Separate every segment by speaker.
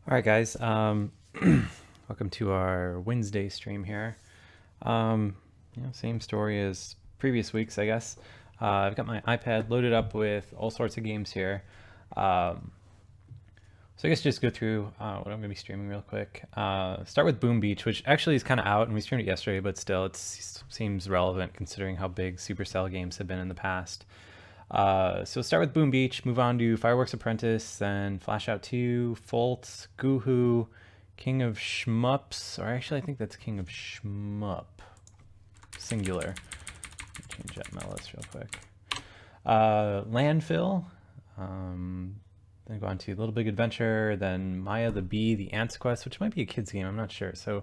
Speaker 1: All right, guys. Welcome to our Wednesday stream here. Same story as previous weeks, I guess. I've got my iPad loaded up with all sorts of games here. So I guess just go through what I'm going to be streaming real quick. Start with Boom Beach, which actually is kind of out, and we streamed it yesterday, but still it seems relevant considering how big Supercell games have been in the past. So start with Boom Beach, move on to Fireworks Apprentice, then Flash Out 2, Fultz, Goohoo, King of Shmups, or actually I think that's King of Shmup, singular. Change that in my list real quick. Landfill, then go on to Little Big Adventure, then Maya the Bee, the Ants Quest, which might be a kid's game, I'm not sure, so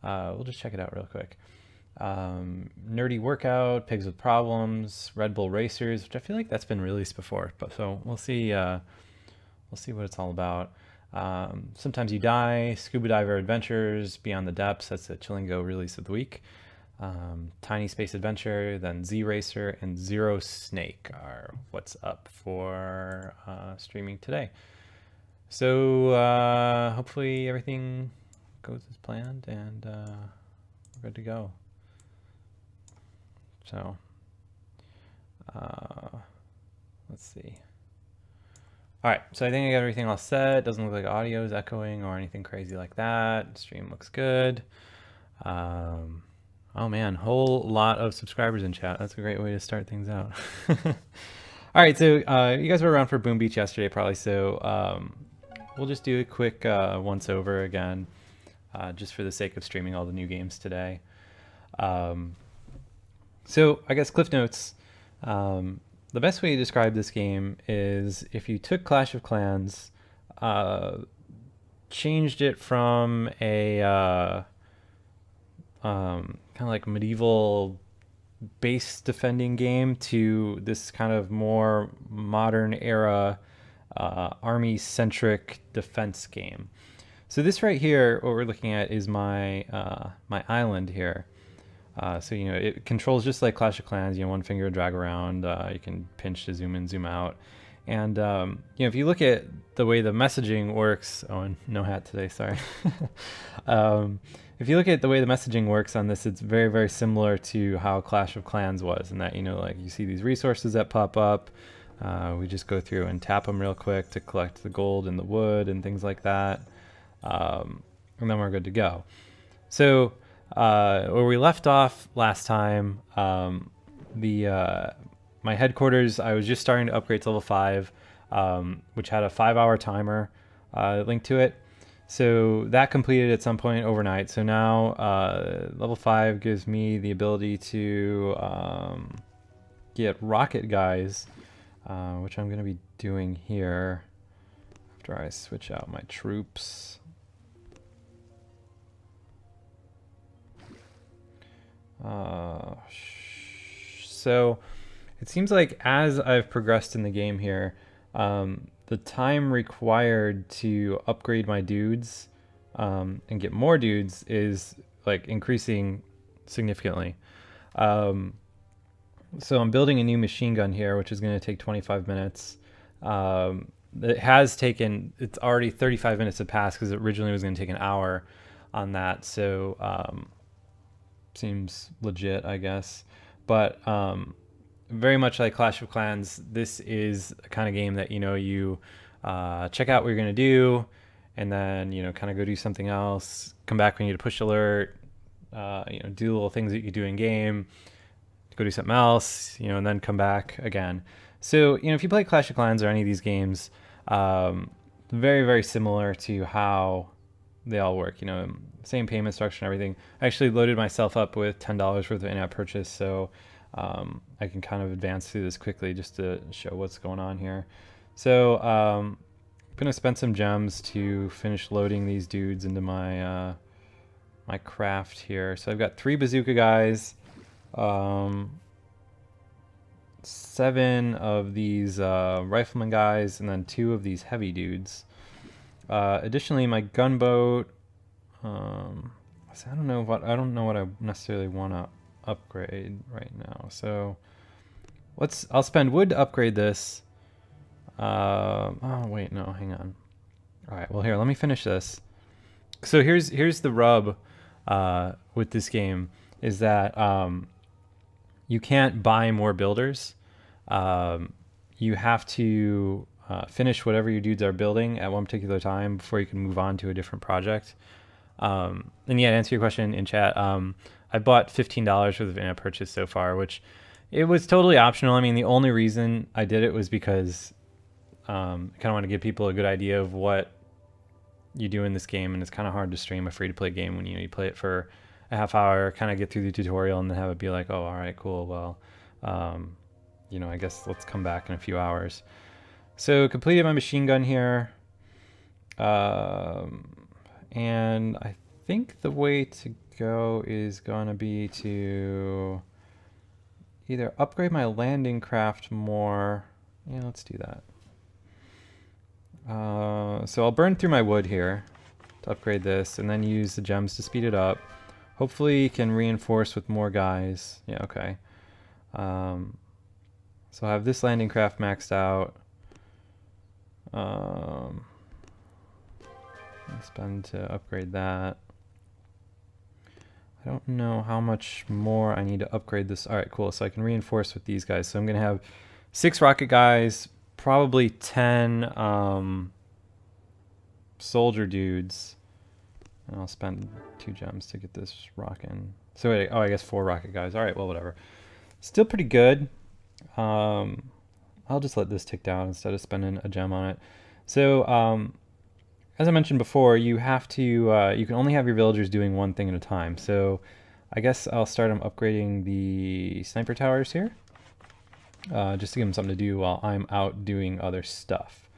Speaker 1: we'll just check it out real quick. Nerdy Workout, Pigs with Problems, Red Bull Racers, which I feel like that's been released before, but so we'll see what it's all about. Sometimes You Die, Scuba Diver Adventures, Beyond the Depths, that's a Chillingo release of the week. Tiny Space Adventure, then Z Racer, and Zero Snake are what's up for streaming today. So hopefully everything goes as planned and we're good to go. So, let's see. All right, so I think I got everything all set. Doesn't look like audio is echoing or anything crazy like that. Stream looks good. Oh man, whole lot of subscribers in chat. That's a great way to start things out. All right, so you guys were around for Boom Beach yesterday probably, so we'll just do a quick once over again, just for the sake of streaming all the new games today. So I guess Cliff Notes, the best way to describe this game is if you took Clash of Clans, changed it from a kind of like medieval base defending game to this kind of more modern era army-centric defense game. So this right here, what we're looking at is my my island here. So, it controls just like Clash of Clans, one finger drag around, you can pinch to zoom in, zoom out. And, if you look at the way the messaging works, oh, and no hat today, sorry. If you look at the way the messaging works on this, it's very, very similar to how Clash of Clans was, in that, like you see these resources that pop up, we just go through and tap them real quick to collect the gold and the wood and things like that. And then we're good to go. So, where we left off last time, my headquarters, I was just starting to upgrade to level 5, which had a 5-hour timer linked to it. So that completed at some point overnight. So now level 5 gives me the ability to get rocket guys, which I'm going to be doing here after I switch out my troops. So it seems like as I've progressed in the game here, the time required to upgrade my dudes and get more dudes is like increasing significantly. So I'm building a new machine gun here, which is going to take 25 minutes. It's already 35 minutes have passed because it originally was going to take an hour on that. So seems legit, I guess. But very much like Clash of Clans, this is a kind of game that you check out what you're gonna do, and then kind of go do something else. Come back when you need a push alert. Do little things that you do in game. Go do something else. And then come back again. So if you play Clash of Clans or any of these games, very, very similar to how they all work. Same payment structure and everything. I actually loaded myself up with $10 worth of in-app purchase, so I can kind of advance through this quickly just to show what's going on here. So I'm gonna spend some gems to finish loading these dudes into my my craft here. So I've got 3 bazooka guys, 7 of these rifleman guys, and then 2 of these heavy dudes. Additionally, my gunboat. I don't know what I necessarily want to upgrade right now. So I'll spend wood to upgrade this. Oh wait, no, hang on. All right, right, well here, let me finish this. So here's the rub with this game is that you can't buy more builders. You have to finish whatever your dudes are building at one particular time before you can move on to a different project. And yeah, to answer your question in chat, I bought $15 worth of in-app purchase so far, which it was totally optional. I mean, the only reason I did it was because I kind of want to give people a good idea of what you do in this game, and it's kind of hard to stream a free-to-play game when you play it for a half hour, kind of get through the tutorial, and then have it be like, oh, all right, cool, well, I guess let's come back in a few hours. So completed my machine gun here, and I think the way to go is gonna be to either upgrade my landing craft more. Yeah, let's do that. So I'll burn through my wood here to upgrade this, and then use the gems to speed it up. Hopefully can reinforce with more guys. Yeah, okay. So I have this landing craft maxed out. I'll spend to upgrade that. I don't know how much more I need to upgrade this. All right, cool. So I can reinforce with these guys. So I'm going to have 6 rocket guys, probably 10 soldier dudes. And I'll spend 2 gems to get this rocking. So wait, I guess 4 rocket guys. All right, well, whatever. Still pretty good. I'll just let this tick down instead of spending a gem on it. So as I mentioned before, you have to, you can only have your villagers doing one thing at a time. So I guess I'll start them upgrading the sniper towers here, just to give them something to do while I'm out doing other stuff.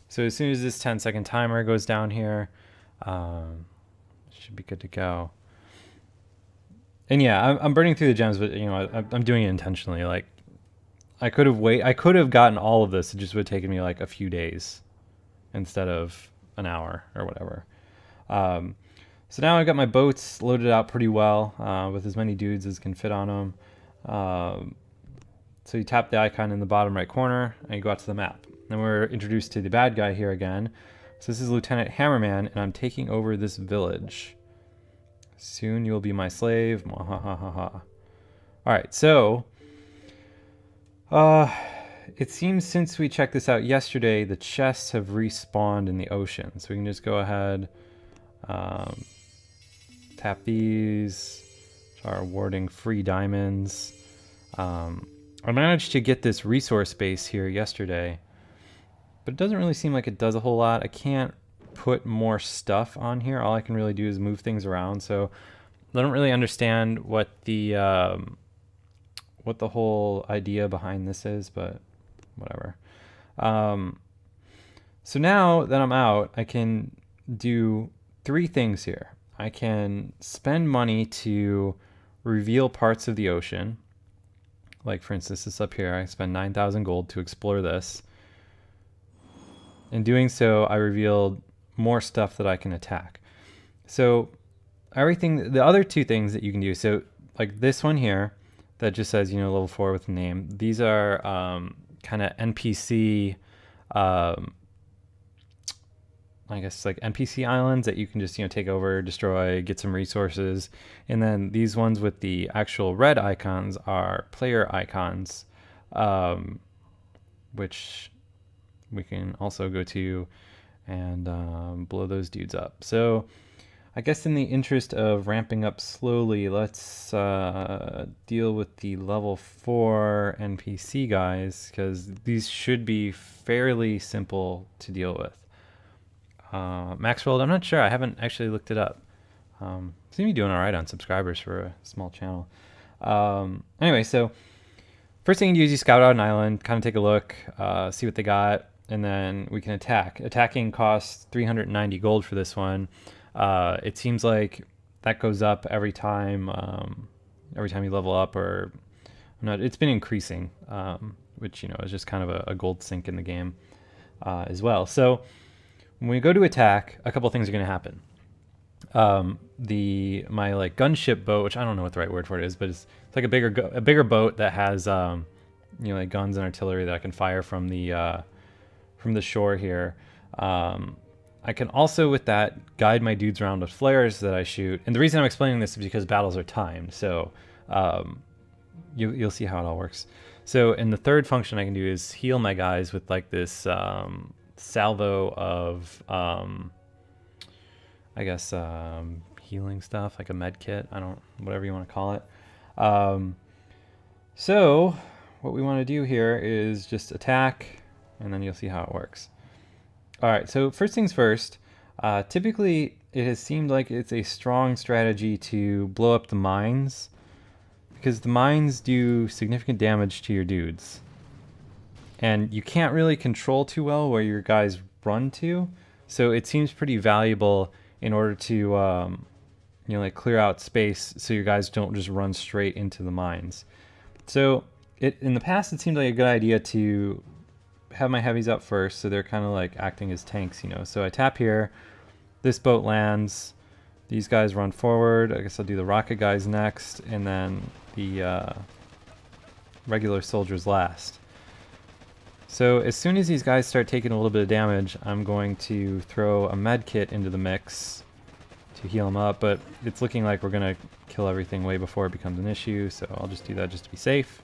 Speaker 1: So as soon as this 10-second timer goes down here, should be good to go. And yeah, I'm burning through the gems, but I'm doing it intentionally. Like, I could have gotten all of this. It just would have taken me like a few days instead of an hour or whatever. So now I've got my boats loaded out pretty well, with as many dudes as can fit on them. So you tap the icon in the bottom right corner and you go out to the map. Then we're introduced to the bad guy here again. So this is Lieutenant Hammerman, and I'm taking over this village. Soon you'll be my slave. All right, so it seems since we checked this out yesterday, the chests have respawned in the ocean. So we can just go ahead, tap these, which are awarding free diamonds. I managed to get this resource base here yesterday, but it doesn't really seem like it does a whole lot. I can't put more stuff on here. All I can really do is move things around. So I don't really understand what the whole idea behind this is, but whatever. So now that I'm out, I can do 3 things here. I can spend money to reveal parts of the ocean. Like, for instance, this up here, I spend 9,000 gold to explore this. In doing so, I revealed more stuff that I can attack. So everything, the other 2 things that you can do, so like this one here that just says, level 4 with a name. These are kind of NPC, I guess like NPC islands that you can just, take over, destroy, get some resources. And then these ones with the actual red icons are player icons, which we can also go to and blow those dudes up. So I guess in the interest of ramping up slowly, let's deal with the level 4 NPC guys, because these should be fairly simple to deal with. Maxwell, I'm not sure. I haven't actually looked it up. Seem to be doing all right on subscribers for a small channel. Anyway, so first thing you do is you scout out an island, kind of take a look, see what they got, and then we can attack. Attacking costs 390 gold for this one. It seems like that goes up every time you level up, or it's been increasing, which is just kind of a gold sink in the game as well. So when we go to attack, a couple things are going to happen. My like gunship boat, which I don't know what the right word for it is, but it's like a bigger boat that has like guns and artillery that I can fire from the shore here. I can also, with that, guide my dudes around with flares that I shoot. And the reason I'm explaining this is because battles are timed. So you'll see how it all works. So in the third function I can do is heal my guys with like this salvo of, I guess, healing stuff, like a med kit. Whatever you want to call it. So what we want to do here is just attack, and then you'll see how it works. All right, so first things first, typically it has seemed like it's a strong strategy to blow up the mines, because the mines do significant damage to your dudes. And you can't really control too well where your guys run to, so it seems pretty valuable in order to like clear out space so your guys don't just run straight into the mines. So in the past it seemed like a good idea to have my heavies up first, so they're kind of like acting as tanks, So I tap here, this boat lands, these guys run forward. I guess I'll do the rocket guys next, and then the regular soldiers last. So as soon as these guys start taking a little bit of damage, I'm going to throw a med kit into the mix to heal them up, but it's looking like we're gonna kill everything way before it becomes an issue, so I'll just do that just to be safe.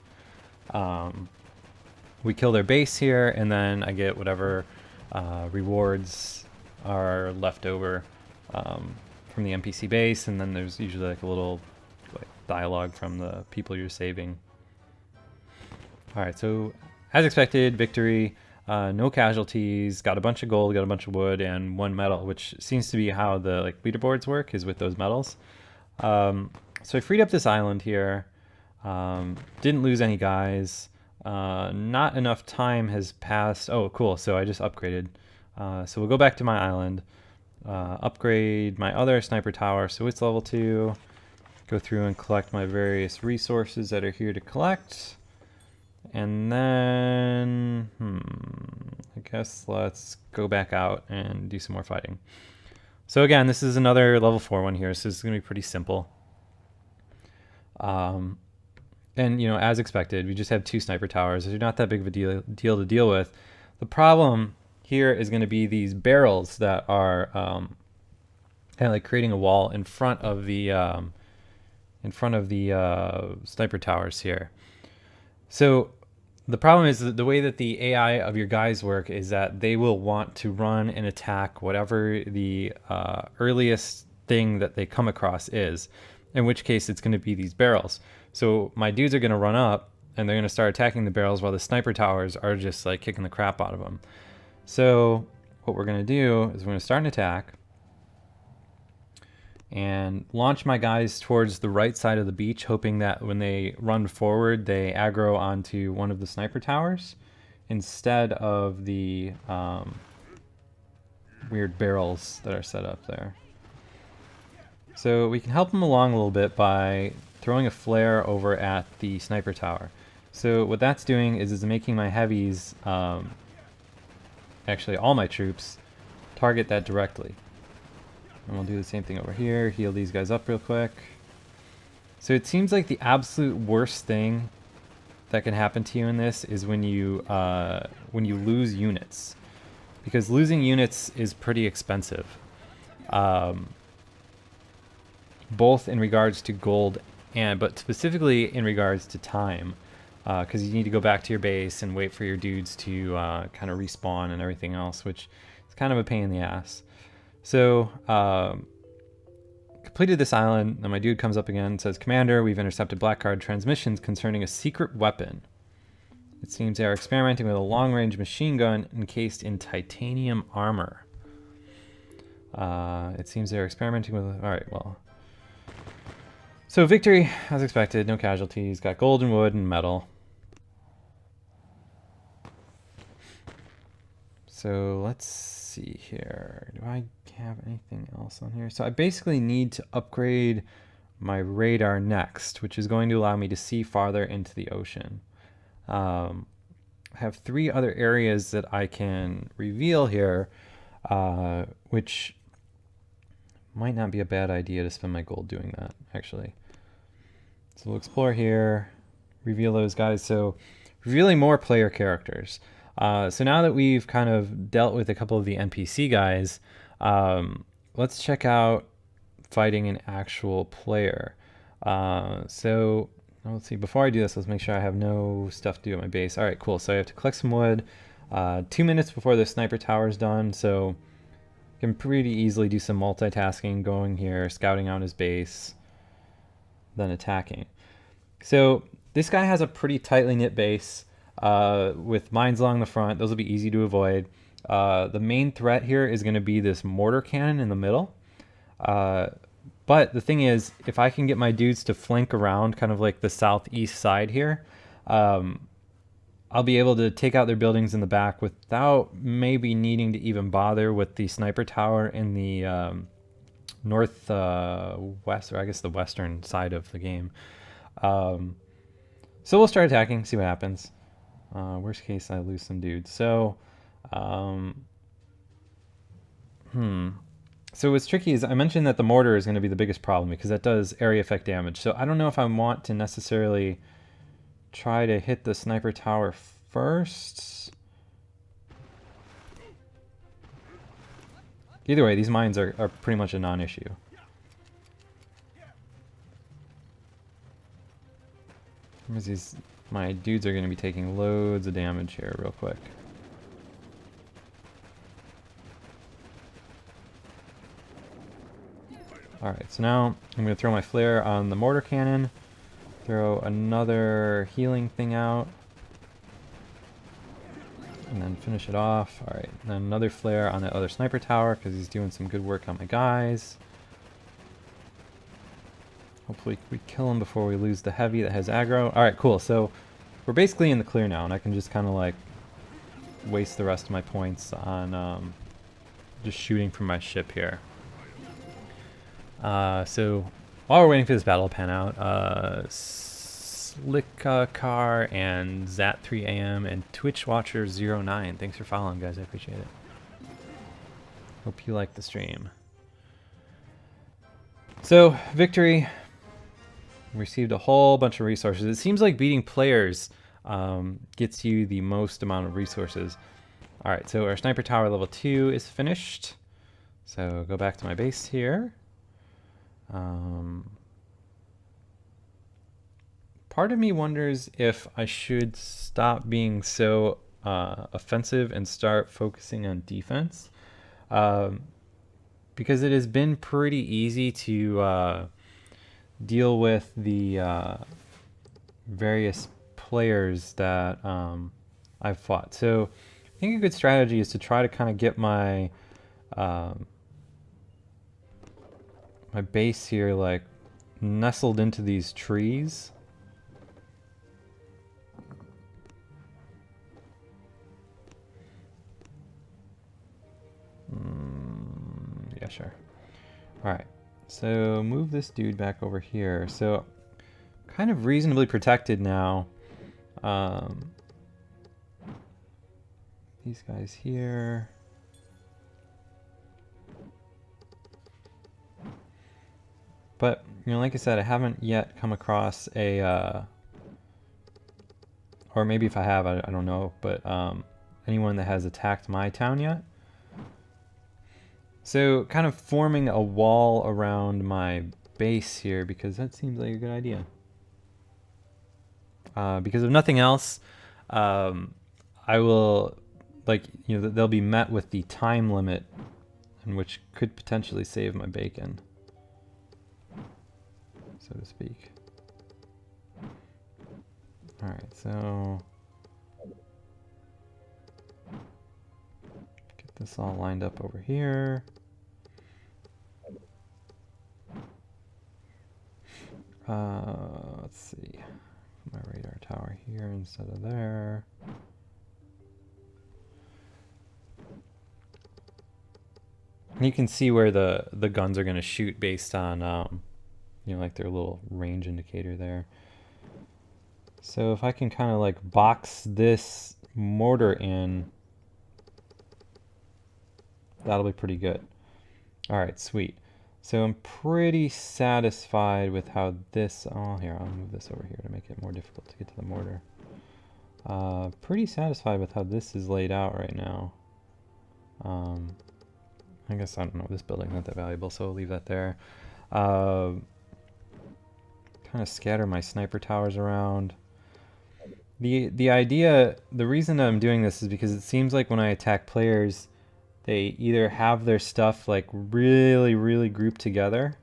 Speaker 1: We kill their base here, and then I get whatever rewards are left over from the NPC base, and then there's usually like a little dialogue from the people you're saving. Alright, so as expected, victory, no casualties, got a bunch of gold, got a bunch of wood, and 1 medal, which seems to be how the leaderboards work, is with those medals. So I freed up this island here, didn't lose any guys. Not enough time has passed. Oh, cool. So I just upgraded. So we'll go back to my island, upgrade my other sniper tower. So it's level 2. Go through and collect my various resources that are here to collect. And then, I guess let's go back out and do some more fighting. So again, this is another level 4 one here. So this is going to be pretty simple. And, as expected, we just have 2 sniper towers. They're not that big of a deal to deal with. The problem here is going to be these barrels that are kind of like creating a wall in front of the sniper towers here. So the problem is that the way that the AI of your guys work is that they will want to run and attack whatever the earliest thing that they come across is, in which case it's going to be these barrels. So my dudes are going to run up, and they're going to start attacking the barrels while the sniper towers are just like kicking the crap out of them. So what we're going to do is we're going to start an attack and launch my guys towards the right side of the beach, hoping that when they run forward, they aggro onto one of the sniper towers instead of the weird barrels that are set up there. So we can help them along a little bit by throwing a flare over at the sniper tower. So what that's doing is making my heavies, actually all my troops, target that directly. And we'll do the same thing over here, heal these guys up real quick. So it seems like the absolute worst thing that can happen to you in this is when you lose units. Because losing units is pretty expensive. Both in regards to gold but specifically in regards to time, because you need to go back to your base and wait for your dudes to kind of respawn and everything else, which is kind of a pain in the ass. So completed this island, and my dude comes up again and says, "Commander, we've intercepted black card transmissions concerning a secret weapon. It seems they are experimenting with a long-range machine gun encased in titanium armor." It seems they're experimenting with... Alright, well... So victory, as expected, no casualties, got gold and wood and metal. So let's see here. Do I have anything else on here? So I basically need to upgrade my radar next, which is going to allow me to see farther into the ocean. I have 3 other areas that I can reveal here, which might not be a bad idea to spend my gold doing that, actually. So we'll explore here, reveal those guys. So revealing more player characters. So now that we've kind of dealt with a couple of the NPC guys, let's check out fighting an actual player. So let's see, before I do this, let's make sure I have no stuff to do at my base. All right, cool. So I have to collect some wood 2 minutes before the sniper tower is done. So I can pretty easily do some multitasking, going here, scouting out his base, then attacking. So this guy has a pretty tightly knit base with mines along the front. Those will be easy to avoid. The main threat here is going to be this mortar cannon in the middle. But the thing is, if I can get my dudes to flank around kind of like the southeast side here, I'll be able to take out their buildings in the back without maybe needing to even bother with the sniper tower in the northwest, or I guess the western side of the game. So we'll start attacking, see what happens. Worst case, I lose some dudes. So, So what's tricky is I mentioned that the mortar is going to be the biggest problem because that does area effect damage. So I don't know if I want to necessarily try to hit the sniper tower first. Either way, these mines are pretty much a non-issue. My dudes are going to be taking loads of damage here real quick. Alright, so now I'm going to throw my flare on the mortar cannon, throw another healing thing out, and then finish it off. Alright, then another flare on the other sniper tower because he's doing some good work on my guys. Hopefully we kill him before we lose the heavy that has aggro. Alright, cool. So we're basically in the clear now, and I can just kind of like waste the rest of my points on just shooting from my ship here. So while we're waiting for this battle to pan out, Slick Car and Zat3AM and Twitch Watcher 09, thanks for following, guys. I appreciate it. Hope you like the stream. So victory. Received a whole bunch of resources. It seems like beating players gets you the most amount of resources. All right, so our sniper tower level 2 is finished. So go back to my base here. Part of me wonders if I should stop being so offensive and start focusing on defense, because it has been pretty easy to deal with the various players that I've fought. So I think a good strategy is to try to kind of get my my base here like nestled into these trees. Yeah, sure. All right. So move this dude back over here. So kind of reasonably protected now. These guys here. But, you know, like I said, I haven't yet come across a, or maybe if I have, I don't know, but anyone that has attacked my town yet. So kind of forming a wall around my base here, because that seems like a good idea. Because if nothing else, I will, like, you know, they'll be met with the time limit, and which could potentially save my bacon, so to speak. All right, so get this all lined up over here. Let's see, my radar tower here instead of there. And you can see where the guns are going to shoot based on, you know, like their little range indicator there. So if I can kind of like box this mortar in, that'll be pretty good. All right, sweet. So I'm pretty satisfied with how this, oh, here, I'll move this over here to make it more difficult to get to the mortar. Pretty satisfied with how this is laid out right now. I guess I don't know, this building's not that valuable, so I'll leave that there. Kind of scatter my sniper towers around. The idea, the reason I'm doing this is because it seems like when I attack players, they either have their stuff like really, really grouped together.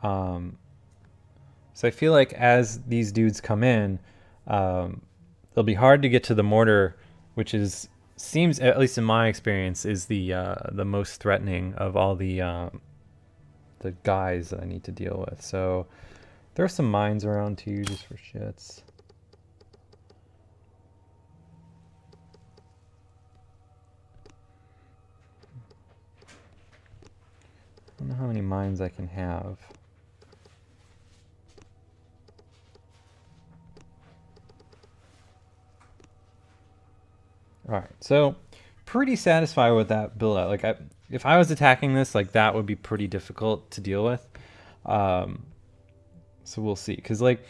Speaker 1: So I feel like as these dudes come in, they'll be hard to get to the mortar, which seems, at least in my experience, is the most threatening of all the guys that I need to deal with. So there are some mines around too, just for shits. I don't know how many mines I can have. All right, so pretty satisfied with that build out. Like, if I was attacking this, like that would be pretty difficult to deal with. So we'll see, because like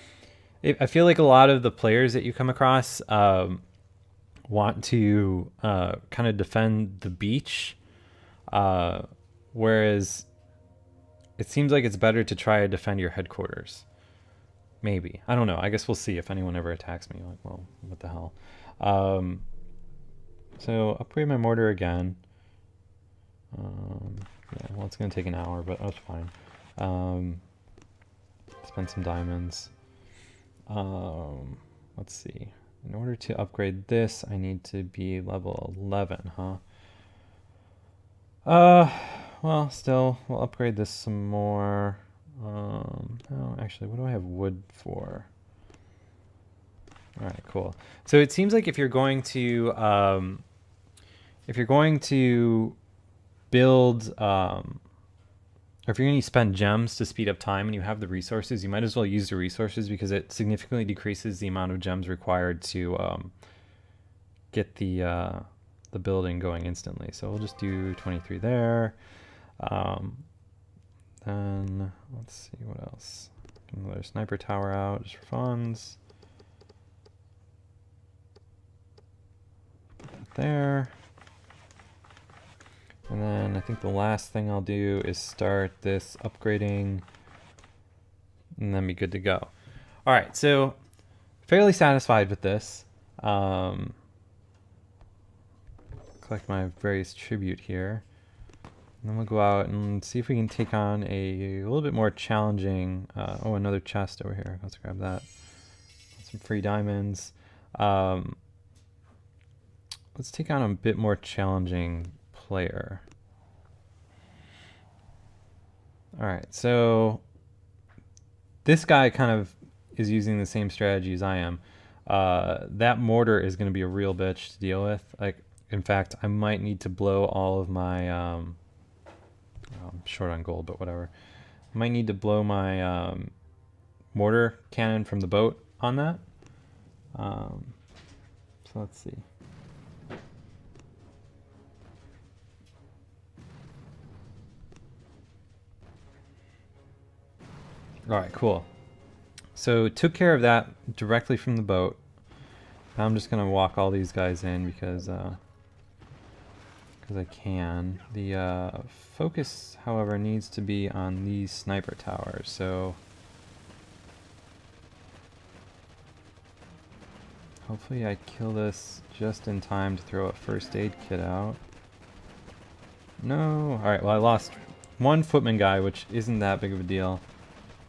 Speaker 1: I feel like a lot of the players that you come across want to kind of defend the beach, whereas it seems like it's better to try to defend your headquarters. Maybe, I don't know. I guess we'll see if anyone ever attacks me. Like, well, what the hell. So upgrade my mortar again. Yeah, well, it's gonna take an hour, but that's fine. Spend some diamonds. Let's see. In order to upgrade this, I need to be level 11, huh? Well, still, we'll upgrade this some more. Oh, actually, what do I have wood for? All right, cool. So it seems like if you're going to build, or if you're going to spend gems to speed up time and you have the resources, you might as well use the resources, because it significantly decreases the amount of gems required to get the building going instantly. So we'll just do 23 there. Then let's see what else. Another sniper tower out just for funds. Put that there. And then I think the last thing I'll do is start this upgrading and then be good to go. All right, so fairly satisfied with this. Collect my various tribute here. And then we'll go out and see if we can take on a little bit more challenging, oh, another chest over here. Let's grab that. Some free diamonds. Let's take on a bit more challenging player. All right, so this guy kind of is using the same strategy as I am. That mortar is going to be a real bitch to deal with. Like, in fact, I might need to blow all of my, I'm short on gold, but whatever. I might need to blow my mortar cannon from the boat on that. So let's see. All right, cool. So took care of that directly from the boat. Now I'm just gonna walk all these guys in because I can. The focus, however, needs to be on these sniper towers. So hopefully I kill this just in time to throw a first aid kit out. No. All right. Well, I lost one footman guy, which isn't that big of a deal.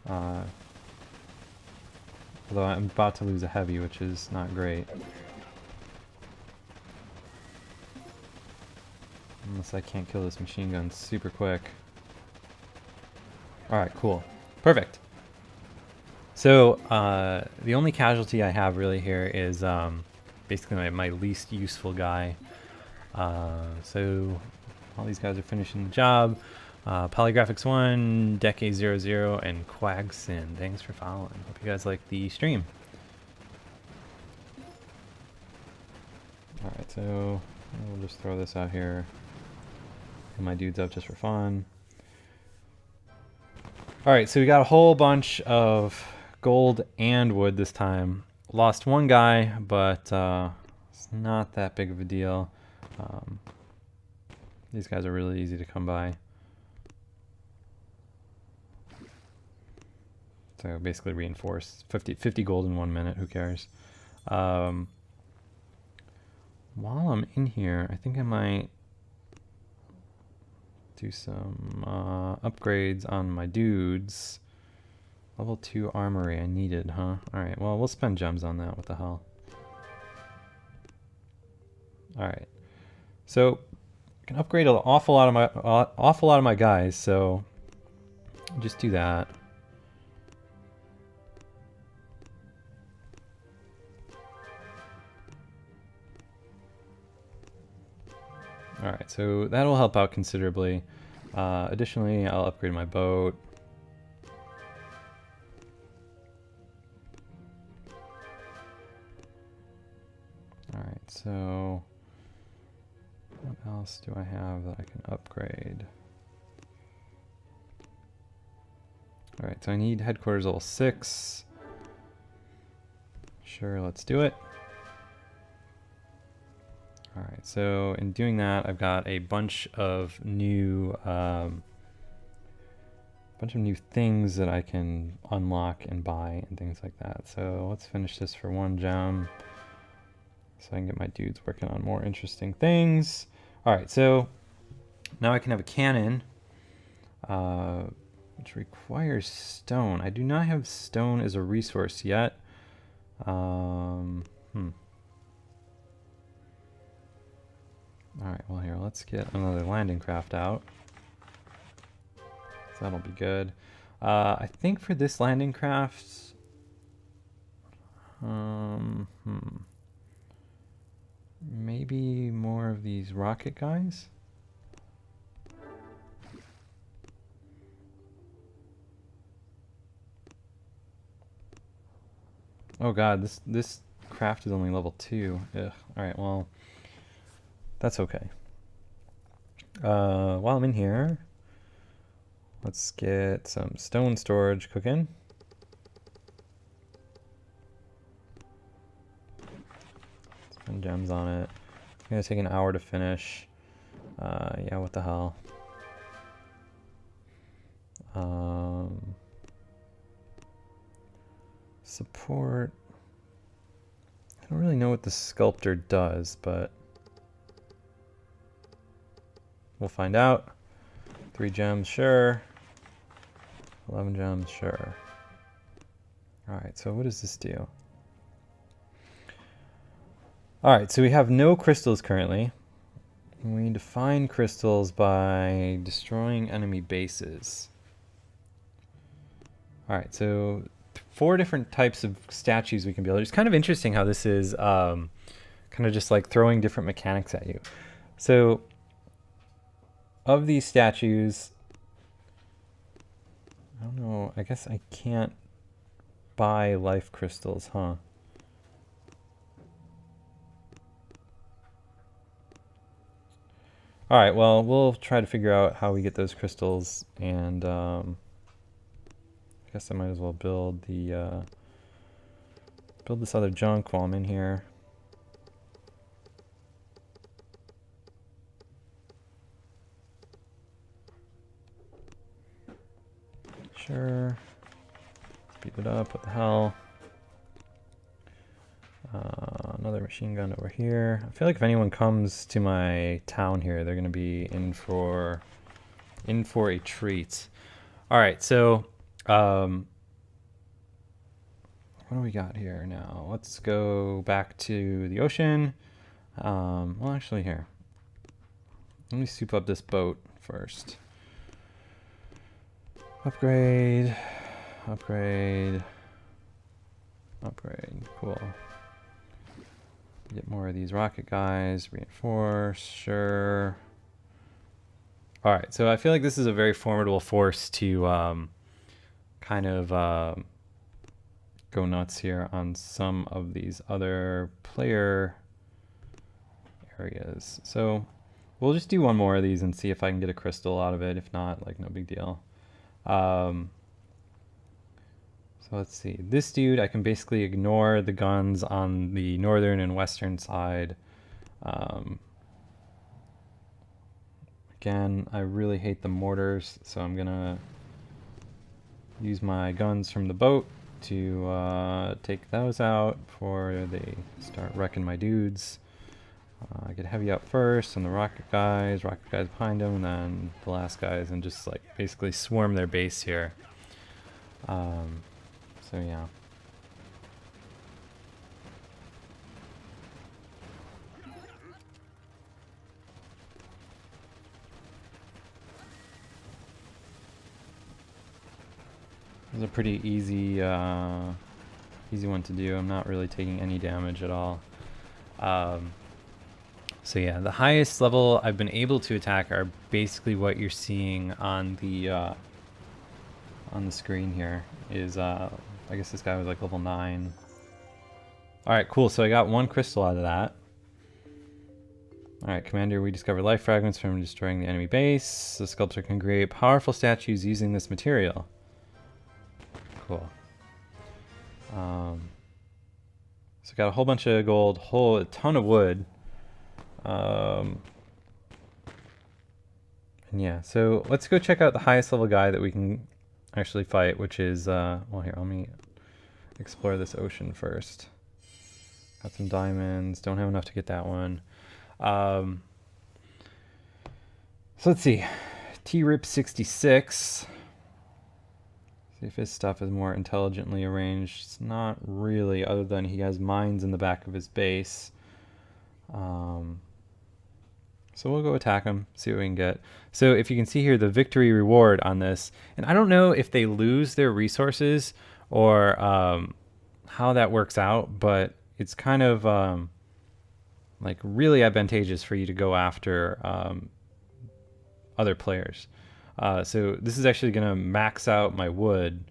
Speaker 1: Although I'm about to lose a heavy, which is not great. Unless I can't kill this machine gun super quick. Alright, cool. Perfect. So, the only casualty I have really here is basically my least useful guy. So, all these guys are finishing the job. Polygraphics 1, Decade 00, and Quagsin. Thanks for following. Hope you guys like the stream. Alright, so we'll just throw this out here. Get my dudes up just for fun. Alright, so we got a whole bunch of gold and wood this time. lost one guy, but it's not that big of a deal. These guys are really easy to come by. So basically reinforced. 50 gold in 1 minute, who cares? While I'm in here, I think I might do some upgrades on my dudes. Level 2 armory I needed, huh? Alright, well, we'll spend gems on that. What the hell? Alright. So, I can upgrade an awful lot of my guys, so just do that. Alright, so that'll help out considerably. Additionally, I'll upgrade my boat. Alright, so what else do I have that I can upgrade? Alright, so I need headquarters level 6. Sure, let's do it. Alright, so in doing that, I've got a bunch of new things that I can unlock and buy and things like that. So let's finish this for 1 gem so I can get my dudes working on more interesting things. Alright, so now I can have a cannon, which requires stone. I do not have stone as a resource yet. Alright, well here, let's get another landing craft out. So that'll be good. I think for this landing craft, maybe more of these rocket guys? Oh god, this craft is only level 2. Ugh. Alright, well, that's okay. While I'm in here, let's get some stone storage cooking. Spend gems on it. It's gonna take an hour to finish. Yeah, what the hell. Support. I don't really know what the sculptor does, but we'll find out. 3 gems, sure. 11 gems, sure. Alright, so what does this do? Alright, so we have no crystals currently. We need to find crystals by destroying enemy bases. Alright, so 4 different types of statues we can build. It's kind of interesting how this is kind of just like throwing different mechanics at you. So of these statues, I don't know, I guess I can't buy life crystals, huh? Alright, well, we'll try to figure out how we get those crystals, and I guess I might as well build the build this other junk while I'm in here. Sure. Speed it up, what the hell. Another machine gun over here. I feel like if anyone comes to my town here, they're gonna be in for a treat. Alright, so what do we got here now? Let's go back to the ocean. Well, actually, here. Let me soup up this boat first. Upgrade. Upgrade. Upgrade. Cool. Get more of these rocket guys. Reinforce. Sure. Alright, so I feel like this is a very formidable force to kind of go nuts here on some of these other player areas. So we'll just do one more of these and see if I can get a crystal out of it. If not, like, no big deal. So So let's see. This dude, I can basically ignore the guns on the northern and western side. Again, I really hate the mortars, so I'm gonna use my guns from the boat to take those out before they start wrecking my dudes. I get heavy up first, and the rocket guys behind them, and then the last guys, and just like basically swarm their base here. So yeah. This is a pretty easy one to do. I'm not really taking any damage at all. So yeah, the highest level I've been able to attack are basically what you're seeing on the screen here. Is I guess this guy was like level 9. All right, cool. So I got 1 crystal out of that. All right, Commander, we discovered life fragments from destroying the enemy base. The sculptor can create powerful statues using this material. Cool. So got a whole bunch of gold, a ton of wood. And yeah, so let's go check out the highest level guy that we can actually fight, which is, well here, let me explore this ocean first. Got some diamonds, don't have enough to get that one. So let's see, T-Rip 66. See if his stuff is more intelligently arranged. It's not really, other than he has mines in the back of his base. So we'll go attack him, see what we can get. So if you can see here, the victory reward on this, and I don't know if they lose their resources or how that works out, but it's kind of like really advantageous for you to go after other players. So this is actually going to max out my wood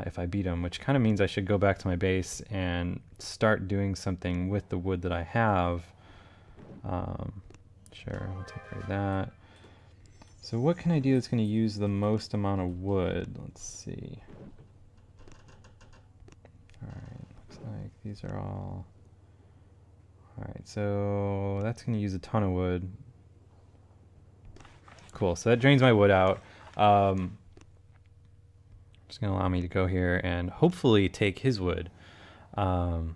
Speaker 1: if I beat him, which kind of means I should go back to my base and start doing something with the wood that I have. Sure, we'll take care of that. So what can I do that's going to use the most amount of wood? Let's see. Alright, looks like these are all... Alright, so that's going to use a ton of wood. Cool, so that drains my wood out. Just going to allow me to go here and hopefully take his wood. So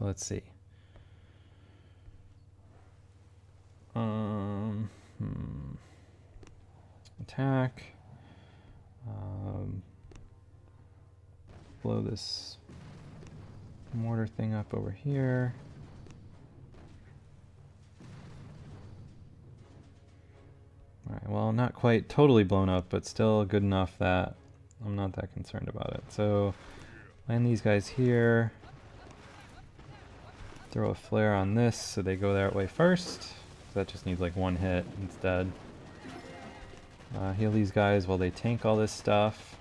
Speaker 1: let's see. Attack. Blow this mortar thing up over here. Alright, well, not quite totally blown up, but still good enough that I'm not that concerned about it. So, land these guys here. Throw a flare on this so they go that way first. That just needs like 1 hit instead. Heal these guys while they tank all this stuff.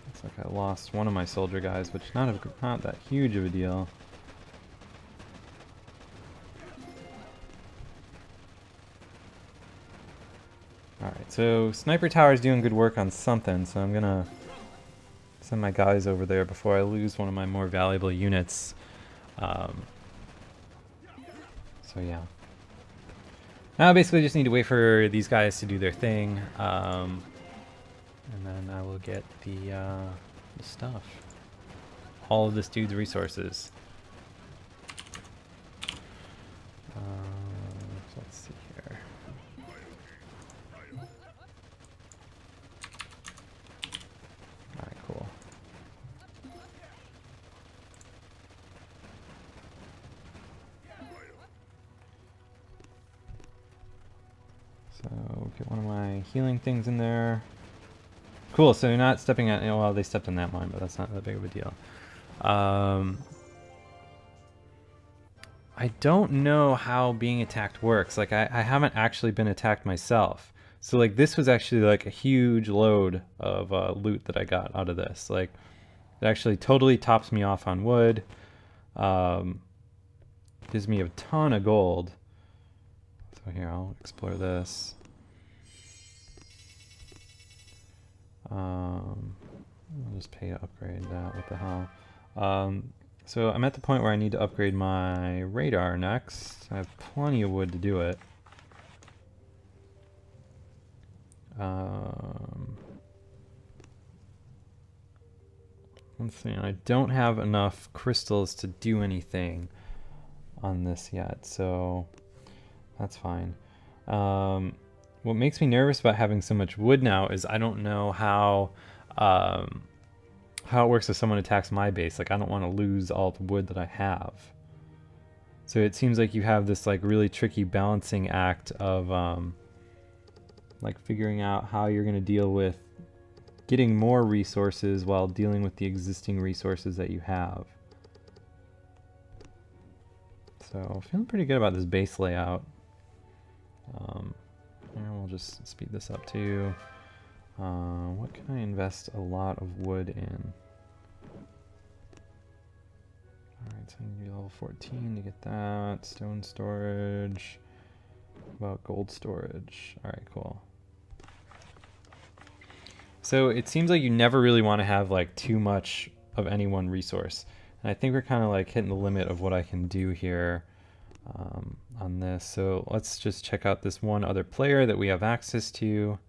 Speaker 1: Looks like I lost one of my soldier guys, which is not that huge of a deal. Alright, so Sniper Tower is doing good work on something, so I'm gonna send my guys over there before I lose one of my more valuable units. So yeah. Now I basically just need to wait for these guys to do their thing, and then I will get the stuff. All of this dude's resources. So let's see here. Alright, cool. So get one of my healing things in there. Cool, so you're not stepping at, well, they stepped in that mine, but that's not that big of a deal. I don't know how being attacked works. Like, I haven't actually been attacked myself. So, like, this was actually, like, a huge load of loot that I got out of this. Like, it actually totally tops me off on wood. Gives me a ton of gold. So here, I'll explore this. I'll just pay to upgrade that. What the hell? So I'm at the point where I need to upgrade my radar next. I have plenty of wood to do it. Let's see. I don't have enough crystals to do anything on this yet, so that's fine. What makes me nervous about having so much wood now is I don't know how it works if someone attacks my base. Like, I don't want to lose all the wood that I have. So it seems like you have this like really tricky balancing act of like figuring out how you're going to deal with getting more resources while dealing with the existing resources that you have. So feeling pretty good about this base layout. And we'll just speed this up too. What can I invest a lot of wood in? Alright, so I need to be level 14 to get that. Stone storage. What about gold storage? Alright, cool. So it seems like you never really want to have like too much of any one resource. And I think we're kind of like hitting the limit of what I can do here on this. So let's just check out this one other player that we have access to.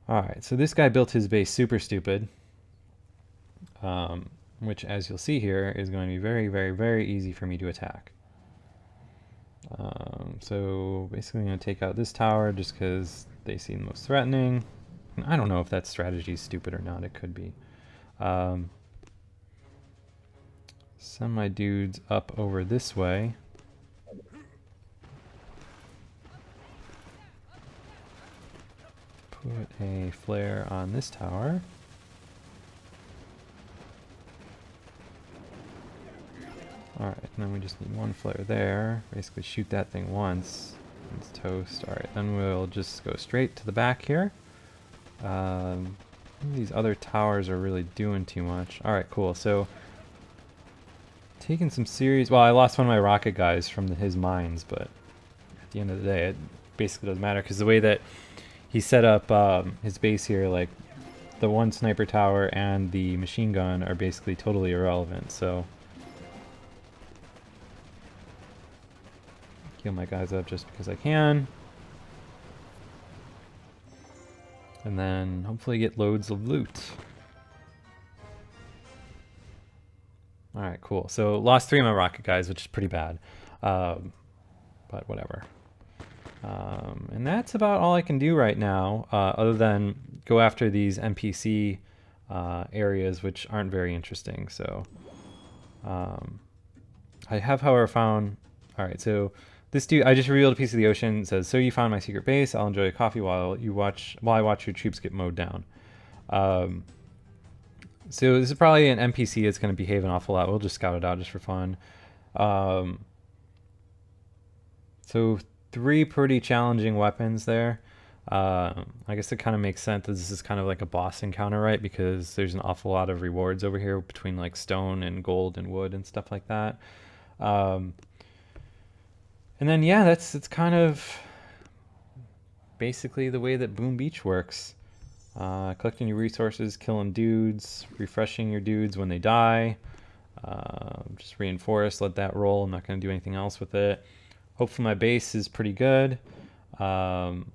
Speaker 1: Alright, so this guy built his base super stupid, which, as you'll see here, is going to be very, very, very easy for me to attack. So basically I'm going to take out this tower just because they seem most threatening. And I don't know if that strategy is stupid or not. It could be. Send my dudes up over this way. Put a flare on this tower. Alright, and then we just need one flare there. Basically shoot that thing once. It's toast. Alright, then we'll just go straight to the back here. These other towers are really doing too much. Alright, cool. So, taking some serious... Well, I lost one of my rocket guys from his mines, but at the end of the day, it basically doesn't matter, because the way that he set up his base here, like, the one sniper tower and the machine gun are basically totally irrelevant, so... Heal my guys up just because I can. And then hopefully get loads of loot. Alright, cool. So lost 3 of my rocket guys, which is pretty bad. But whatever. And that's about all I can do right now, other than go after these NPC areas, which aren't very interesting. So I have, however, found... Alright, so... This dude, I just revealed a piece of the ocean. It says, "So you found my secret base. I'll enjoy a coffee while I watch your troops get mowed down." So this is probably an NPC that's going to behave an awful lot. We'll just scout it out just for fun. So 3 pretty challenging weapons there. I guess it kind of makes sense that this is kind of like a boss encounter, right? Because there's an awful lot of rewards over here between like stone and gold and wood and stuff like that. And then, yeah, it's kind of basically the way that Boom Beach works. Collecting your resources, killing dudes, refreshing your dudes when they die. Just reinforce, let that roll. I'm not going to do anything else with it. Hopefully my base is pretty good. Should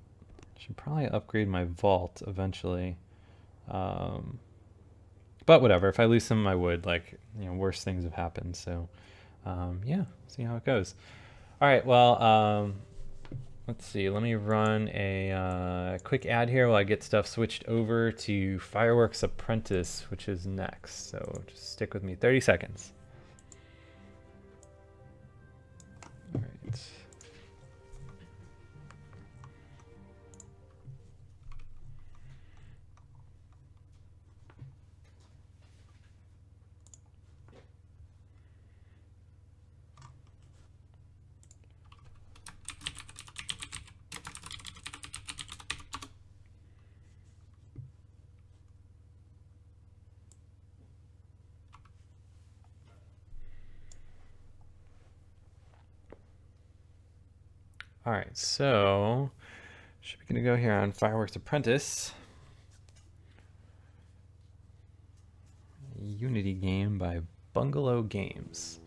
Speaker 1: probably upgrade my vault eventually. But whatever, if I lose some of my wood, like, you know, worse things have happened. So, yeah, see how it goes. All right, well, let's see. Let me run a quick ad here while I get stuff switched over to Fireworks Apprentice, which is next. So just stick with me 30 seconds. All right. All right, so should be gonna go here on Fireworks Apprentice. Unity game by Bungalow Games.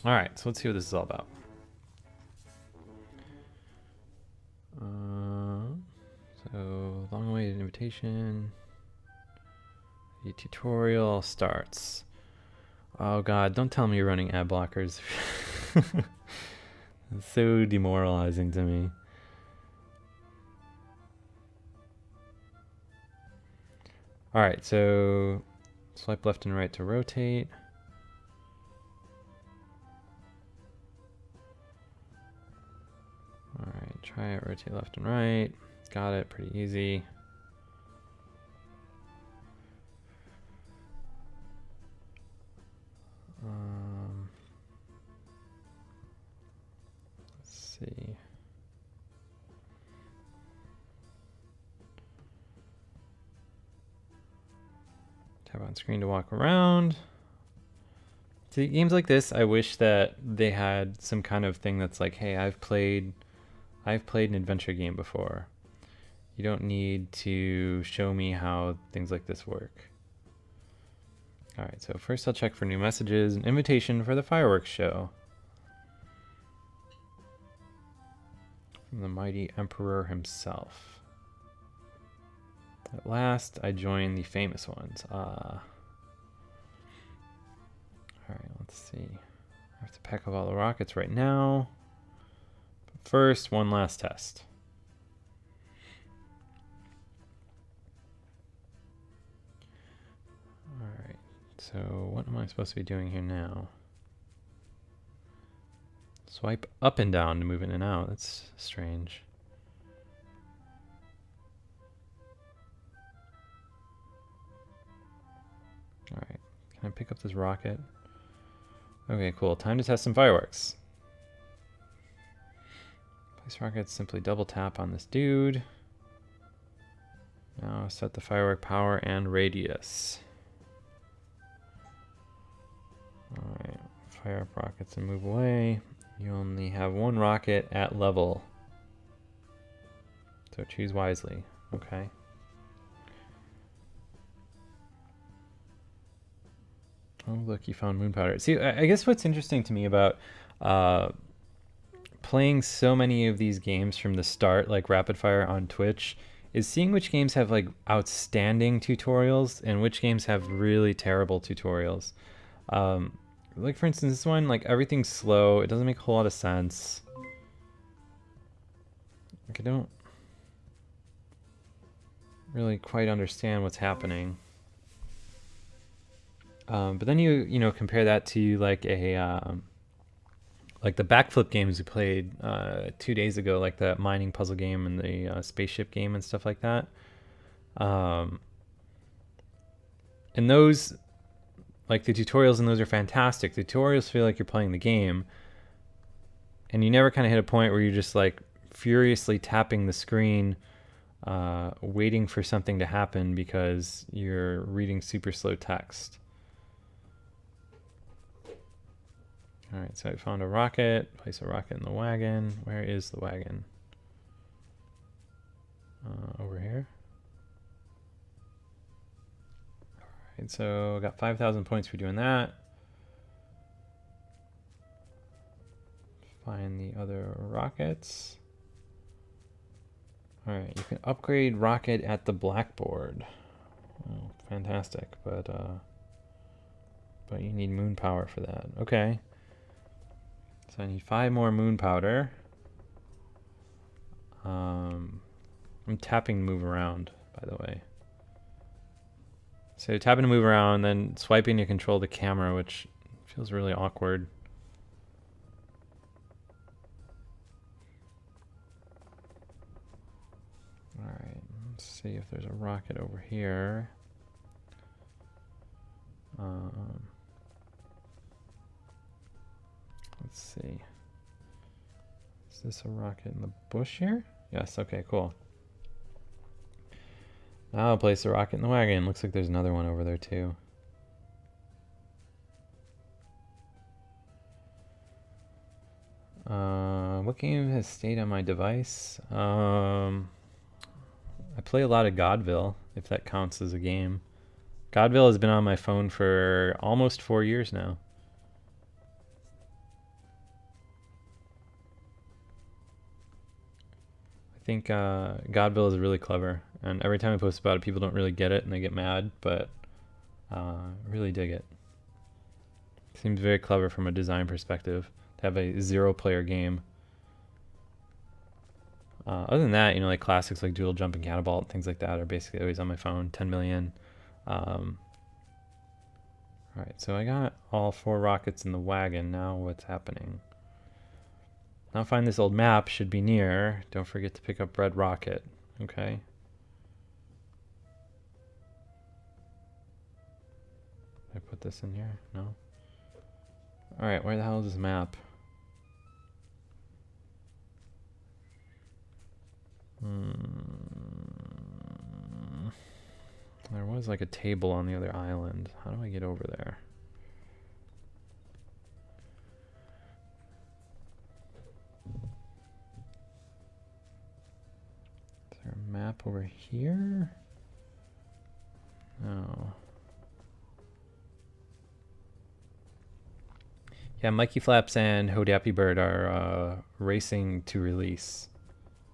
Speaker 1: All right, so let's see what this is all about. So long-awaited invitation. The tutorial starts. Oh god, don't tell me you're running ad blockers. It's so demoralizing to me. Alright, so swipe left and right to rotate. Alright, try it, rotate left and right. Got it, pretty easy. Let's see. Tap on screen to walk around. See, games like this, I wish that they had some kind of thing that's like, hey, I've played an adventure game before. You don't need to show me how things like this work. All right, so first I'll check for new messages. An invitation for the fireworks show. From the mighty emperor himself. At last, I join the famous ones. All right, let's see. I have to pack up all the rockets right now. But first, one last test. All right, so what am I supposed to be doing here now? Swipe up and down to move in and out. That's strange. All right, can I pick up this rocket? Okay, cool. Time to test some fireworks. Place rockets, simply double tap on this dude. Now set the firework power and radius. All right, fire up rockets and move away. You only have one rocket at level, so choose wisely. Okay. Oh, look, you found moon powder. See, I guess what's interesting to me about playing so many of these games from the start, like rapid fire on Twitch, is seeing which games have like outstanding tutorials and which games have really terrible tutorials. Like for instance, this one, like everything's slow. It doesn't make a whole lot of sense. Like I don't really quite understand what's happening. But then you know compare that to like a like the backflip games we played 2 days ago, like the mining puzzle game and the spaceship game and stuff like that. And those, like the tutorials in those are fantastic. The tutorials feel like you're playing the game, and you never kind of hit a point where you're just like furiously tapping the screen, waiting for something to happen because you're reading super slow text. All right, so I found a rocket. Place a rocket in the wagon. Where is the wagon? Over here. All right, so I got 5,000 points for doing that. Find the other rockets. All right, you can upgrade rocket at the blackboard. Oh, fantastic, but you need moon power for that. Okay. So I need 5 more moon powder. I'm tapping to move around, by the way. So tapping to move around, then swiping to control the camera, which feels really awkward. All right, let's see if there's a rocket over here. Let's see. Is this a rocket in the bush here? Yes, okay, cool. Now I'll place a rocket in the wagon. Looks like there's another one over there too. What game has stayed on my device? I play a lot of Godville, if that counts as a game. Godville has been on my phone for almost 4 years now. I think Godville is really clever, and every time I post about it, people don't really get it and they get mad, but really dig it. Seems very clever from a design perspective to have a 0-player game. Other than that, you know, like classics like Doodle Jump and Cannonball and things like that are basically always on my phone. 10 million. Alright, so I got all 4 rockets in the wagon. Now what's happening? Now find this old map, should be near. Don't forget to pick up red rocket. Okay. Did I put this in here? No. Alright, where the hell is this map? There was like a table on the other island. How do I get over there? Is there a map over here? No. Yeah, Mikey Flaps and Hodappy Bird are racing to release.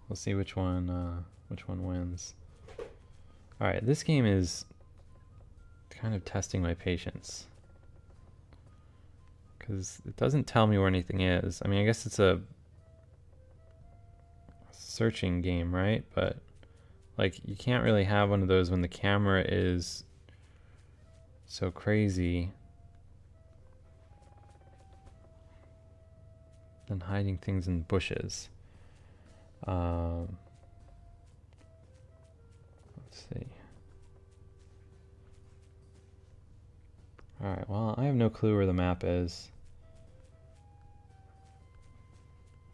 Speaker 1: We'll see which one wins. All right, this game is kind of testing my patience because it doesn't tell me where anything is. I mean, I guess it's a searching game, right? But like, you can't really have one of those when the camera is so crazy and hiding things in bushes. Let's see. Alright, well, I have no clue where the map is.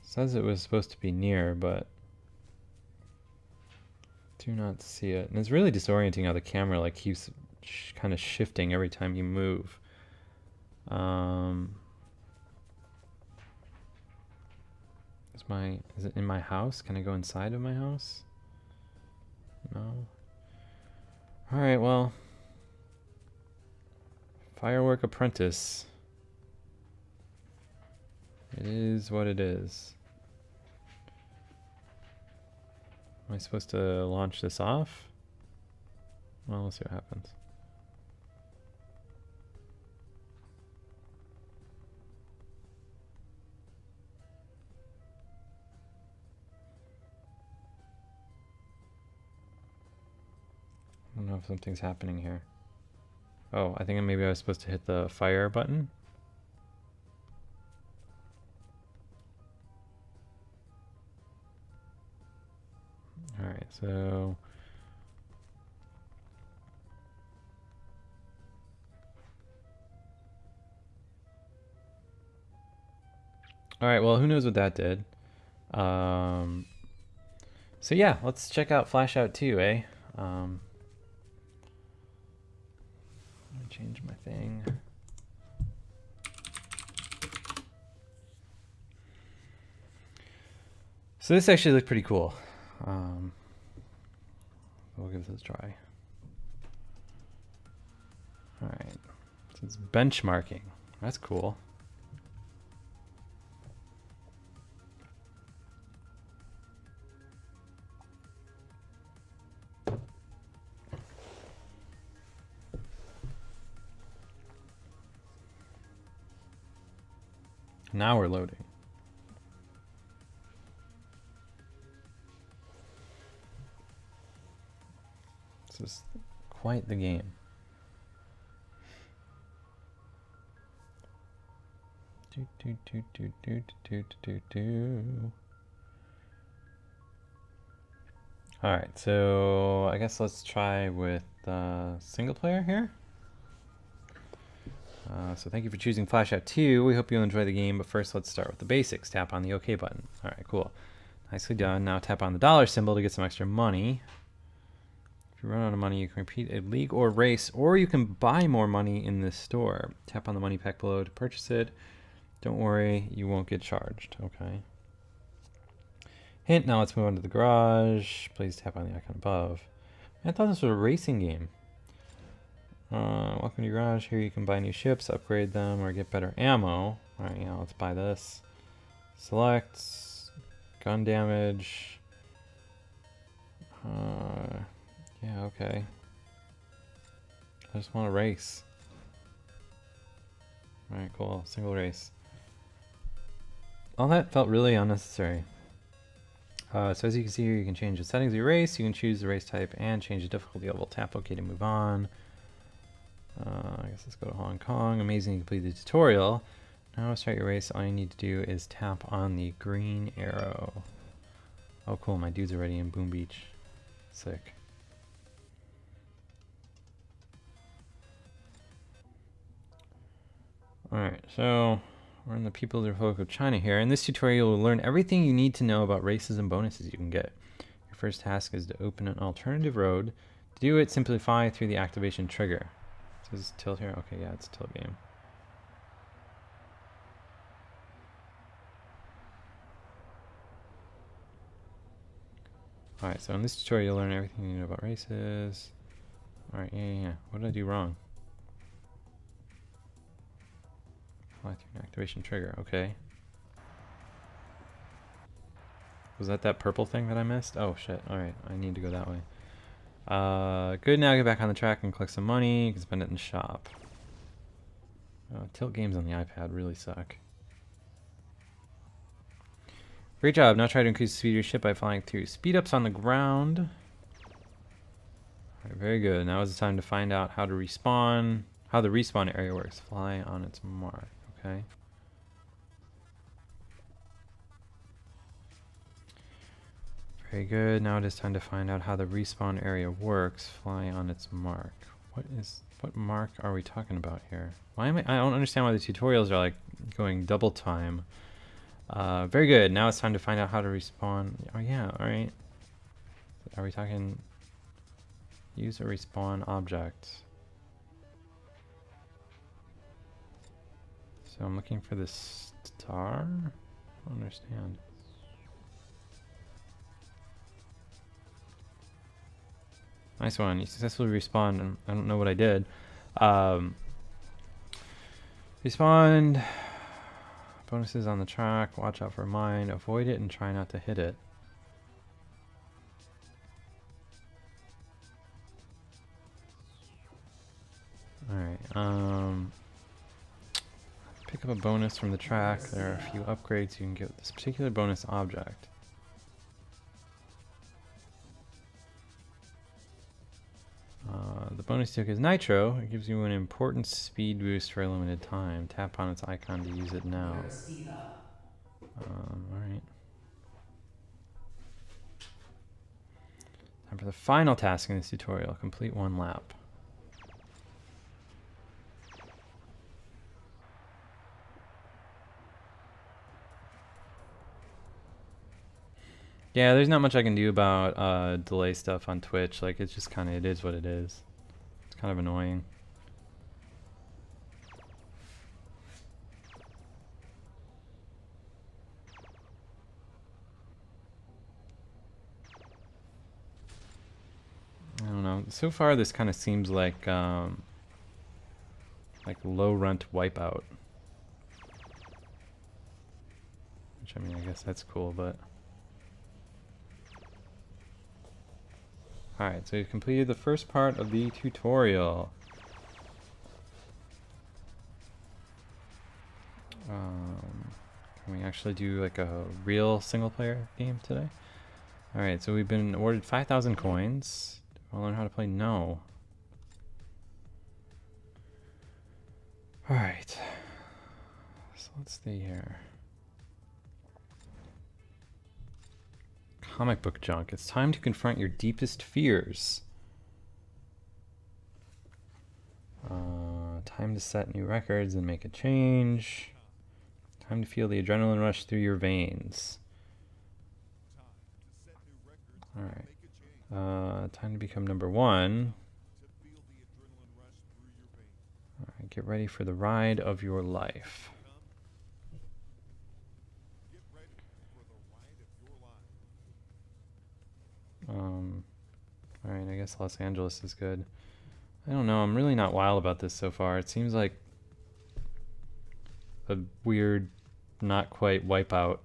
Speaker 1: It says it was supposed to be near, but do not see it. And it's really disorienting how the camera like keeps kind of shifting every time you move. Is it in my house? Can I go inside of my house? No. Alright, well. Firework Apprentice. It is what it is. Am I supposed to launch this off? Well, let's see what happens. I don't know if something's happening here. Oh, I think maybe I was supposed to hit the fire button. Alright, so... Alright, well, who knows what that did. So yeah, let's check out Flash Out 2, eh? Change my thing. So this actually looked pretty cool. We'll give this a try. Alright, so it's benchmarking. That's cool. Now we're loading. This is quite the game. Alright, so I guess let's try with single player here. So thank you for choosing Flash Out 2. We hope you'll enjoy the game, but first let's start with the basics. Tap on the OK button. Alright, cool. Nicely done. Now tap on the dollar symbol to get some extra money. If If you run out of money, you can repeat a league or race, or you can buy more money in this store. Tap on the money pack below to purchase it. Don't worry, you won't get charged. Okay. Hint, now let's move on to the garage. Please tap on the icon above. I thought this was a racing game. Welcome to your garage. Here you can buy new ships, upgrade them, or get better ammo. Alright, yeah, let's buy this. Select. Gun damage. Yeah, okay. I just want to race. Alright, cool. Single race. All that felt really unnecessary. So as you can see here, you can change the settings of your race, you can choose the race type, and change the difficulty level. Tap OK to move on. I guess let's go to Hong Kong. Amazing, you completed the tutorial. Now to start your race, all you need to do is tap on the green arrow. Oh cool, my dude's already in Boom Beach. Sick. Alright, so we're in the People's Republic of China here. In this tutorial, you'll learn everything you need to know about races and bonuses you can get. Your first task is to open an alternative road. To do it, simply fly through the activation trigger. So is tilt here? Okay, yeah, it's a tilt game. Alright, so in this tutorial, you'll learn everything you know about races. Alright, yeah. What did I do wrong? Fly through an activation trigger, okay. Was that purple thing that I missed? Oh shit, alright, I need to go that way. Good, now get back on the track and collect some money. You can spend it in the shop. Tilt games on the iPad really suck. Great job, now try to increase the speed of your ship by flying through speed ups on the ground. Alright, very good, now is the time to find out how to respawn, how the respawn area works. Fly on its mark. Okay. Very good. Now it is time to find out how the respawn area works. Fly on its mark. What mark are we talking about here? I don't understand why the tutorials are like going double time. Very good. Now it's time to find out how to respawn. Oh yeah, alright. Are we talking use a respawn object? So I'm looking for this star? I don't understand. Nice one. You successfully respawned, and I don't know what I did. Respawned. Bonuses on the track. Watch out for mine. Avoid it and try not to hit it. Alright, pick up a bonus from the track. There are a few upgrades you can get with this particular bonus object. The bonus took is Nitro. It gives you an important speed boost for a limited time. Tap on its icon to use it now. Alright. Time for the final task in this tutorial. Complete one lap. Yeah, there's not much I can do about delay stuff on Twitch. Like, it's just kind of, it is what it is. It's kind of annoying. I don't know. So far, this kind of seems like low rent Wipeout. Which, I mean, I guess that's cool, but... Alright, so you've completed the first part of the tutorial. Can we actually do like a real single player game today? Alright, so we've been awarded 5,000 coins. Do I learn how to play? No. Alright. So let's see here. Comic book junk. It's time to confront your deepest fears. Time to set new records and make a change. Time to feel the adrenaline rush through your veins. Alright. Time to become number one. All right, get ready for the ride of your life. All right, I guess Los Angeles is good. I don't know, I'm really not wild about this so far. It seems like a weird, not quite wipeout.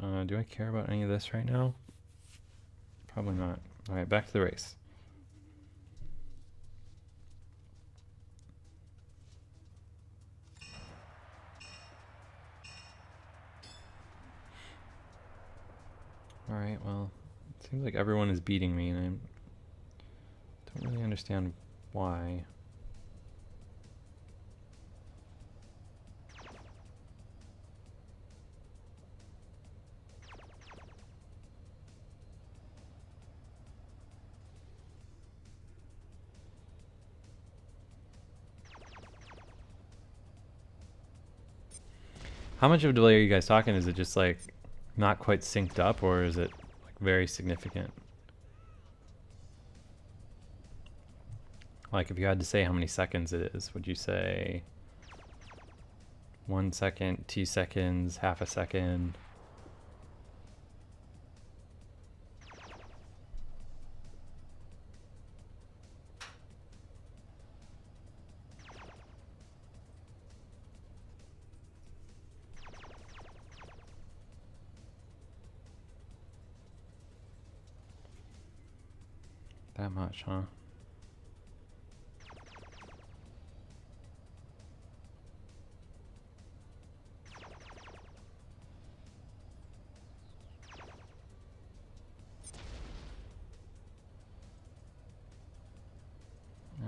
Speaker 1: Alright, do I care about any of this right now? Probably not. Alright, back to the race. Alright, well, it seems like everyone is beating me and I don't really understand why. How much of a delay are you guys talking? Is it just like not quite synced up, or is it like very significant? Like if you had to say how many seconds it is, would you say 1 second, 2 seconds, half a second? That much, huh?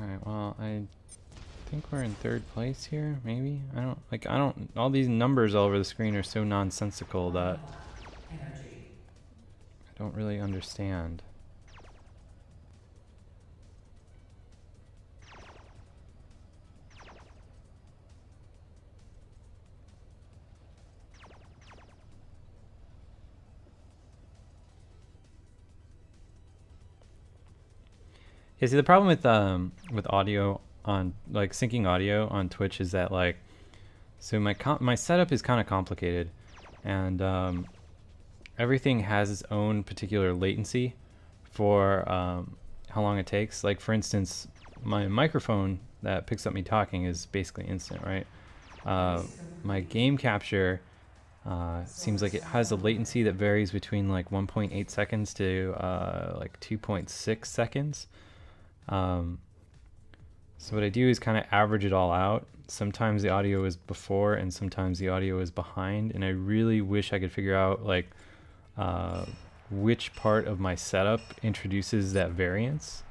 Speaker 1: Alright, well, I think we're in third place here, maybe? I don't, all these numbers all over the screen are so nonsensical that I don't really understand. Yeah, see, the problem with audio on, like, syncing audio on Twitch is that, like, so my setup is kind of complicated, and everything has its own particular latency for how long it takes. Like, for instance, my microphone that picks up me talking is basically instant, right? My game capture seems like it has a latency that varies between like 1.8 seconds to like 2.6 seconds. So what I do is kind of average it all out. Sometimes the audio is before and sometimes the audio is behind, and I really wish I could figure out like which part of my setup introduces that variance.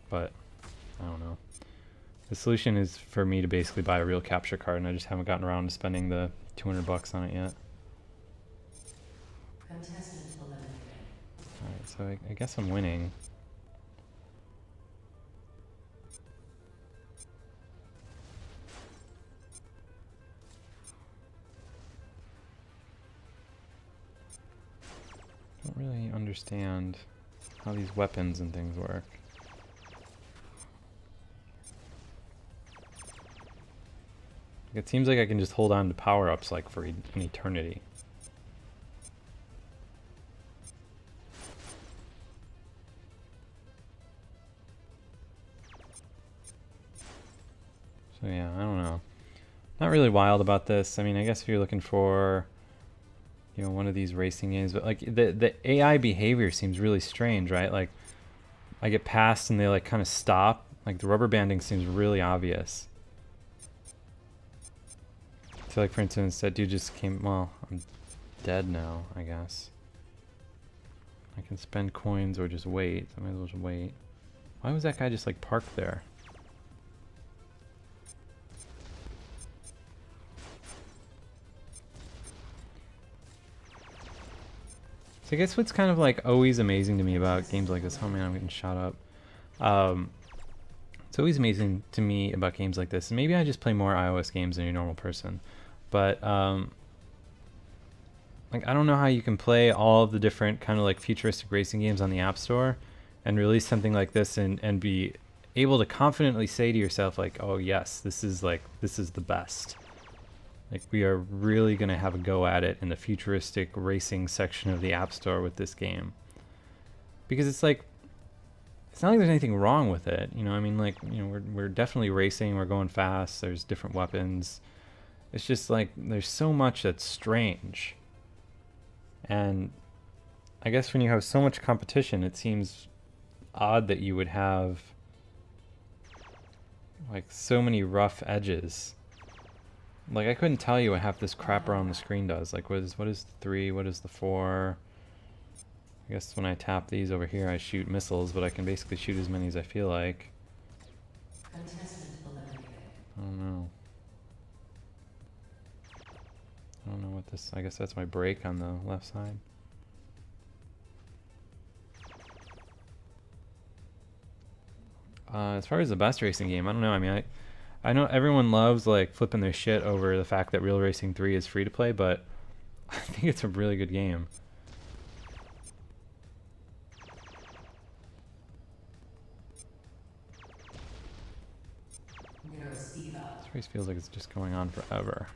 Speaker 1: But I don't know. The solution is for me to basically buy a real capture card, and I just haven't gotten around to spending the 200 bucks on it yet. Alright, so I guess I'm winning. I don't really understand how these weapons and things work. It seems like I can just hold on to power-ups like for an eternity. So yeah, I don't know. Not really wild about this. I mean, I guess if you're looking for, you know, one of these racing games, but like the AI behavior seems really strange, right? Like I get past and they like kind of stop. Like the rubber banding seems really obvious. So like for instance, that dude just came, well, I'm dead now, I guess. I can spend coins or just wait. I might as well just wait. Why was that guy just like parked there? So I guess what's kind of like always amazing to me about games like this, oh man, I'm getting shot up. It's always amazing to me about games like this, and maybe I just play more iOS games than a normal person, but like I don't know how you can play all of the different kind of like futuristic racing games on the App Store and release something like this and be able to confidently say to yourself like, oh yes, this is the best. Like we are really going to have a go at it in the futuristic racing section of the App Store with this game. Because it's like, it's not like there's anything wrong with it. You know, I mean, like, you know, we're definitely racing, we're going fast, there's different weapons. It's just like, there's so much that's strange. And I guess when you have so much competition, it seems odd that you would have like so many rough edges. Like I couldn't tell you what half this crap around the screen does. Like what is the 3, what is the 4? I guess when I tap these over here I shoot missiles, but I can basically shoot as many as I feel like. I don't know. I don't know what this, I guess that's my brake on the left side. As far as the best racing game, I don't know. I mean, I know everyone loves like flipping their shit over the fact that Real Racing 3 is free to play, but I think it's a really good game. This race feels like it's just going on forever.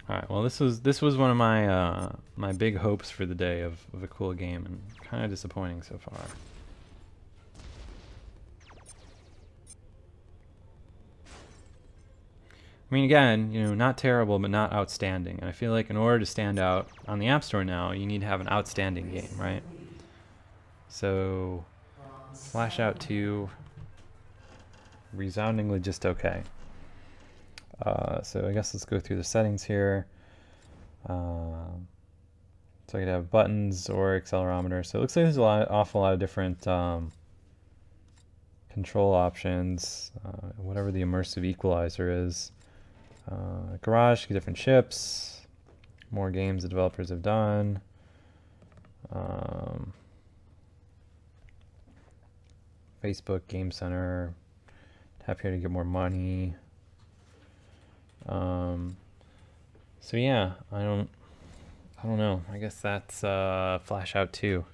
Speaker 1: Alright, well this was one of my my big hopes for the day of a cool game, and kind of disappointing so far. I mean, again, you know, not terrible, but not outstanding. And I feel like in order to stand out on the App Store now, you need to have an outstanding game, right? So, Slash Out 2, resoundingly just okay. So I guess let's go through the settings here. So I could have buttons or accelerometer. So it looks like there's awful lot of different control options. Whatever the immersive equalizer is. Garage, different ships. More games the developers have done. Facebook, Game Center. Tap here to get more money. So yeah, I don't know. I guess that's Flash Out 2.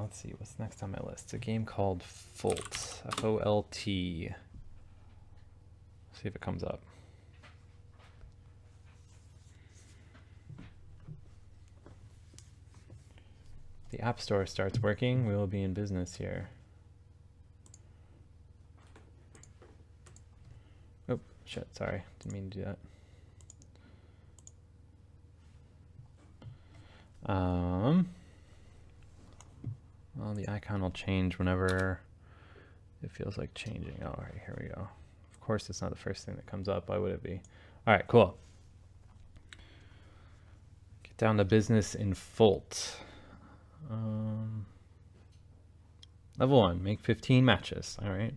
Speaker 1: Let's see what's next on my list. It's a game called Fultz, F-O-L-T. See if it comes up. The App Store starts working. We will be in business here. Oh, shit, sorry. Didn't mean to do that. Well, the icon will change whenever it feels like changing. Oh, all right, here we go. Of course, it's not the first thing that comes up. Why would it be? All right, cool. Get down to business in Fultz. Level 1, make 15 matches. All right,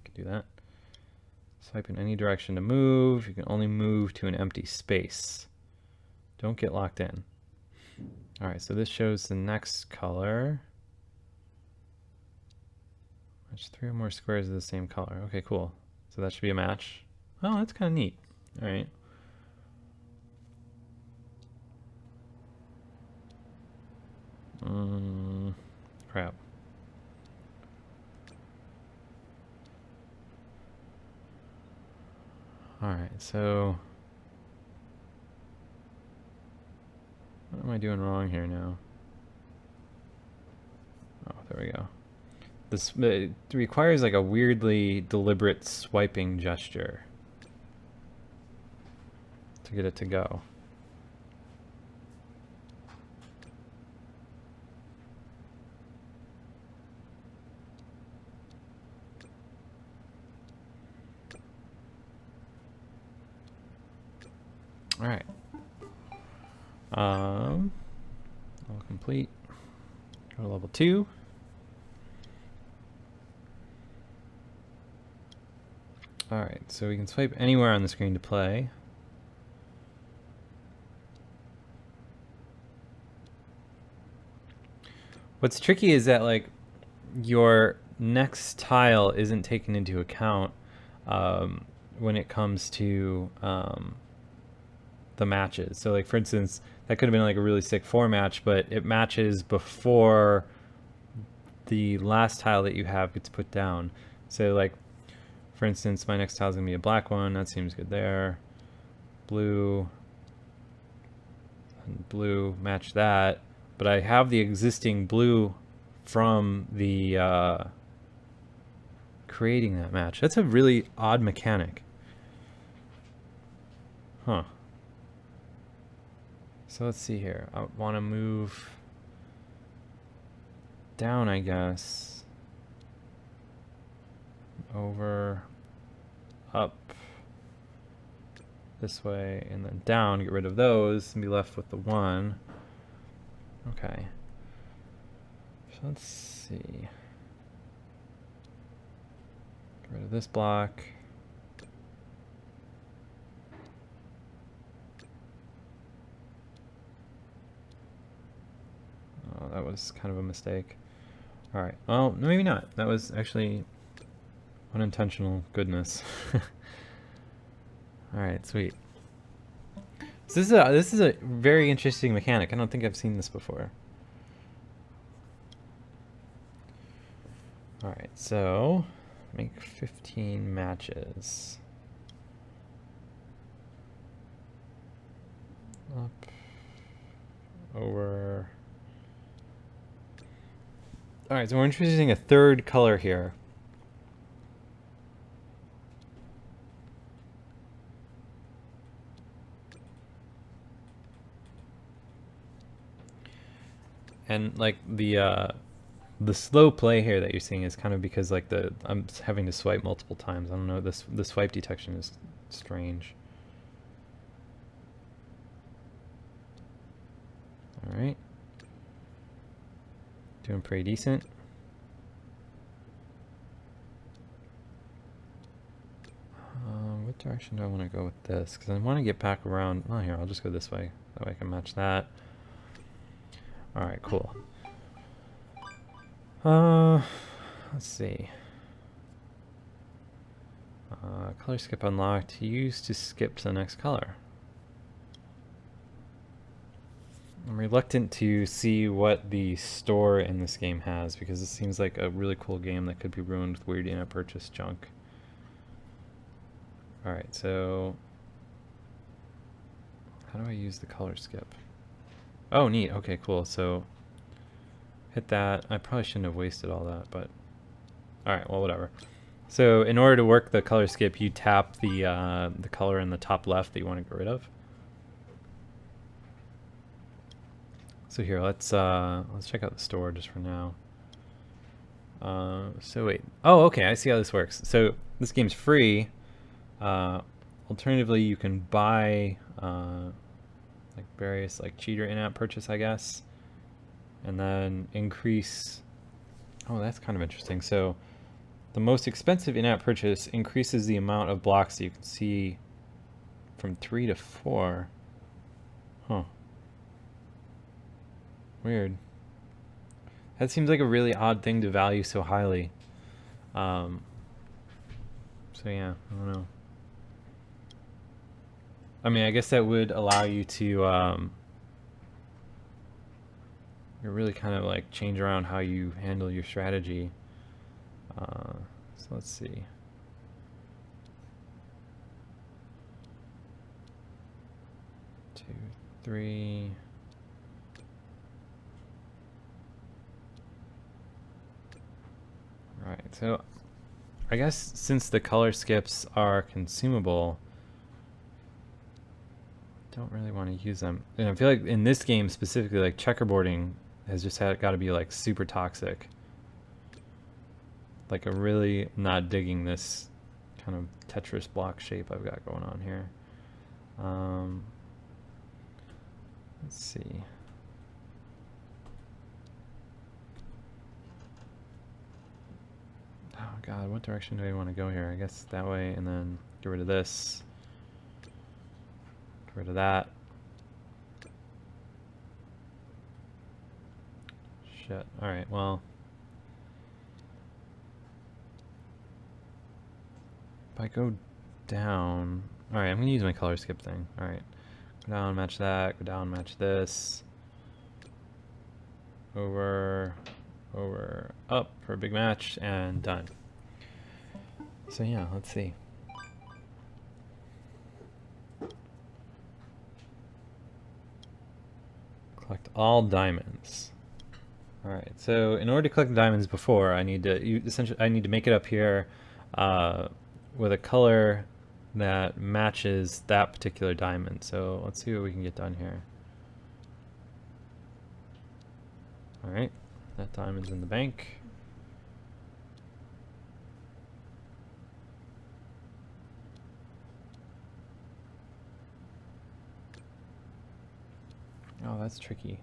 Speaker 1: can do that. Swipe in any direction to move. You can only move to an empty space. Don't get locked in. All right, so this shows the next color. Match 3 or more squares of the same color. Okay, cool. So that should be a match. Oh, that's kind of neat. All right. Crap. All right, so what am I doing wrong here now? Oh, there we go. This it requires like a weirdly deliberate swiping gesture to get it to go. All right. All complete. Go to level 2. All right, so we can swipe anywhere on the screen to play. What's tricky is that like your next tile isn't taken into account when it comes to the matches. So like for instance, that could have been like a really sick 4 match, but it matches before the last tile that you have gets put down. So like for instance, my next tile is gonna be a black one. That seems good there. Blue and blue match that, but I have the existing blue from the creating that match. That's a really odd mechanic. Huh. So let's see here. I want to move down, I guess. Over, up, this way, and then down. Get rid of those and be left with the 1. Okay. So let's see. Get rid of this block. Oh, that was kind of a mistake. All right. Well, maybe not. That was actually unintentional goodness. All right, sweet. So this is a very interesting mechanic. I don't think I've seen this before. All right, so make 15 matches. Up, over. All right, so we're introducing a third color here. And like the slow play here that you're seeing is kind of because like I'm having to swipe multiple times. I don't know, the swipe detection is strange. All right. Doing pretty decent. What direction do I want to go with this? Because I want to get back around. Oh, here, I'll just go this way. That way I can match that. All right, cool. Let's see. Color skip unlocked. Use to skip to the next color. I'm reluctant to see what the store in this game has because it seems like a really cool game that could be ruined with weird in-app purchase junk. Alright, so how do I use the color skip? Oh, neat. Okay, cool. So hit that. I probably shouldn't have wasted all that, but alright, well, whatever. So in order to work the color skip, you tap the color in the top left that you want to get rid of. So here, let's check out the store just for now. So wait. Oh, okay. I see how this works. So this game's free. Alternatively, you can buy like various like cheater in-app purchase, I guess, and then increase. Oh, that's kind of interesting. So the most expensive in-app purchase increases the amount of blocks that you can see from 3 to 4. Huh. Weird. That seems like a really odd thing to value so highly. So yeah, I don't know. I mean, I guess that would allow you to you really kind of like change around how you handle your strategy. So let's see. Two, three. Right, so I guess since the color skips are consumable, don't really want to use them. And I feel like in this game specifically, like checkerboarding has just got to be like super toxic. Like I'm really not digging this kind of Tetris block shape I've got going on here. Let's see. Oh god, what direction do I want to go here? I guess that way, and then get rid of this. Get rid of that. Shit. Alright, well. I go down, all right, I'm gonna use my color skip thing. All right, go down, match that, go down, match this, over, up for a big match, and done. So yeah, let's see. Collect all diamonds. All right, so in order to collect the diamonds before, I need to make it up here with a color that matches that particular diamond. So let's see what we can get done here. All right, that diamond's in the bank. Oh, that's tricky.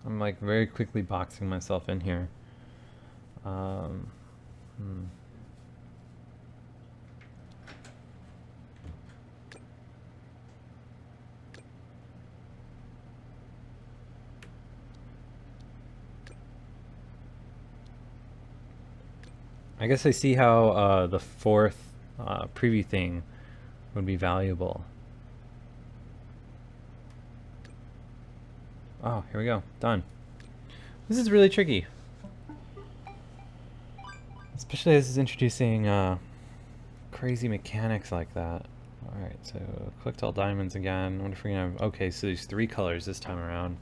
Speaker 1: I'm like very quickly boxing myself in here. I guess I see how the fourth preview thing would be valuable. Oh, here we go. Done. This is really tricky. Especially as it's introducing crazy mechanics like that. Alright, so collect all diamonds again. I wonder if we're gonna have... Okay, so there's 3 colors this time around.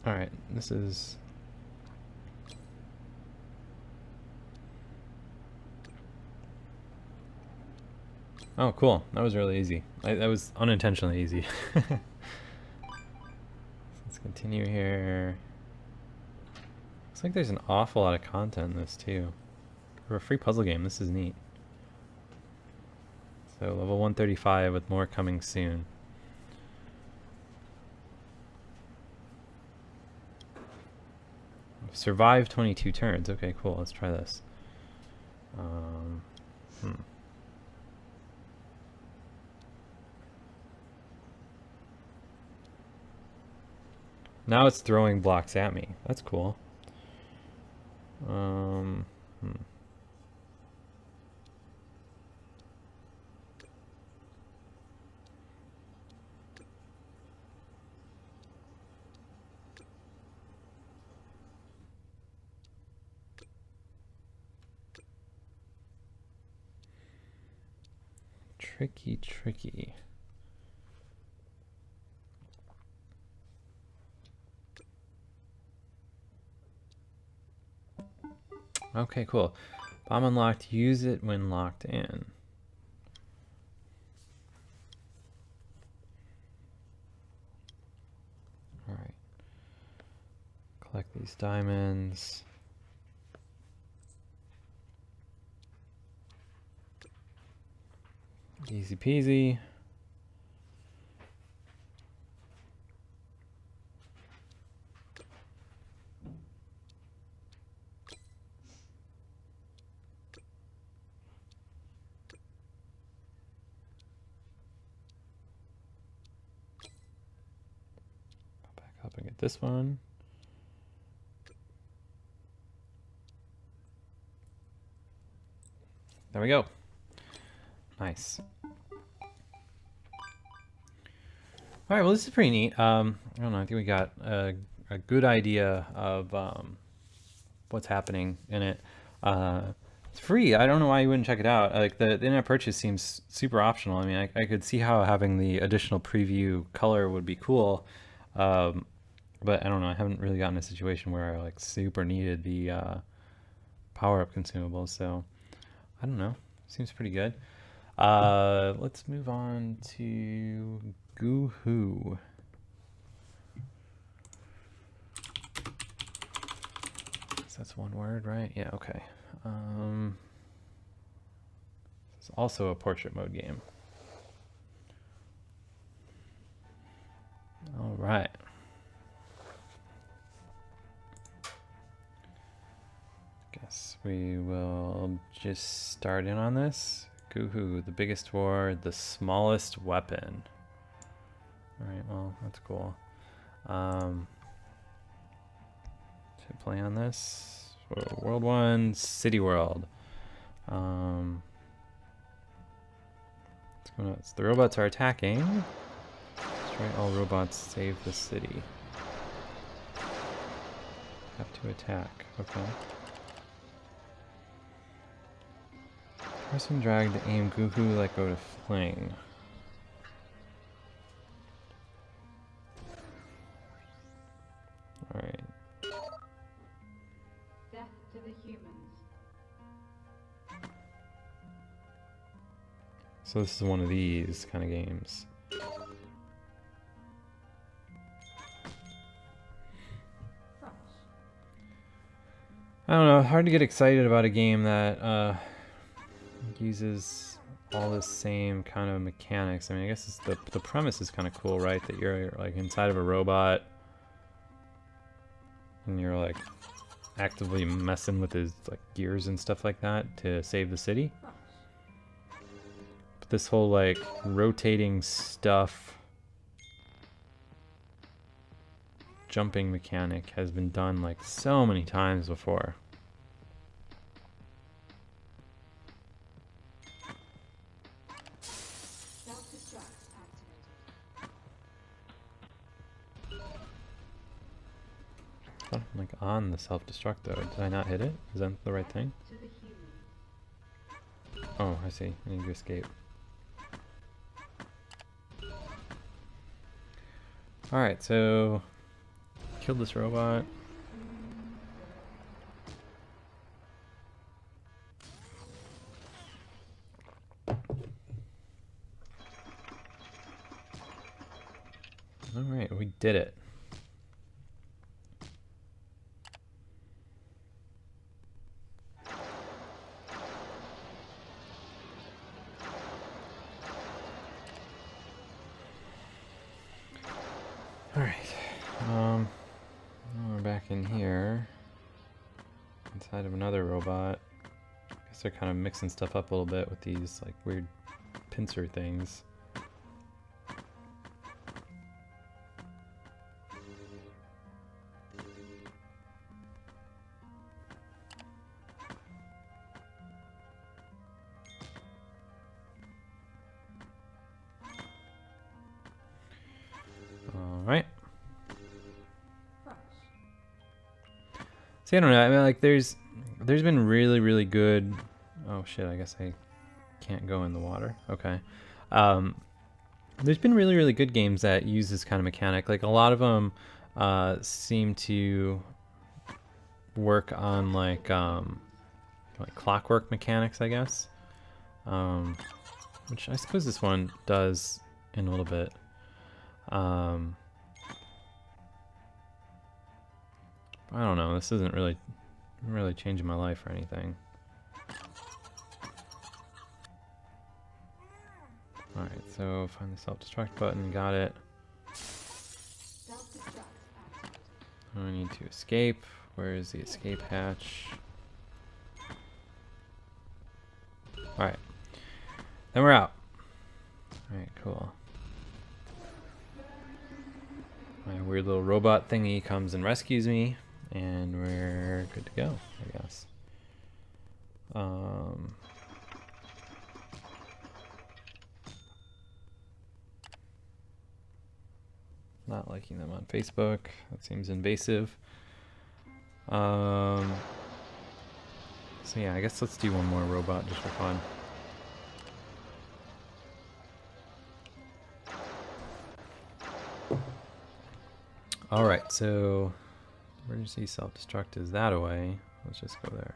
Speaker 1: Alright, this is... Oh, cool. That was really easy. That was unintentionally easy. Let's continue here. Looks like there's an awful lot of content in this, too. For a free puzzle game, this is neat. So, level 135 with more coming soon. Survive 22 turns. Okay, cool. Let's try this. Now it's throwing blocks at me. That's cool. Tricky, tricky. Okay, cool. Bomb unlocked. Use it when locked in. All right. Collect these diamonds. Easy peasy. Back up and get this one. There we go. Nice. All right, well, this is pretty neat. I don't know, I think we got a good idea of what's happening in it. It's free. I don't know why you wouldn't check it out. Like the in-app purchase seems super optional. I mean, I could see how having the additional preview color would be cool, but I don't know. I haven't really gotten a situation where I like super needed the power-up consumables, so I don't know. Seems pretty good. Let's move on to Goohoo. So that's one word, right? Yeah, okay. It's also a portrait mode game. All right. Guess we will just start in on this. Goohoo, the biggest war, the smallest weapon. Alright, well, that's cool. To play on this. So, World 1, City World. What's going on? The robots are attacking. That's right, all robots save the city. Have to attack, okay. Press and drag to aim. Goohoo, let go to fling. Alright.
Speaker 2: Death to the humans.
Speaker 1: So this is one of these kind of games. I don't know, hard to get excited about a game that uses all the same kind of mechanics. I mean, I guess it's the premise is kind of cool, right? That you're like inside of a robot and you're like actively messing with his like gears and stuff like that to save the city. But this whole like rotating stuff jumping mechanic has been done like so many times before. I'm like on the self-destruct though. Did I not hit it? Is that the right thing? Oh, I see. I need to escape. Alright, so killed this robot. Alright, we did it. Alright, now we're back in here, inside of another robot. I guess they're kind of mixing stuff up a little bit with these like weird pincer things. Alright. See, I don't know. I mean, like, there's been really good. Oh shit! I guess I can't go in the water. Okay. There's been really good games that use this kind of mechanic. Like a lot of them seem to work on like clockwork mechanics, I guess. Which I suppose this one does in a little bit. I don't know, this isn't really changing my life or anything. Alright, so find the self-destruct button, got it. I need to escape. Where is the escape hatch? Alright. Then we're out. Alright, cool. My weird little robot thingy comes and rescues me. And we're good to go, I guess. Not liking them on Facebook. That seems invasive. So yeah, I guess let's do one more robot just for fun. Alright, so emergency self-destruct is that away. Let's just go there.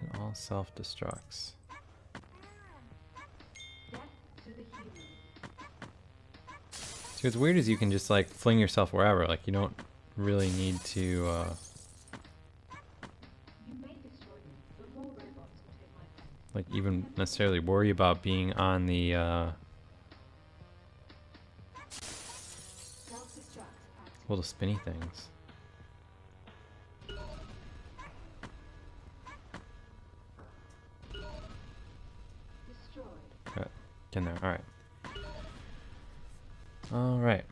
Speaker 1: And all self-destructs. So what's weird is you can just like fling yourself wherever. Like you don't really need to like even necessarily worry about being on the Little spinny things.
Speaker 2: Destroyed.
Speaker 1: Get in there. Alright. Alright.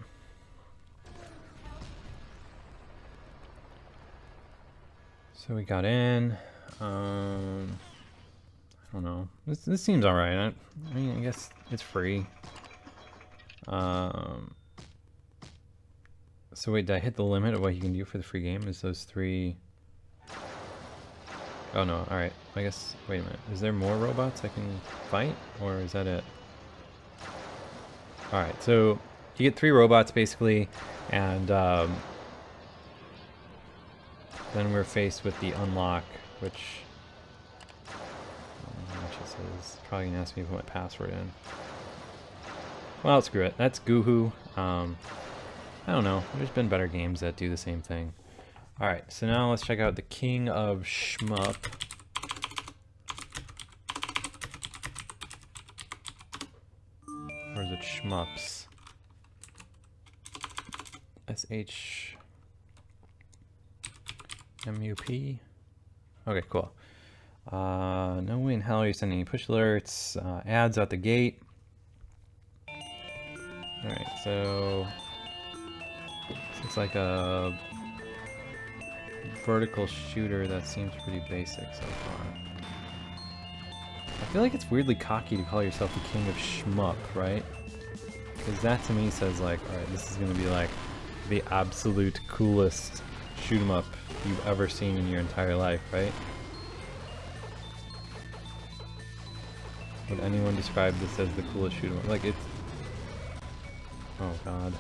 Speaker 1: So we got in. I don't know. This seems alright. I mean, I guess it's free. So wait, did I hit the limit of what you can do for the free game? Is those 3... Oh no, alright. I guess, wait a minute. Is there more robots I can fight? Or is that it? Alright, so you get 3 robots basically, and then we're faced with the unlock, which it says, probably gonna ask me to put my password in. Well, screw it. That's Goohoo. I don't know. There's been better games that do the same thing. Alright, so now let's check out the King of Shmup. Or is it Shmups? S-H-M-U-P? Okay, cool. No way in hell are you sending any push alerts, ads out the gate. Alright, so this looks like a vertical shooter that seems pretty basic so far. I feel like it's weirdly cocky to call yourself the King of Shmup, right? Because that to me says like, alright, this is gonna be like the absolute coolest shoot 'em up you've ever seen in your entire life, right? Would anyone describe this as the coolest shoot 'em up? Like, it's... Oh god.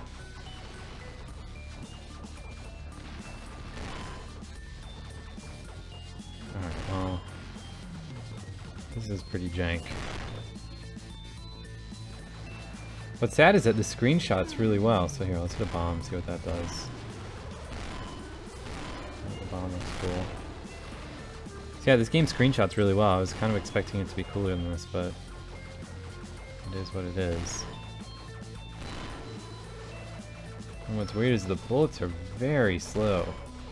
Speaker 1: Alright, well... This is pretty jank. What's sad is that the screenshots really well, so here, let's hit a bomb, see what that does. The bomb looks cool. So yeah, this game screenshots really well. I was kind of expecting it to be cooler than this, but it is what it is. And what's weird is the bullets are very slow,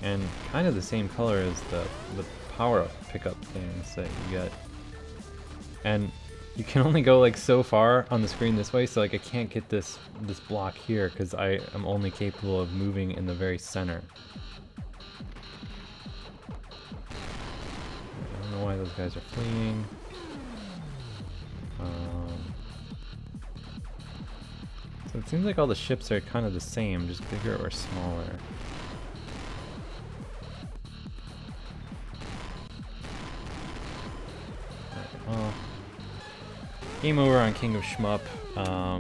Speaker 1: and kind of the same color as the power-up pickup things that you get. And you can only go like so far on the screen this way, so like I can't get this block here because I am only capable of moving in the very center. I don't know why those guys are fleeing. So it seems like all the ships are kind of the same, just bigger or smaller. Well, game over on King of Shmup. I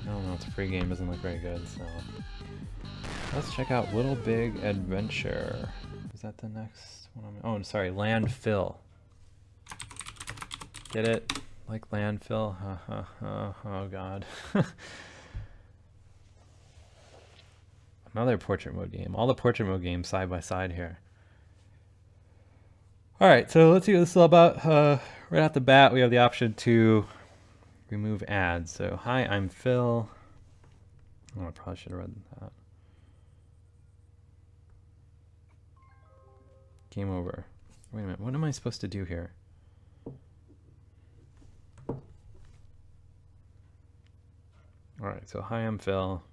Speaker 1: don't know, it's a free game, doesn't look very good, so... Let's check out Little Big Adventure. Is that the next one? Oh, I'm sorry, Landfill. Get it? Like Landfill? Oh god. Another portrait mode game. All the portrait mode games side by side here. Alright, so let's see what this is all about. Right off the bat, we have the option to remove ads. So, hi, I'm Phil. Oh, I probably should have read that. Game over. Wait a minute, what am I supposed to do here? Alright, so hi, I'm Phil.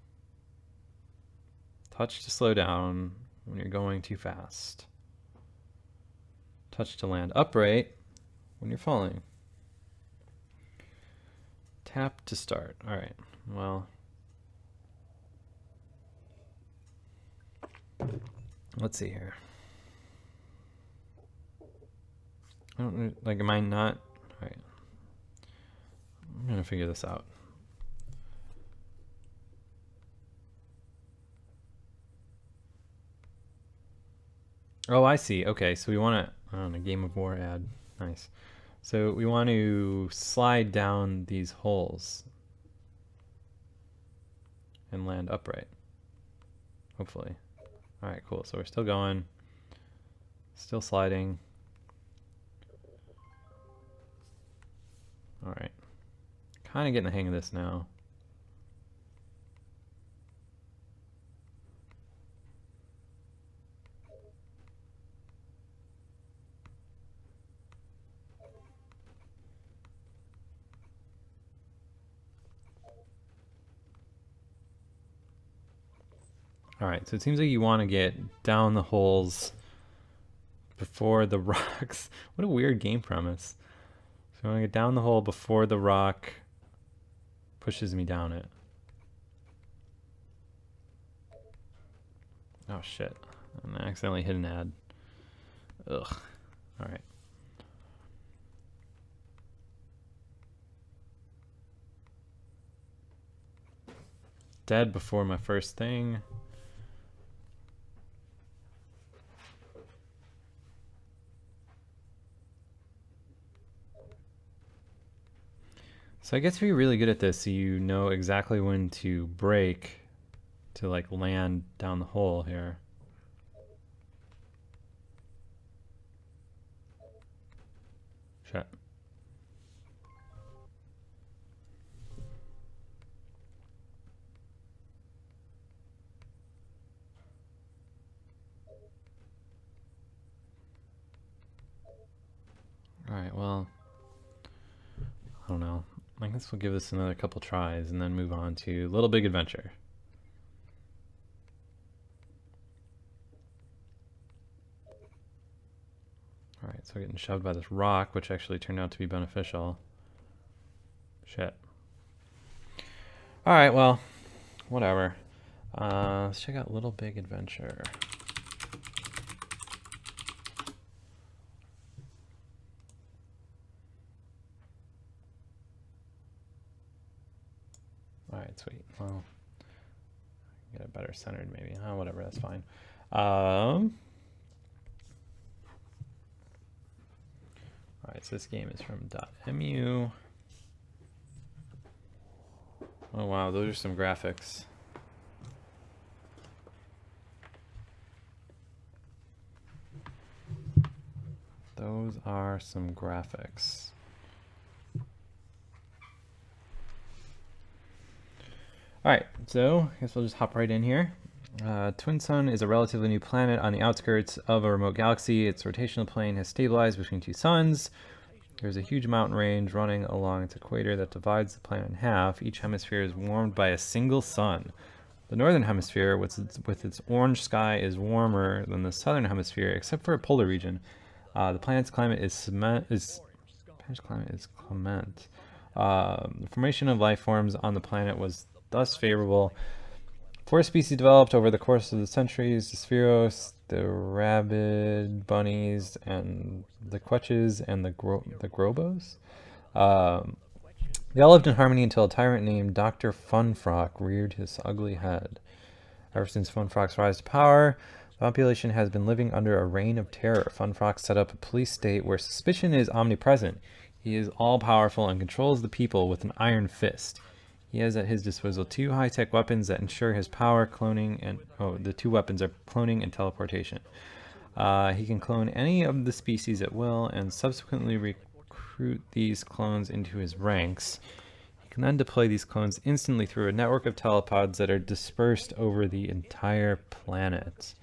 Speaker 1: Touch to slow down when you're going too fast. Touch to land upright when you're falling. Tap to start. Alright, well. Let's see here. I don't, like, am I not? Alright. I'm gonna figure this out. Oh, I see. Okay, so we want to... a Game of War ad. Nice. So we want to slide down these holes and land upright. Hopefully. Alright, cool. So we're still going. Still sliding. Alright. Kind of getting the hang of this now. Alright, so it seems like you want to get down the holes before the rocks. What a weird game premise. So you want to get down the hole before the rock pushes me down it. Oh shit. And I accidentally hit an ad. Ugh. Alright. Dead before my first thing. So I guess if you're really good at this, you know exactly when to brake to like land down the hole here. Shit. Alright, well, I don't know. I guess we'll give this another couple tries and then move on to Little Big Adventure. Alright, so we're getting shoved by this rock, which actually turned out to be beneficial. Shit. Alright, well, whatever. Let's check out Little Big Adventure. Alright, sweet. Well, get it better centered maybe. Oh, whatever, that's fine. Alright, so this game is from .mu. Oh wow, those are some graphics. Those are some graphics. Alright, so I guess we'll just hop right in here. Twin Sun is a relatively new planet on the outskirts of a remote galaxy. Its rotational plane has stabilized between two suns. There's a huge mountain range running along its equator that divides the planet in half. Each hemisphere is warmed by a single sun. The northern hemisphere, with its orange sky, is warmer than the southern hemisphere, except for a polar region. The planet's climate is clement. The formation of life forms on the planet was thus favorable. 4 species developed over the course of the centuries: the Spheros, the rabid bunnies, and the quetches, and the grobos. They all lived in harmony until a tyrant named Dr. Funfrock reared his ugly head. Ever since Funfrock's rise to power, the population has been living under a reign of terror. Funfrock set up a police state where suspicion is omnipresent. He is all-powerful and controls the people with an iron fist. He has at his disposal 2 high-tech weapons that ensure his power: cloning and... Oh, the 2 weapons are cloning and teleportation. He can clone any of the species at will and subsequently recruit these clones into his ranks. He can then deploy these clones instantly through a network of telepods that are dispersed over the entire planet.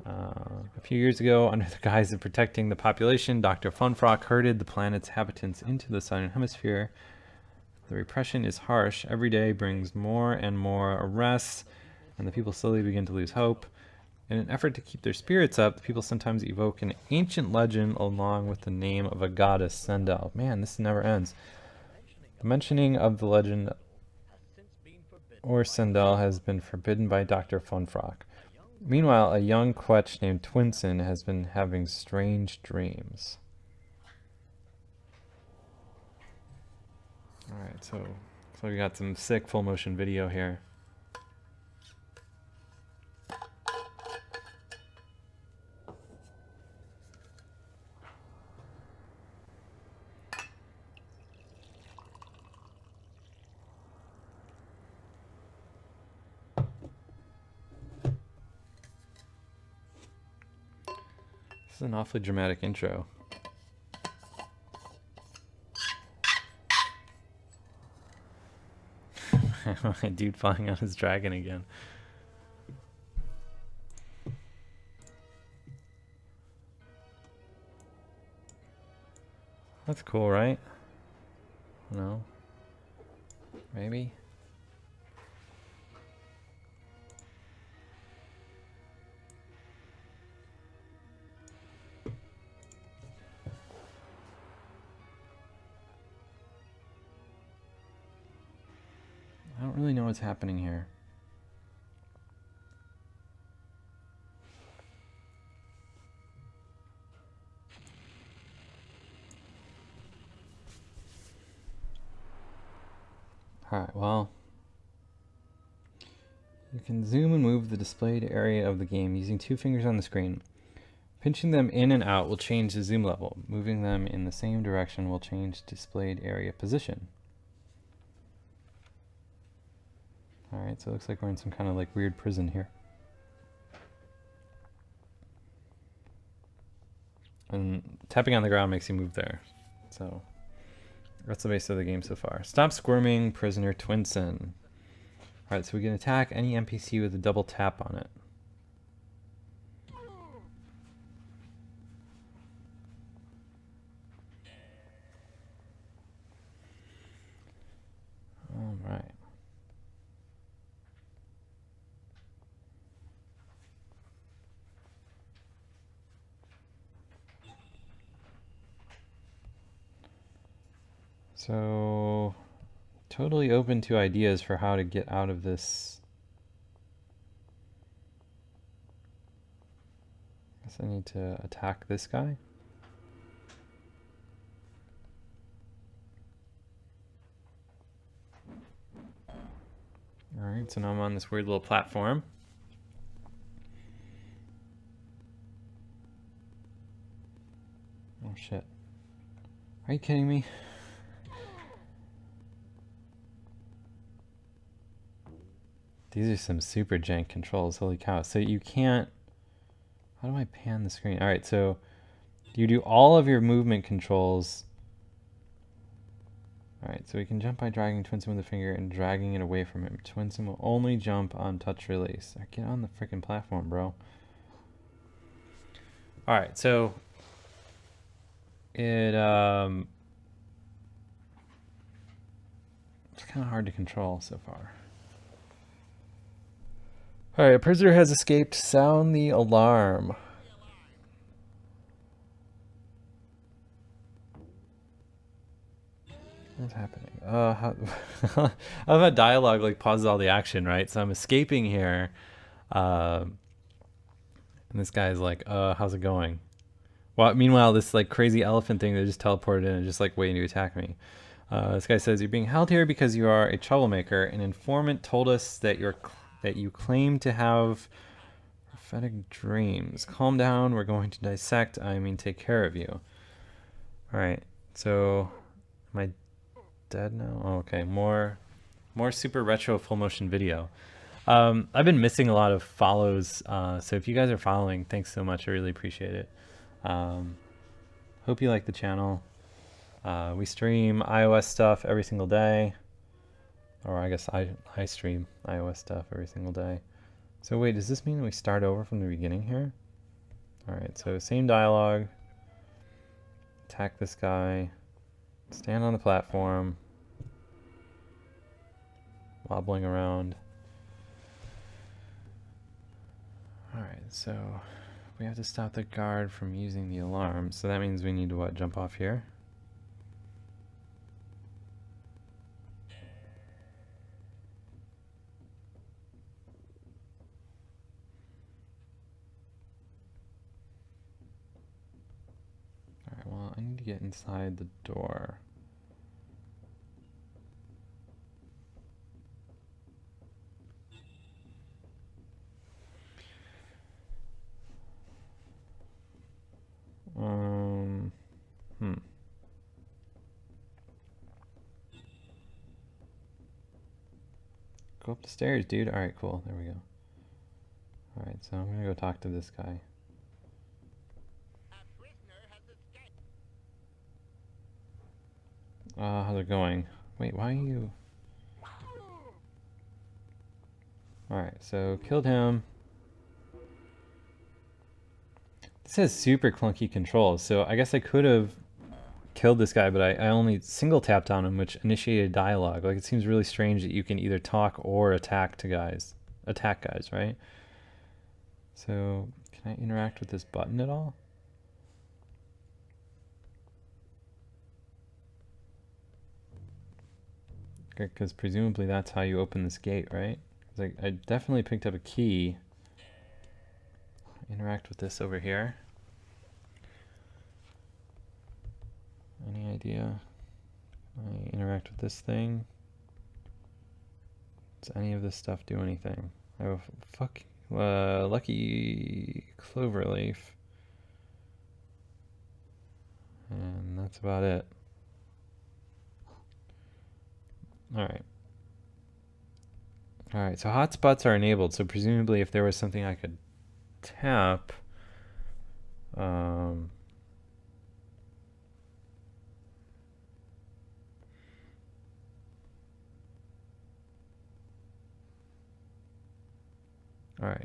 Speaker 1: A few years ago, under the guise of protecting the population, Dr. Funfrock herded the planet's inhabitants into the southern hemisphere. The repression is harsh. Every day brings more and more arrests, and the people slowly begin to lose hope. In an effort to keep their spirits up, the people sometimes evoke an ancient legend along with the name of a goddess, Sendel. Man, this never ends. The mentioning of the legend or Sendel has been forbidden by Dr. Funfrock. Meanwhile, a young quetch named Twinson has been having strange dreams. Alright, so we got some sick full motion video here. This is an awfully dramatic intro. My dude flying on his dragon again. That's cool, right? No? Maybe? don't really know what's happening here. Alright, well, you can zoom and move the displayed area of the game using 2 fingers on the screen. Pinching them in and out will change the zoom level. Moving them in the same direction will change displayed area position. Alright, so it looks like we're in some kind of like weird prison here. And tapping on the ground makes you move there. So that's the base of the game so far. Stop squirming, prisoner Twinson. Alright, so we can attack any NPC with a double tap on it. Alright. So, totally open to ideas for how to get out of this. I guess I need to attack this guy. Alright, so now I'm on this weird little platform. Oh shit. Are you kidding me? These are some super jank controls, holy cow. So you can't... How do I pan the screen? Alright, so you do all of your movement controls. Alright, so we can jump by dragging Twinson with a finger and dragging it away from him. Twinson will only jump on touch release. Get on the freaking platform, bro. Alright, so it's kind of hard to control so far. Alright, a prisoner has escaped. Sound the alarm. What's happening? I love how dialogue like pauses all the action, right? So I'm escaping here. And this guy's like, how's it going? Well, meanwhile, this like crazy elephant thing that just teleported in and just like waiting to attack me. This guy says, you're being held here because you are a troublemaker. An informant told us that you claim to have prophetic dreams. Calm down. We're going to dissect. I mean, take care of you. All right. So, am I dead now? Oh, okay. More super retro full motion video. I've been missing a lot of follows. So if you guys are following, thanks so much. I really appreciate it. Hope you like the channel. We stream iOS stuff every single day. Or I guess I stream iOS stuff every single day. So wait, does this mean we start over from the beginning here? Alright, so same dialogue. Attack this guy. Stand on the platform. Wobbling around. Alright, so we have to stop the guard from using the alarm. So that means we need to what? Jump off here? Well, I need to get inside the door. Go up the stairs, dude. Alright, cool. There we go. Alright, so I'm gonna go talk to this guy. How's it going? Wait, why are you... Alright, so killed him. This has super clunky controls, so I guess I could have killed this guy, but I only single tapped on him, which initiated dialogue. Like, it seems really strange that you can either talk or attack guys, right? So, can I interact with this button at all? Because presumably that's how you open this gate, right? Like, I definitely picked up a key. Interact with this over here. Any idea? I interact with this thing. Does any of this stuff do anything? I have a lucky clover leaf. And that's about it. Alright. Alright, so hotspots are enabled, so presumably if there was something I could tap, alright,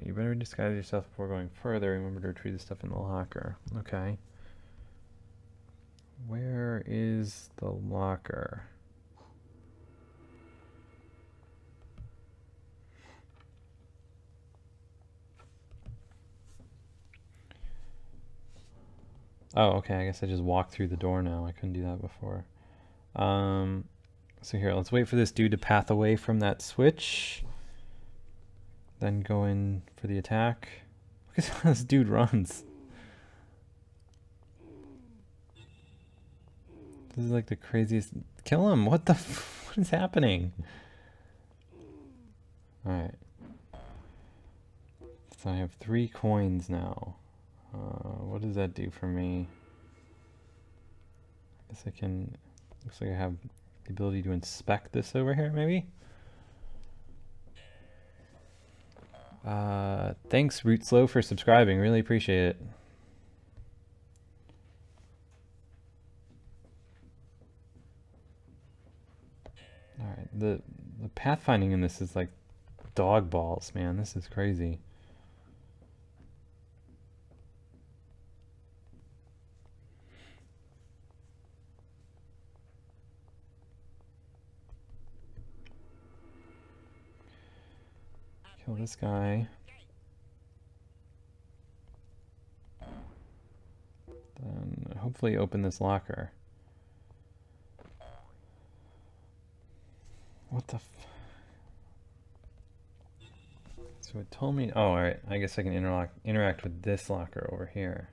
Speaker 1: you better disguise yourself before going further. Remember to retrieve the stuff in the locker. Okay. Where is the locker? Oh, okay, I guess I just walked through the door now. I couldn't do that before. So here, let's wait for this dude to path away from that switch. Then go in for the attack. Look at how this dude runs. This is like the craziest. Kill him! What the what is happening? Alright. So I have 3 coins now. What does that do for me? I guess I can. Looks like I have the ability to inspect this over here, maybe? Thanks, Root Slow, for subscribing. Really appreciate it. Alright, the pathfinding in this is like dog balls, man. This is crazy. Kill this guy. Then hopefully open this locker. What the So it told me, oh, alright, I guess I can interact with this locker over here.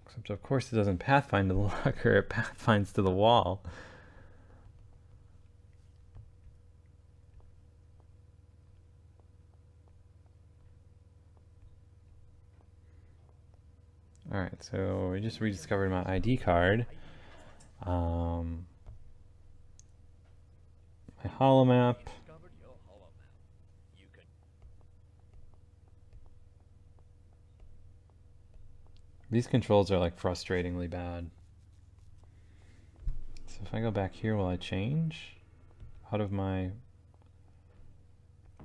Speaker 1: Except of course it doesn't pathfind to the locker, it pathfinds to the wall. Alright, so we just rediscovered my ID card. My holomap. These controls are like frustratingly bad. So if I go back here, will I change out of my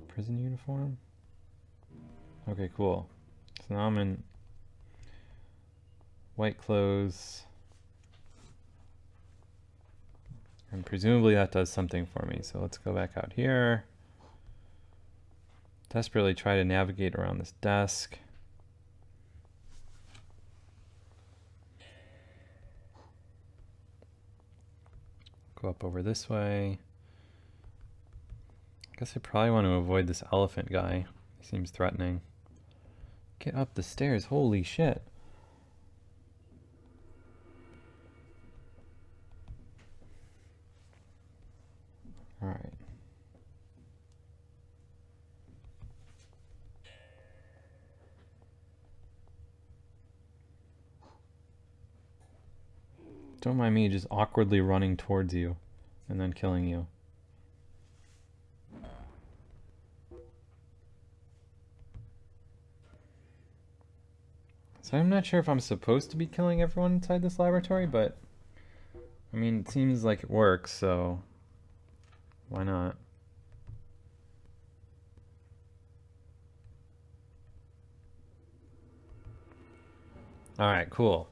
Speaker 1: prison uniform? Okay, cool. So now I'm in white clothes. And presumably that does something for me. So let's go back out here. Desperately try to navigate around this desk. Go up over this way. I guess I probably want to avoid this elephant guy. He seems threatening. Get up the stairs, holy shit. Alright. Don't mind me just awkwardly running towards you and then killing you. So I'm not sure if I'm supposed to be killing everyone inside this laboratory, but I mean, it seems like it works, so why not? Alright, cool.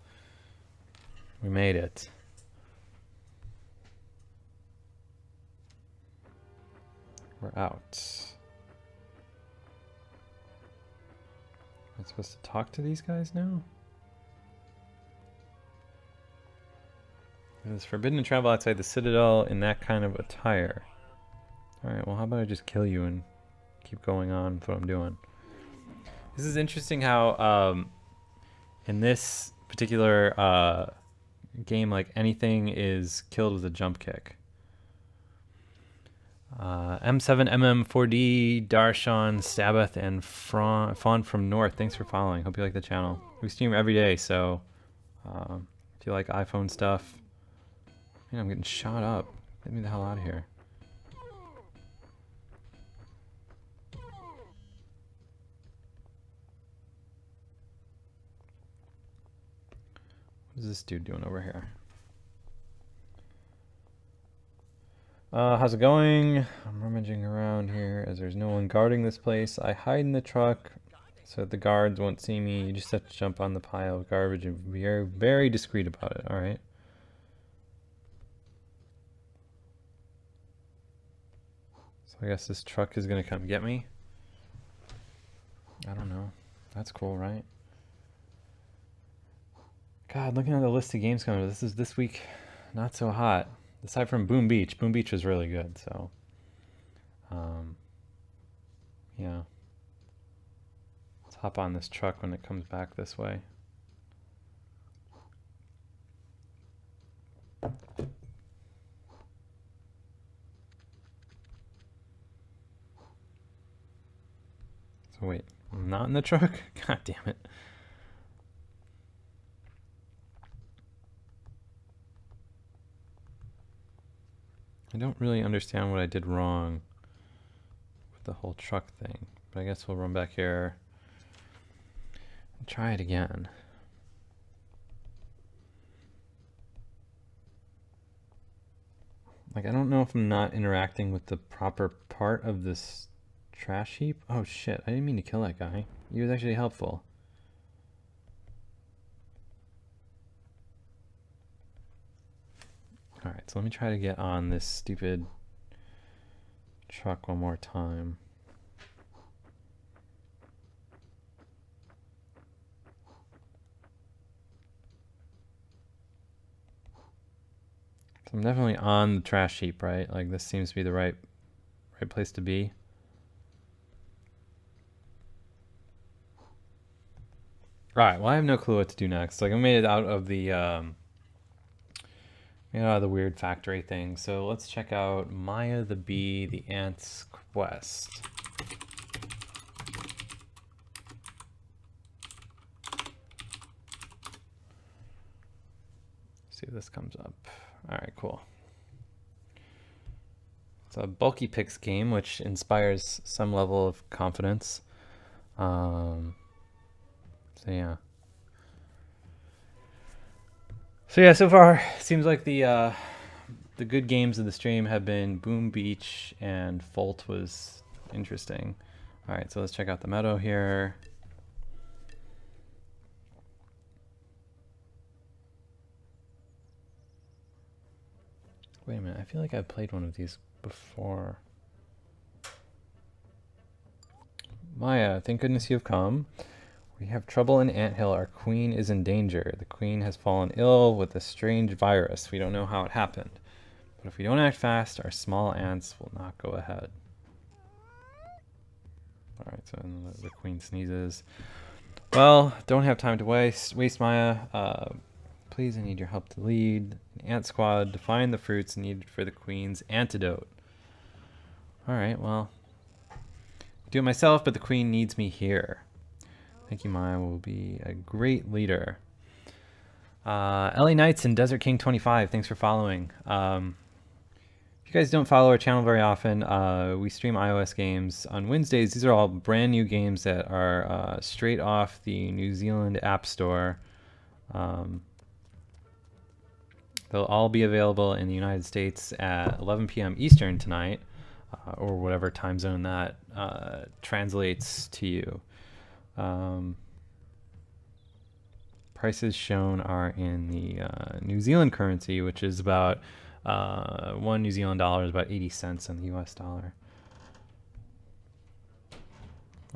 Speaker 1: We made it. We're out. Am I supposed to talk to these guys now? It is forbidden to travel outside the Citadel in that kind of attire. Alright, well how about I just kill you and keep going on with what I'm doing. This is interesting how in this particular game, like anything is killed with a jump kick. M7MM4D, Darshan, Sabbath, and Fawn from North. Thanks for following. Hope you like the channel. We stream every day, so if you like iPhone stuff. Man, I'm getting shot up. Get me the hell out of here. What is this dude doing over here? How's it going? I'm rummaging around here as there's no one guarding this place. I hide in the truck so that the guards won't see me. You just have to jump on the pile of garbage and be very, very discreet about it, alright? So I guess this truck is gonna come get me. I don't know. That's cool, right? God, looking at the list of games coming, this week not so hot. Aside from Boom Beach. Boom Beach was really good, so yeah. Let's hop on this truck when it comes back this way. So wait, I'm not in the truck? God damn it. I don't really understand what I did wrong with the whole truck thing, but I guess we'll run back here and try it again. Like, I don't know if I'm not interacting with the proper part of this trash heap. Oh shit, I didn't mean to kill that guy. He was actually helpful. Alright, so let me try to get on this stupid truck one more time. So I'm definitely on the trash heap, right? Like this seems to be the right place to be. Right, well I have no clue what to do next. Like I made it out of the weird factory thing. So let's check out Maya the Bee, the Ant's Quest. See if this comes up. Alright, cool. It's a bulky picks game, which inspires some level of confidence. So yeah. So yeah, so far seems like the good games of the stream have been Boom Beach and Fultz was interesting. All right, so let's check out the meadow here. Wait a minute, I feel like I've played one of these before. Maya, thank goodness you've come. We have trouble in Anthill. Our queen is in danger. The queen has fallen ill with a strange virus. We don't know how it happened. But if we don't act fast, our small ants will not go ahead. Alright, so the queen sneezes. Well, don't have time to waste Maya. Please, I need your help to lead an ant squad to find the fruits needed for the queen's antidote. Alright, well, do it myself, but the queen needs me here. Thank you, Maya. Will be a great leader. LA Knights and Desert King 25. Thanks for following. If you guys don't follow our channel very often, we stream iOS games on Wednesdays. These are all brand new games that are straight off the New Zealand App Store. They'll all be available in the United States at 11 p.m. Eastern tonight, or whatever time zone that translates to you. Prices shown are in the New Zealand currency, which is about 1 New Zealand dollar is about 80 cents in the US dollar.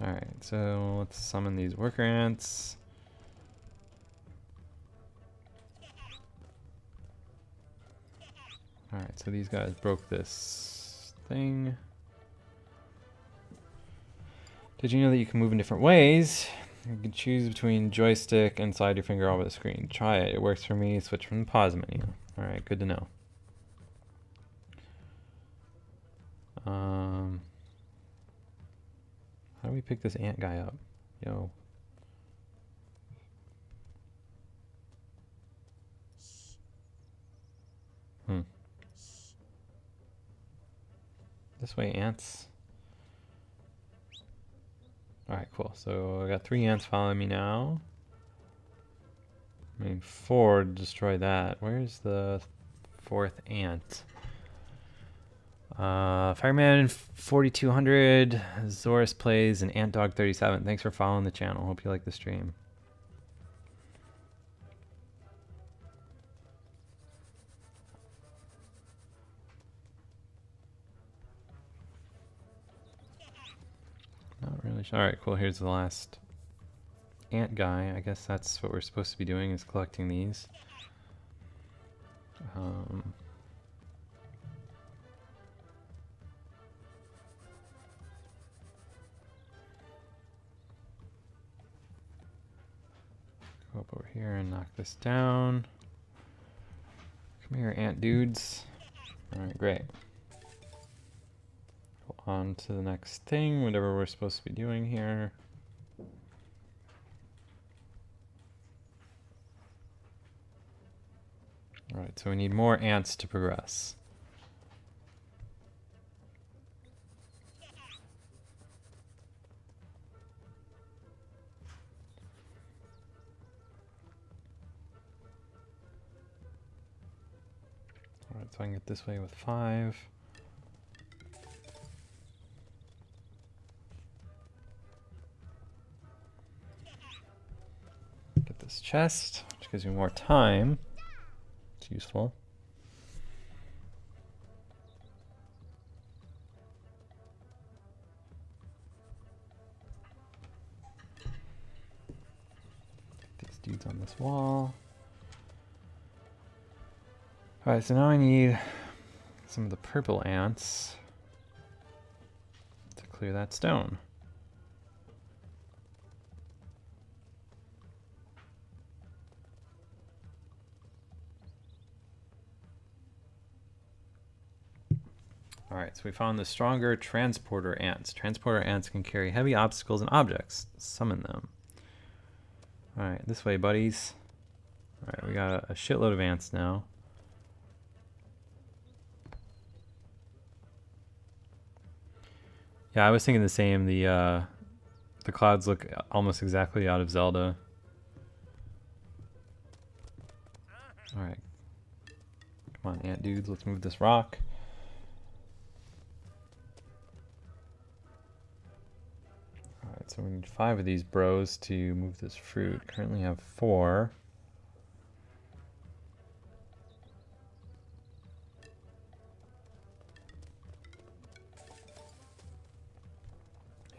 Speaker 1: Alright, so let's summon these worker ants. Alright, so these guys broke this thing. Did you know that you can move in different ways? You can choose between joystick and slide your finger over the screen. Try it. It works for me. Switch from the pause menu. Alright, good to know. How do we pick this ant guy up? Yo. This way, ants. Alright, cool. So I got 3 ants following me now. I mean, 4 to destroy that. Where's the 4th ant? Fireman 4200, Zorus plays, and AntDog 37. Thanks for following the channel. Hope you like the stream. Not really sure. Alright, cool. Here's the last ant guy. I guess that's what we're supposed to be doing, is collecting these. Go up over here and knock this down. Come here, ant dudes. Alright, great. Go on to the next thing, whatever we're supposed to be doing here. Alright, so we need more ants to progress. Alright, so I can get this way with 5. Get this chest, which gives me more time. It's useful. Get these dudes on this wall. Alright, so now I need some of the purple ants to clear that stone. Alright, so we found the stronger transporter ants. Transporter ants can carry heavy obstacles and objects. Summon them. Alright, this way, buddies. Alright, we got a shitload of ants now. Yeah, I was thinking the same. The clouds look almost exactly out of Zelda. Alright. Come on, ant dudes, let's move this rock. Alright, so we need 5 of these bros to move this fruit. Currently have 4.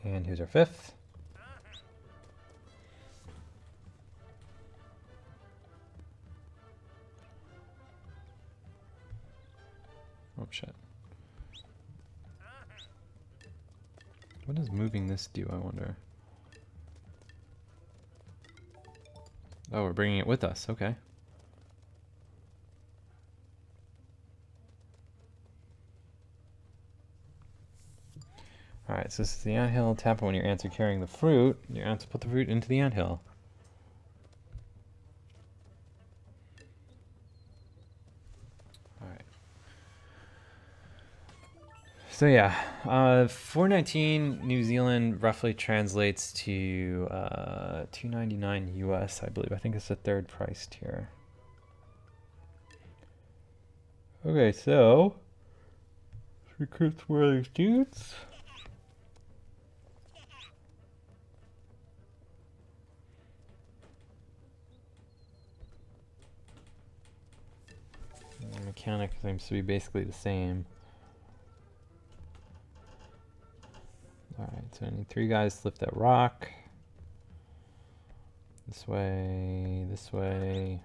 Speaker 1: And here's our 5th. Oh shit. What does moving this do, I wonder? Oh, we're bringing it with us. Okay. Alright, so this is the anthill. Tap it when your ants are carrying the fruit. Your ants put the fruit into the anthill. Alright. So yeah, 419 New Zealand roughly translates to $2.99 US, I believe. I think it's the 3rd price tier. Okay, so let's recruit some of these dudes. The mechanic seems to be basically the same. Alright, so I need 3 guys to lift that rock. This way, this way.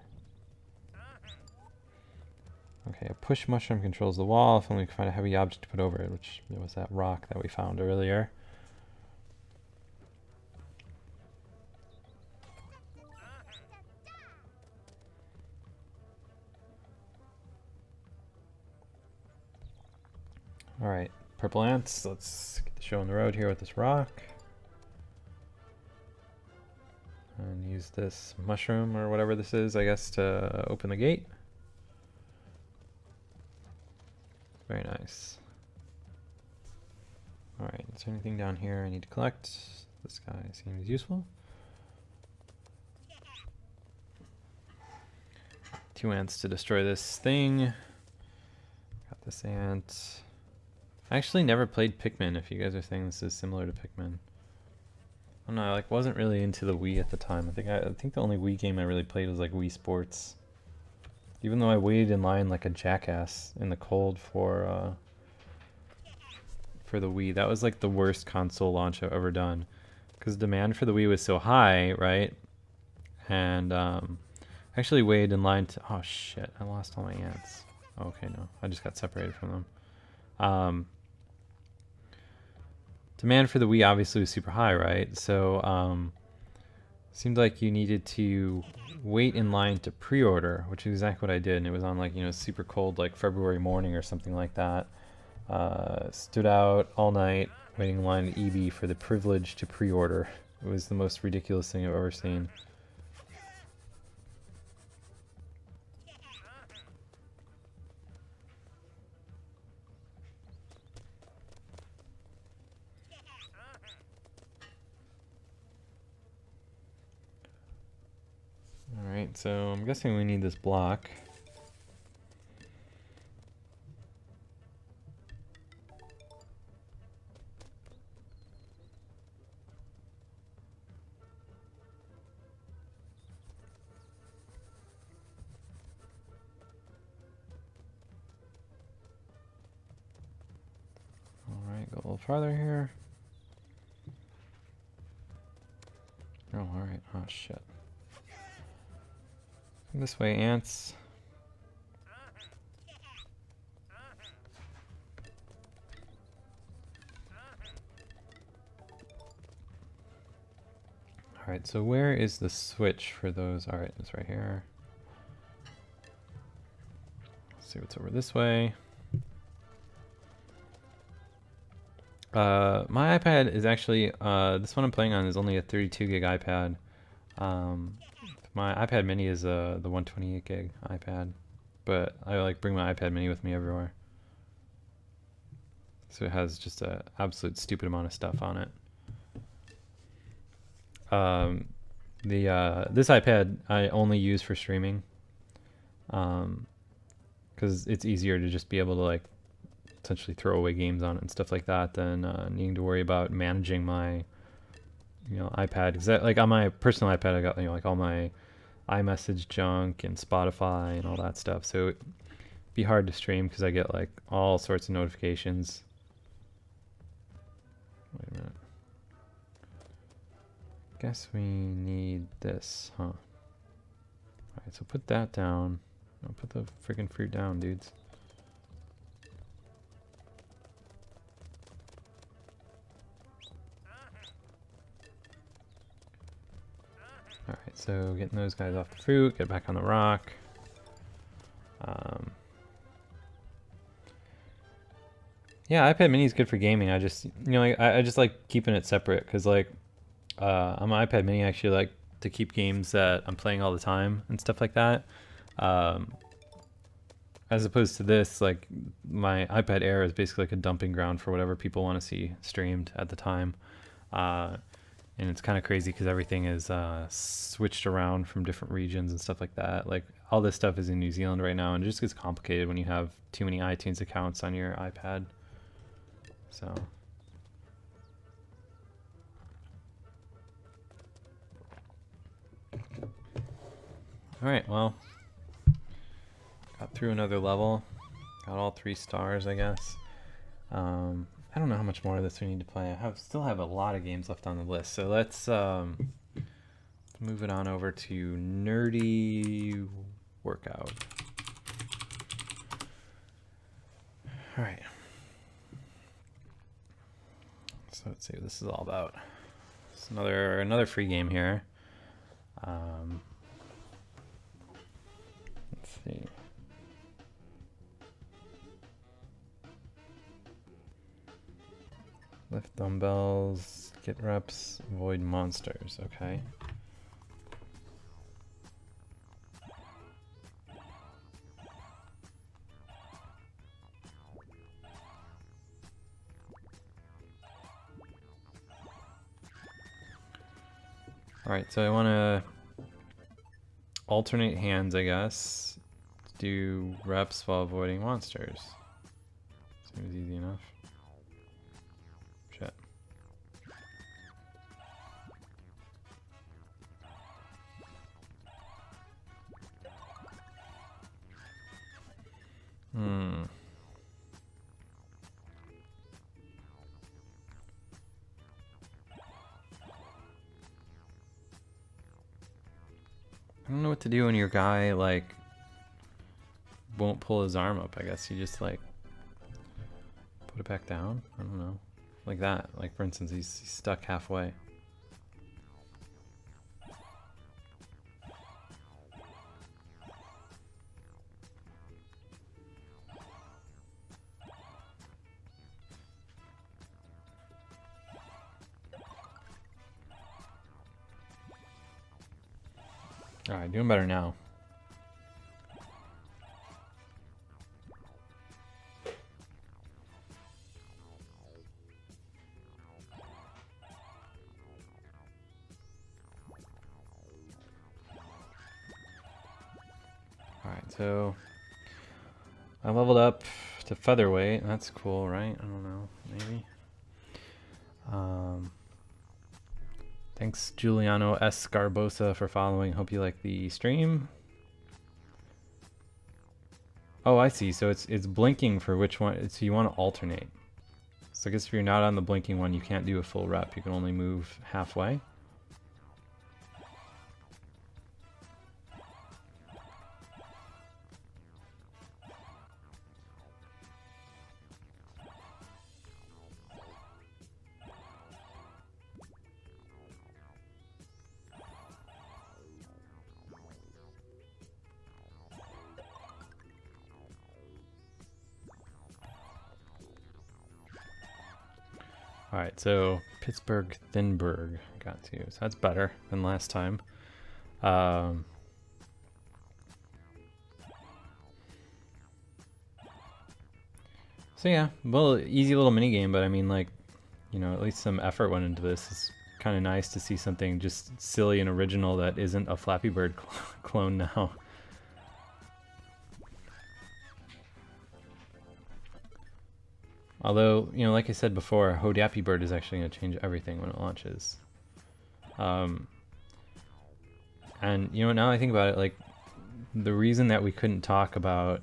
Speaker 1: Okay, a push mushroom controls the wall. If only we can find a heavy object to put over it, which was that rock that we found earlier. Alright, purple ants. Let's get the show on the road here with this rock. And use this mushroom or whatever this is, I guess, to open the gate. Very nice. Alright, is there anything down here I need to collect? This guy seems useful. 2 ants to destroy this thing. Got this ant. I actually never played Pikmin, if you guys are saying this is similar to Pikmin. I don't know, I like wasn't really into the Wii at the time. I think the only Wii game I really played was like Wii Sports. Even though I waited in line like a jackass in the cold for the Wii. That was like the worst console launch I've ever done. Because demand for the Wii was so high, right? And actually waited in line to... Oh shit, I lost all my ants. Okay, no, I just got separated from them. Demand for the Wii obviously was super high, right? So seemed like you needed to wait in line to pre-order, which is exactly what I did. And it was on like, you know, super cold like February morning or something like that. Stood out all night waiting in line at EB for the privilege to pre-order. It was the most ridiculous thing I've ever seen. Alright, so I'm guessing we need this block. Alright, go a little farther here. Oh, alright. Oh, shit. This way, ants. Alright, so where is the switch for those? Alright, it's right here. Let's see what's over this way. My iPad is actually, this one I'm playing on is only a 32 gig iPad. My iPad mini is the 128 gig iPad, but I like bring my iPad mini with me everywhere. So it has just an absolute stupid amount of stuff on it. This iPad I only use for streaming, because it's easier to just be able to like essentially throw away games on it and stuff like that than needing to worry about managing my iPad. Because like on my personal iPad I got like all my iMessage junk and Spotify and all that stuff, so it'd be hard to stream because I get like all sorts of notifications. Wait a minute. Guess we need this, huh? Alright, so put that down. No, put the freaking fruit down, dudes. Alright, so getting those guys off the fruit, get back on the rock. Yeah, iPad mini is good for gaming. I just, I just like keeping it separate because like on my iPad mini I actually like to keep games that I'm playing all the time and stuff like that. As opposed to this, like my iPad Air is basically like a dumping ground for whatever people want to see streamed at the time. And it's kind of crazy because everything is switched around from different regions and stuff like that. Like all this stuff is in New Zealand right now, and it just gets complicated when you have too many iTunes accounts on your iPad. So. Alright, well. Got through another level. Got all 3 stars, I guess. I don't know how much more of this we need to play. I still have a lot of games left on the list. So let's move it on over to Nerdy Workout. All right. So let's see what this is all about. It's another free game here. Let's see. Lift dumbbells, get reps, avoid monsters. Okay. All right, so I want to alternate hands, I guess. Do reps while avoiding monsters. Seems easy enough. Shit. I don't know what to do when your guy, like, won't pull his arm up. I guess you just, like, put it back down? I don't know. Like that. Like, for instance, he's stuck halfway. Alright, doing better now. Alright, so I leveled up to featherweight. That's cool, right? I don't know, maybe. Thanks Giuliano S. Scarbosa for following. Hope you like the stream. Oh, I see. So it's blinking for which one. So you want to alternate. So I guess if you're not on the blinking one, you can't do a full rep. You can only move halfway. Alright, so Pittsburgh Thinberg got to, so that's better than last time. So yeah, well, easy little mini game, but I mean, like, you know, at least some effort went into this. It's kind of nice to see something just silly and original that isn't a Flappy Bird clone now. Although, you know, like I said before, Hodappy Bird is actually going to change everything when it launches. And, you know, now I think about it, like, the reason that we couldn't talk about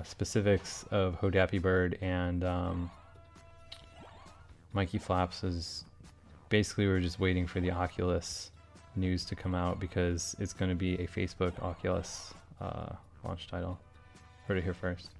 Speaker 1: specifics of Hodappy Bird and Mikey Flaps is basically we were just waiting for the Oculus news to come out because it's going to be a Facebook Oculus launch title. Heard it here first.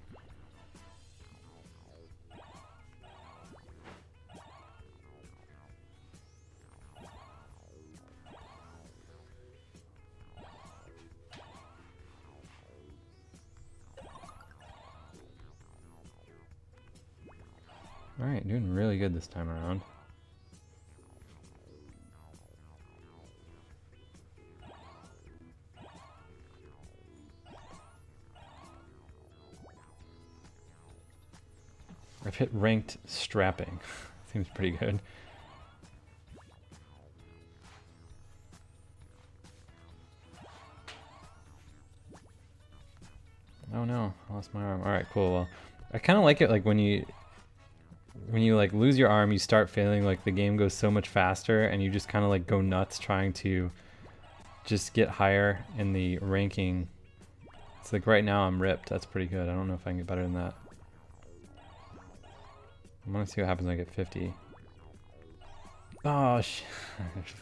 Speaker 1: Alright, doing really good this time around. I've hit ranked strapping. Seems pretty good. Oh no, I lost my arm. Alright, cool. Well, I kind of like it like when you like lose your arm, you start feeling like the game goes so much faster and you just kind of like go nuts trying to just get higher in the ranking. It's like right now I'm ripped. That's pretty good. I don't know if I can get better than that. I want to see what happens when I get 50. Oh,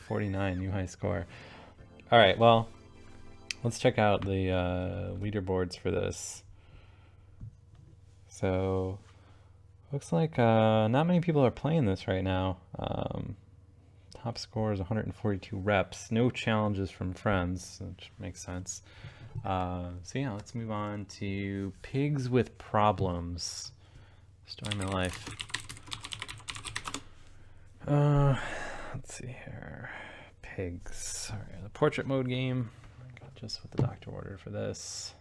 Speaker 1: 49, new high score. All right, well, let's check out the leaderboards for this. So Looks like not many people are playing this right now. Top score is 142 reps. No challenges from friends, which makes sense. So yeah, let's move on to Pigs with Problems. Story of my life. Let's see here. Pigs. All right, the portrait mode game. I got just what the doctor ordered for this.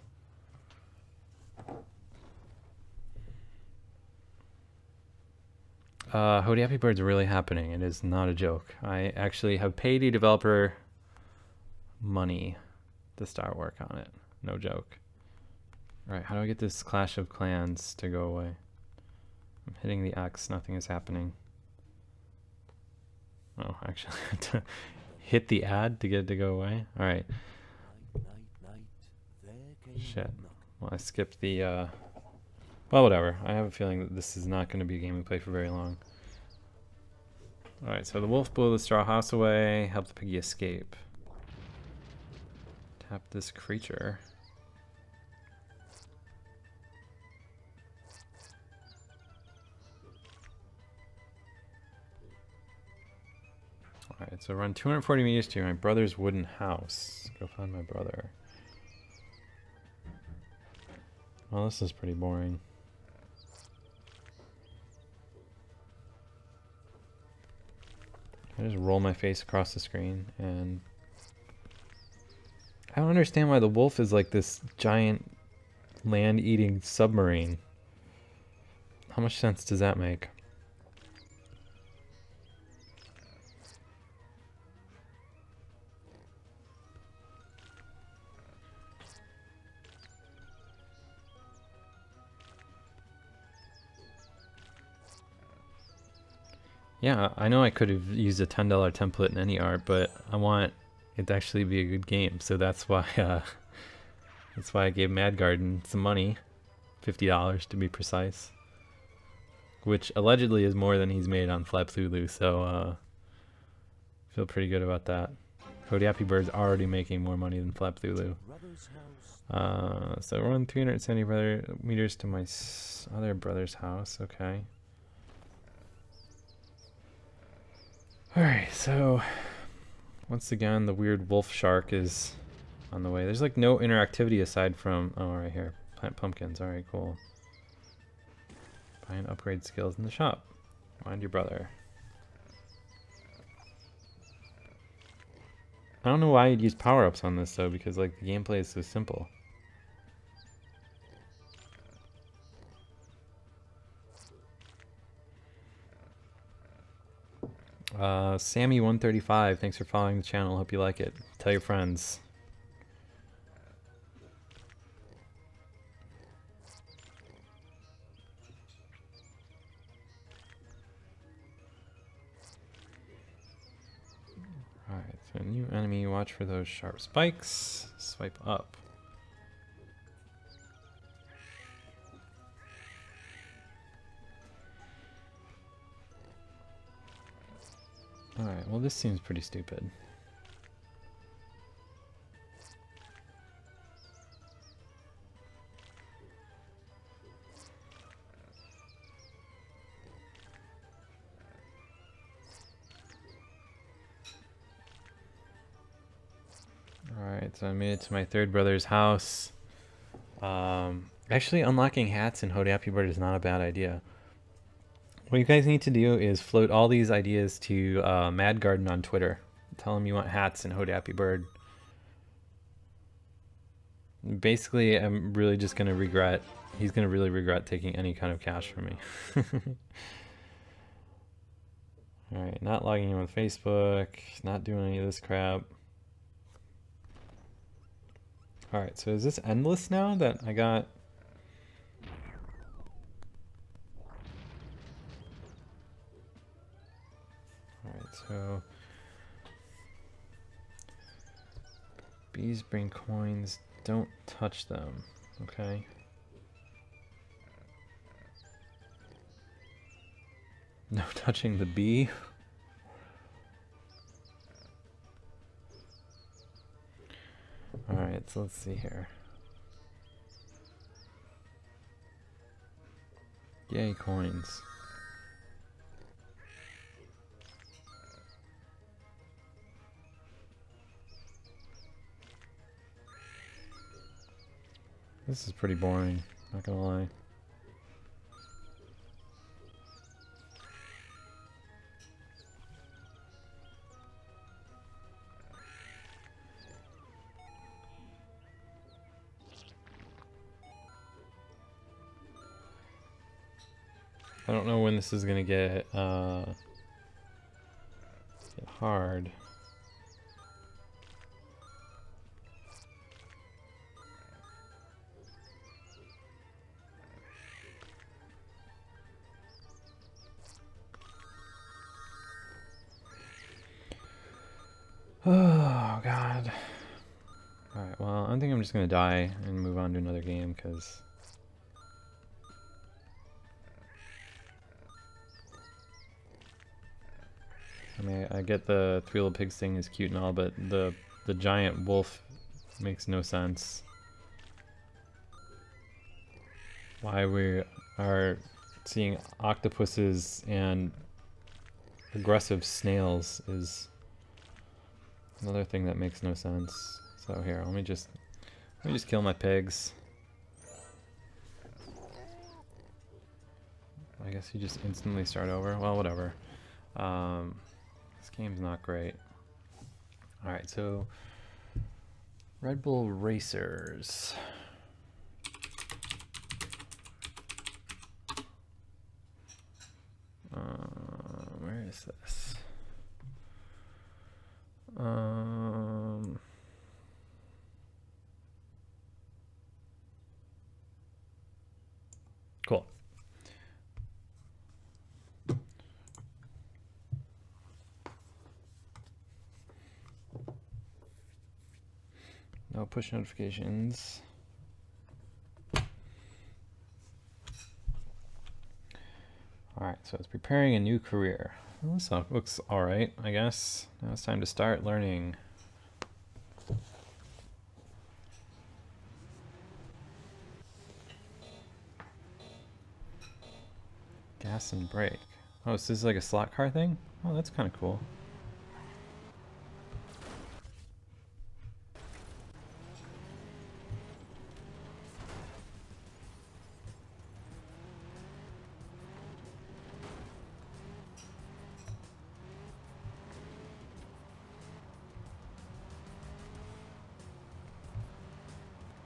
Speaker 1: Hody Happy Bird's really happening. It is not a joke. I actually have paid a developer money to start work on it. No joke. All right, how do I get this Clash of Clans to go away? I'm hitting the X. Nothing is happening. Oh, actually, I have to hit the ad to get it to go away. All right. Shit. Well, I skipped the... Well, whatever. I have a feeling that this is not going to be a game we play for very long. Alright, so the wolf blew the straw house away. Help the piggy escape. Tap this creature. Alright, so run 240 meters to my brother's wooden house. Go find my brother. Well, this is pretty boring. I just roll my face across the screen, and I don't understand why the wolf is like this giant land-eating submarine. How much sense does that make? Yeah, I know I could have used a $10 template in any art, but I want it to actually be a good game, so that's why I gave Mad Garden some money, $50 to be precise, which allegedly is more than he's made on Flapthulu, so feel pretty good about that. Hody Happy Bird's already making more money than Flapthulu. So run 370 meters to my other brother's house, okay. Alright, so once again the weird wolf shark is on the way. There's like no interactivity aside from, oh, right here, plant pumpkins. Alright, cool. Buy and upgrade skills in the shop. Find your brother. I don't know why you'd use power-ups on this though, because like the gameplay is so simple. Sammy135, thanks for following the channel. Hope you like it. Tell your friends. Alright, so new enemy, watch for those sharp spikes. Swipe up. Alright, well this seems pretty stupid. Alright, so I made it to my third brother's house. Actually unlocking hats in Hody Happy Bird is not a bad idea. What you guys need to do is float all these ideas to Mad Garden on Twitter. Tell him you want hats in Hody Happy Bird. Basically, I'm really just going to regret, he's going to really regret taking any kind of cash from me. Alright, not logging in with Facebook, not doing any of this crap. Alright, so is this endless now that I got... Alright, so... Bees bring coins, don't touch them, okay? No touching the bee? Alright, so let's see here. Yay, coins. This is pretty boring, not gonna lie. I don't know when this is gonna get hard. Oh god. Alright, well, I think I'm just gonna die and move on to another game, because I mean, I get the Three Little Pigs thing is cute and all, but the giant wolf makes no sense. Why we are seeing octopuses and aggressive snails is another thing that makes no sense. So here, let me just kill my pigs. I guess you just instantly start over. Well, whatever. This game's not great. Alright, so Red Bull Racers. Where is this? Cool. No push notifications. Alright, so it's preparing a new career. Well, this looks alright, I guess. Now it's time to start learning. Gas and brake. Oh, so this is like a slot car thing? Oh, that's kind of cool.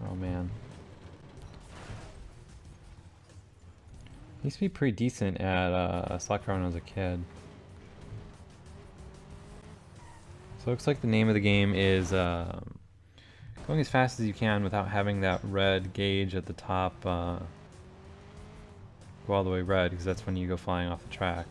Speaker 1: Oh man. I used to be pretty decent at slot car when I was a kid. So it looks like the name of the game is going as fast as you can without having that red gauge at the top go all the way red, because that's when you go flying off the track.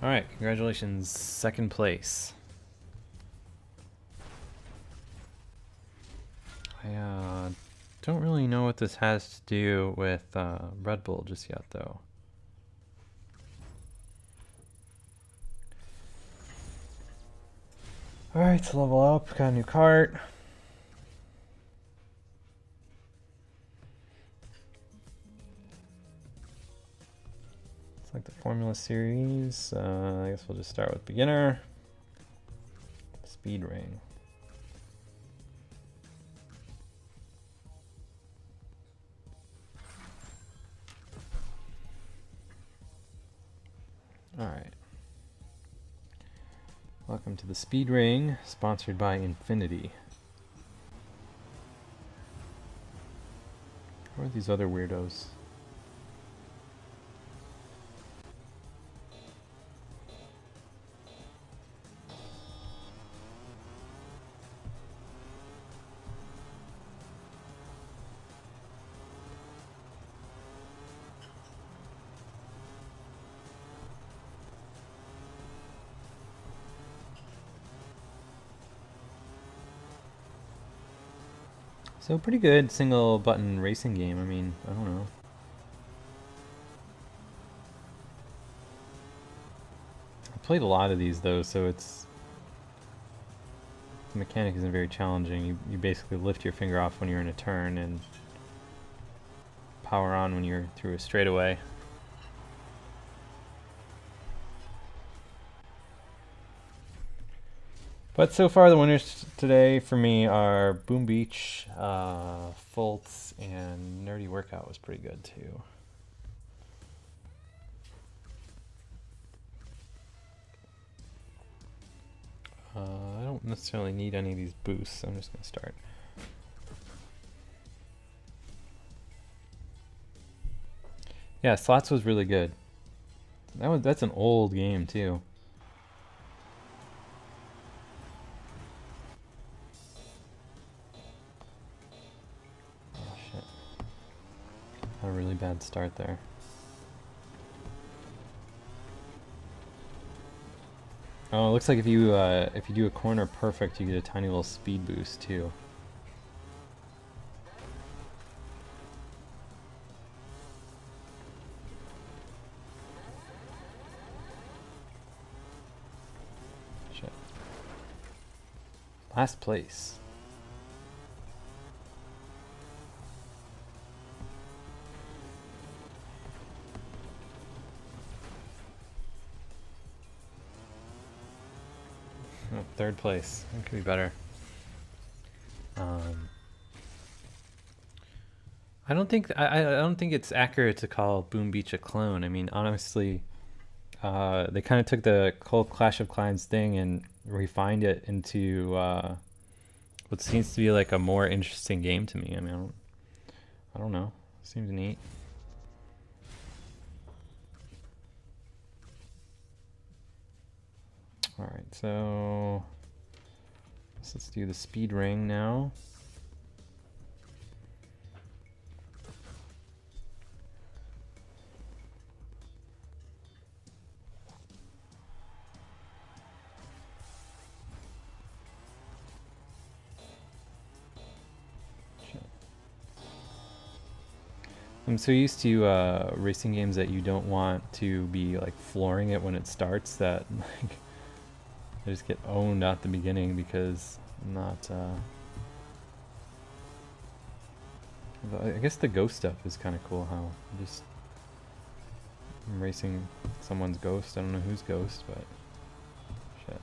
Speaker 1: Alright, congratulations, second place. I don't really know what this has to do with Red Bull just yet, though. Alright, to level up, got a new cart. It's like the Formula Series. I guess we'll just start with beginner. Speed ring. Alright. Welcome to the Speed Ring, sponsored by Infinity. Who are these other weirdos? So pretty good single button racing game. I mean, I don't know. I played a lot of these though, so the mechanic isn't very challenging. You basically lift your finger off when you're in a turn and power on when you're through a straightaway. But so far the winners today for me are Boom Beach, Fultz, and Nerdy Workout was pretty good too. I don't necessarily need any of these boosts. I'm just going to start. Yeah, Slots was really good. That's an old game too. Oh shit. A really bad start there. Oh, it looks like if you do a corner perfect, you get a tiny little speed boost too. Shit. Last place. Oh, third place. That could be better. I don't think I don't think it's accurate to call Boom Beach a clone. I mean, honestly, they kind of took the whole Clash of Clans thing and refined it into what seems to be like a more interesting game to me. I mean, I don't know. Seems neat. All right, so let's do the speed ring now. I'm so used to racing games that you don't want to be like flooring it when it starts that like I just get owned at the beginning because I'm not. I guess the ghost stuff is kind of cool. How I'm racing someone's ghost. I don't know whose ghost, but shit.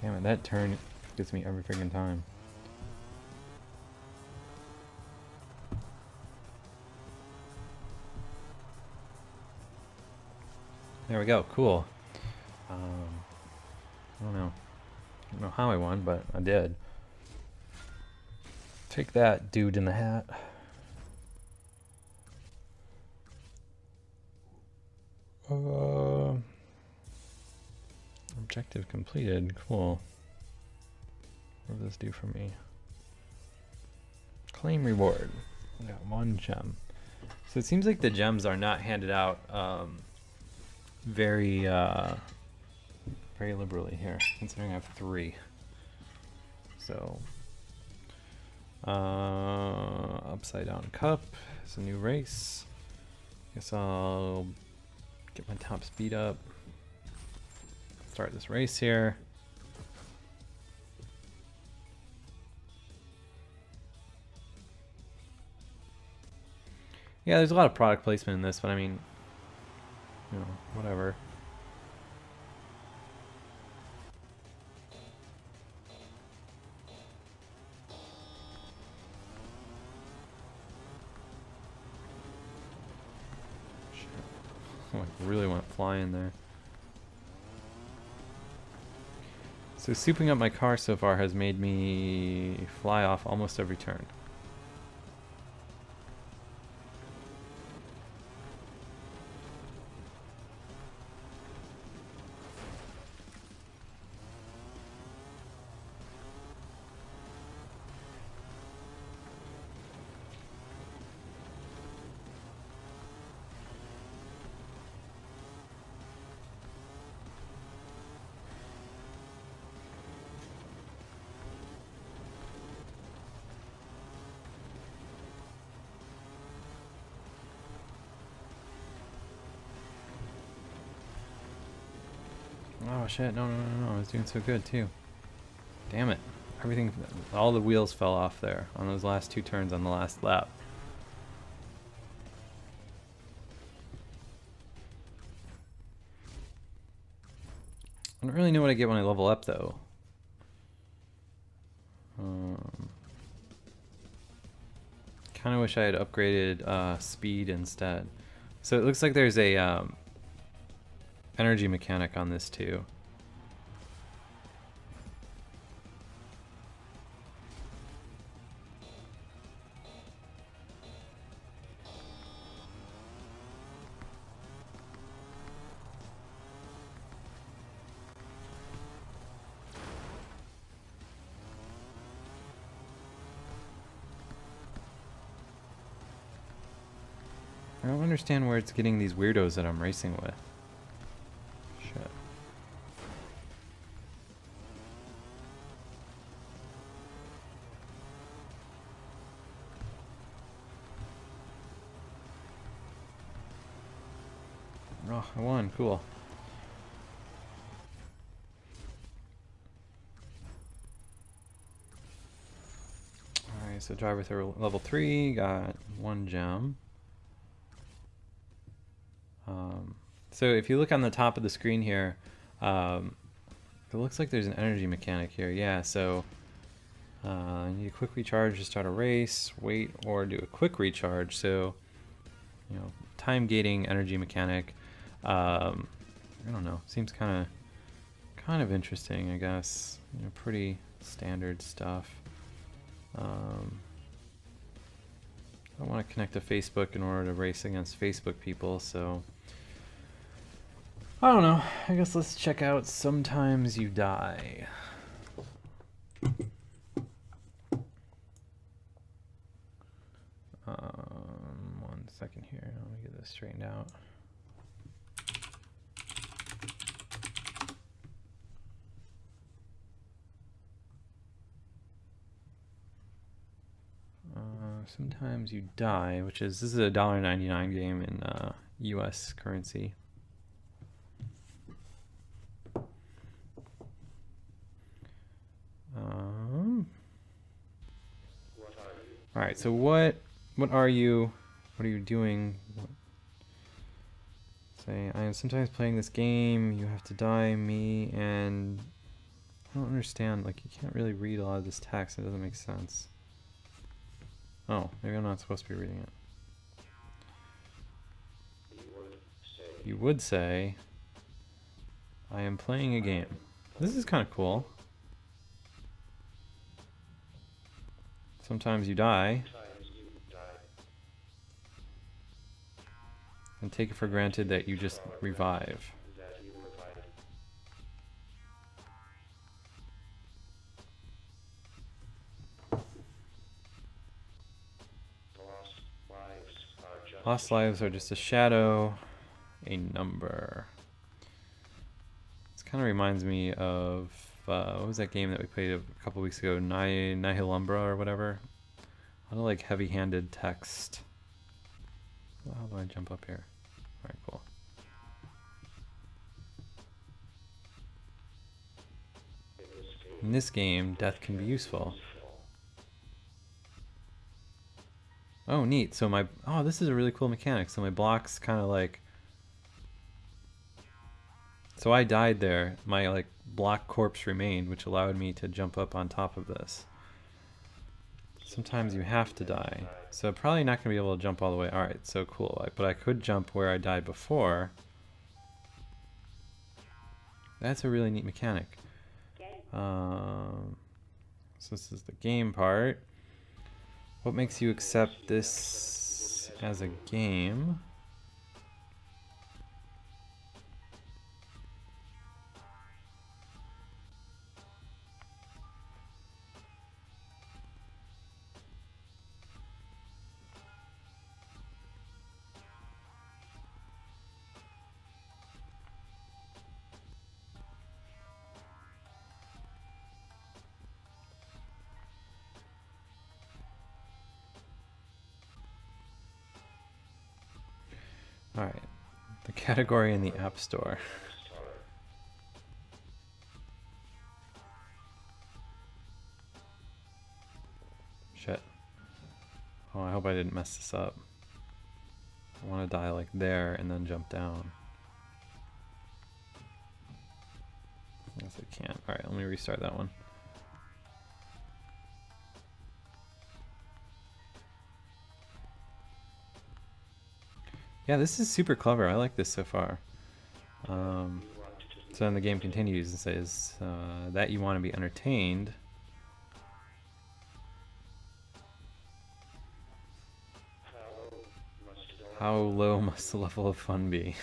Speaker 1: Damn it! That turn gets me every freaking time. There we go. Cool. I don't know. I don't know how I won, but I did. Take that, dude in the hat. Objective completed. Cool. What does this do for me? Claim reward. I got 1 gem. So it seems like the gems are not handed out very liberally here, considering I have 3. So upside down cup is a new race. Guess I'll get my top speed up. Start this race here. Yeah, there's a lot of product placement in this, but I mean, you know, whatever. Shit. I really went flying there. So souping up my car so far has made me fly off almost every turn. Oh shit, no, no, no, no, I was doing so good too. Damn it. Everything, all the wheels fell off there on those last 2 turns on the last lap. I don't really know what I get when I level up though. Kind of wish I had upgraded speed instead. So it looks like there's a energy mechanic on this too. I don't understand where it's getting these weirdos that I'm racing with. Shit. Oh, I won. Cool. Alright, so driver through level 3, got 1 gem. So if you look on the top of the screen here, it looks like there's an energy mechanic here. Yeah, so you need a quick recharge to start a race, wait, or do a quick recharge. So, you know, time gating energy mechanic. I don't know. Seems kind of interesting, I guess. You know, pretty standard stuff. I want to connect to Facebook in order to race against Facebook people, so I don't know. I guess let's check out Sometimes You Die. 1 second here. Let me get this straightened out. Sometimes You Die, which is, this is a $1.99 game in US currency. All right, so what are you doing? Say, I am sometimes playing this game, you have to die, me, and I don't understand, like, you can't really read a lot of this text, it doesn't make sense. Oh, maybe I'm not supposed to be reading it. You would say, I am playing a game. This is kind of cool. Sometimes you die. And take it for granted that you just revive. Lost lives are just a shadow, a number. This kind of reminds me of, what was that game that we played a couple weeks ago? Nihilumbra or whatever? A lot of like heavy-handed text. How do I jump up here? Alright, cool. In this game, death can be useful. Oh, neat. So this is a really cool mechanic. So my blocks kind of like, so I died there. My like block corpse remained, which allowed me to jump up on top of this. Sometimes you have to die. So probably not gonna be able to jump all the way. All right, so cool. But I could jump where I died before. That's a really neat mechanic. So this is the game part. What makes you accept this as a game? All right, the category in the App Store. Oh, I hope I didn't mess this up. I want to die like there and then jump down. Yes, I can't. Alright, let me restart that one. Yeah, this is super clever. I like this so far. So then the game continues and says that you want to be entertained. How low must the level of fun be?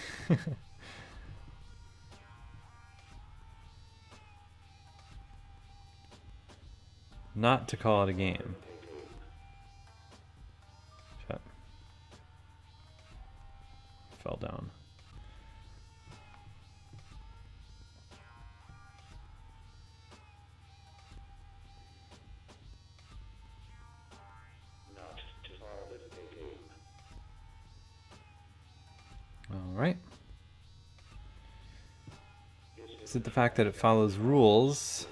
Speaker 1: Not to call it a game. Shut. Fell down. Alright. Is it the fact that it follows rules?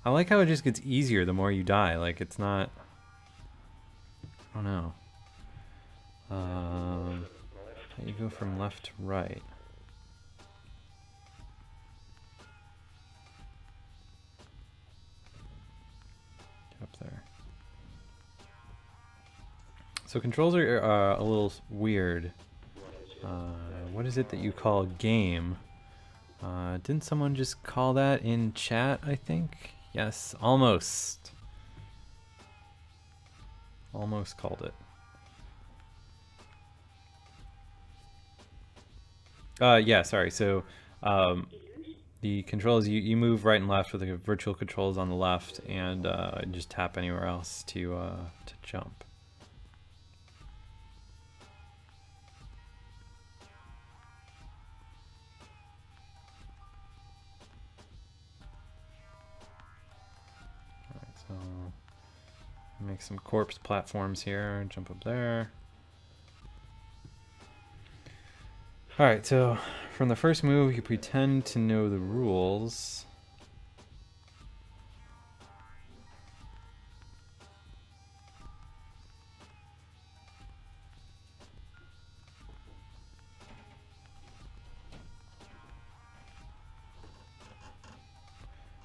Speaker 1: I like how it just gets easier the more you die. Like, it's not... I don't know. You go from left to right. Get up there. So controls are a little weird. What is it that you call game? Didn't someone just call that in chat, I think? Yes, almost. Almost called it. Yeah, sorry. So the controls, you move right and left with the virtual controls on the left, and just tap anywhere else to jump. Alright, so make some corpse platforms here, jump up there. Alright, so from the first move, you pretend to know the rules.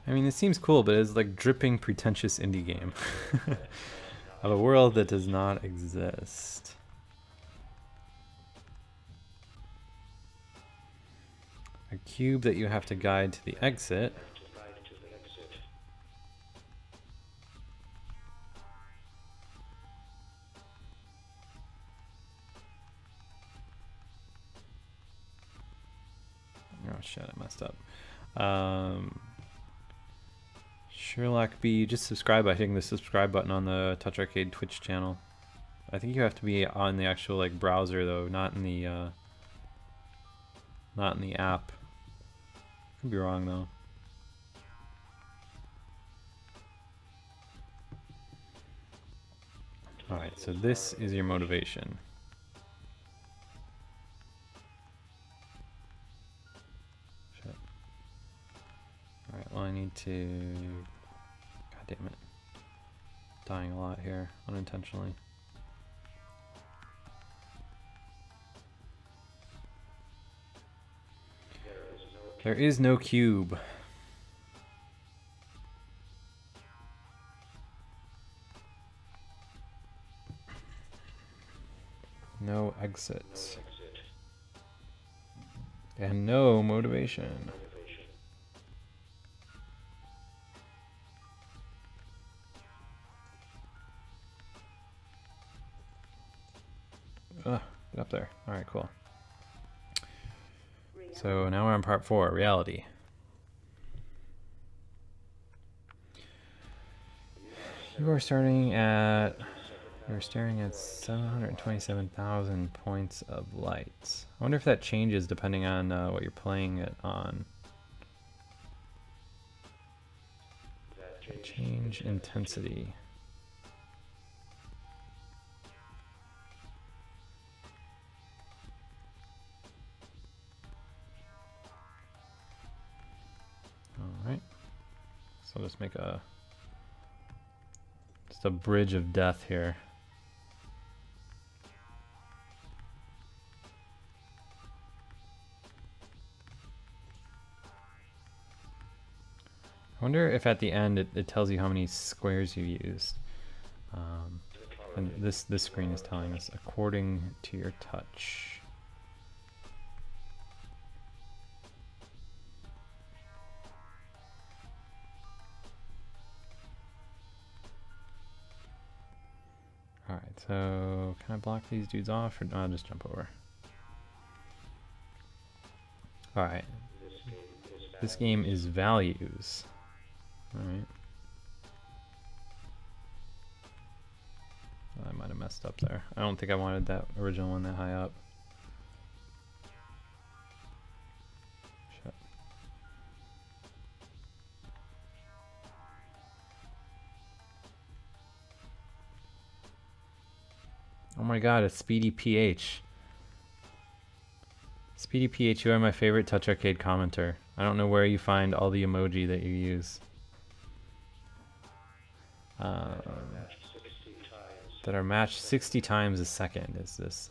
Speaker 1: I mean, it seems cool, but it's like dripping pretentious indie game of a world that does not exist. A cube that you have to guide to the exit. Oh shit, I messed up. Sherlock B, just subscribe by hitting the subscribe button on the TouchArcade Twitch channel. I think you have to be on the actual like browser though, not in the app. Could be wrong though. Alright, so this is your motivation. Shit. Alright, well I need to... God damn it. Dying a lot here, unintentionally. There is no cube. No exits. And no motivation. Ugh, get up there. Alright, cool. So now we're on part 4, reality. You're staring at 727,000 points of light. I wonder if that changes depending on what you're playing it on. Change intensity. So I'll just make just a bridge of death here. I wonder if at the end it tells you how many squares you used. And this screen is telling us according to your touch. Alright, so can I block these dudes off or no, I'll just jump over. Alright. This game is values. Alright. I might have messed up there. I don't think I wanted that original one that high up. Shit. Oh my god, it's Speedy PH. Speedy PH, you are my favorite TouchArcade commenter. I don't know where you find all the emoji that you use. That are matched 60 times a second is this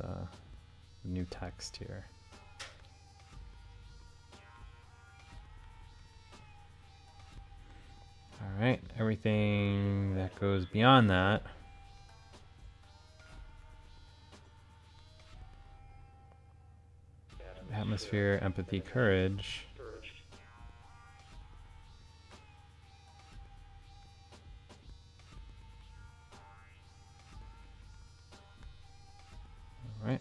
Speaker 1: new text here. Alright, everything that goes beyond that. Atmosphere, empathy, courage. Alright.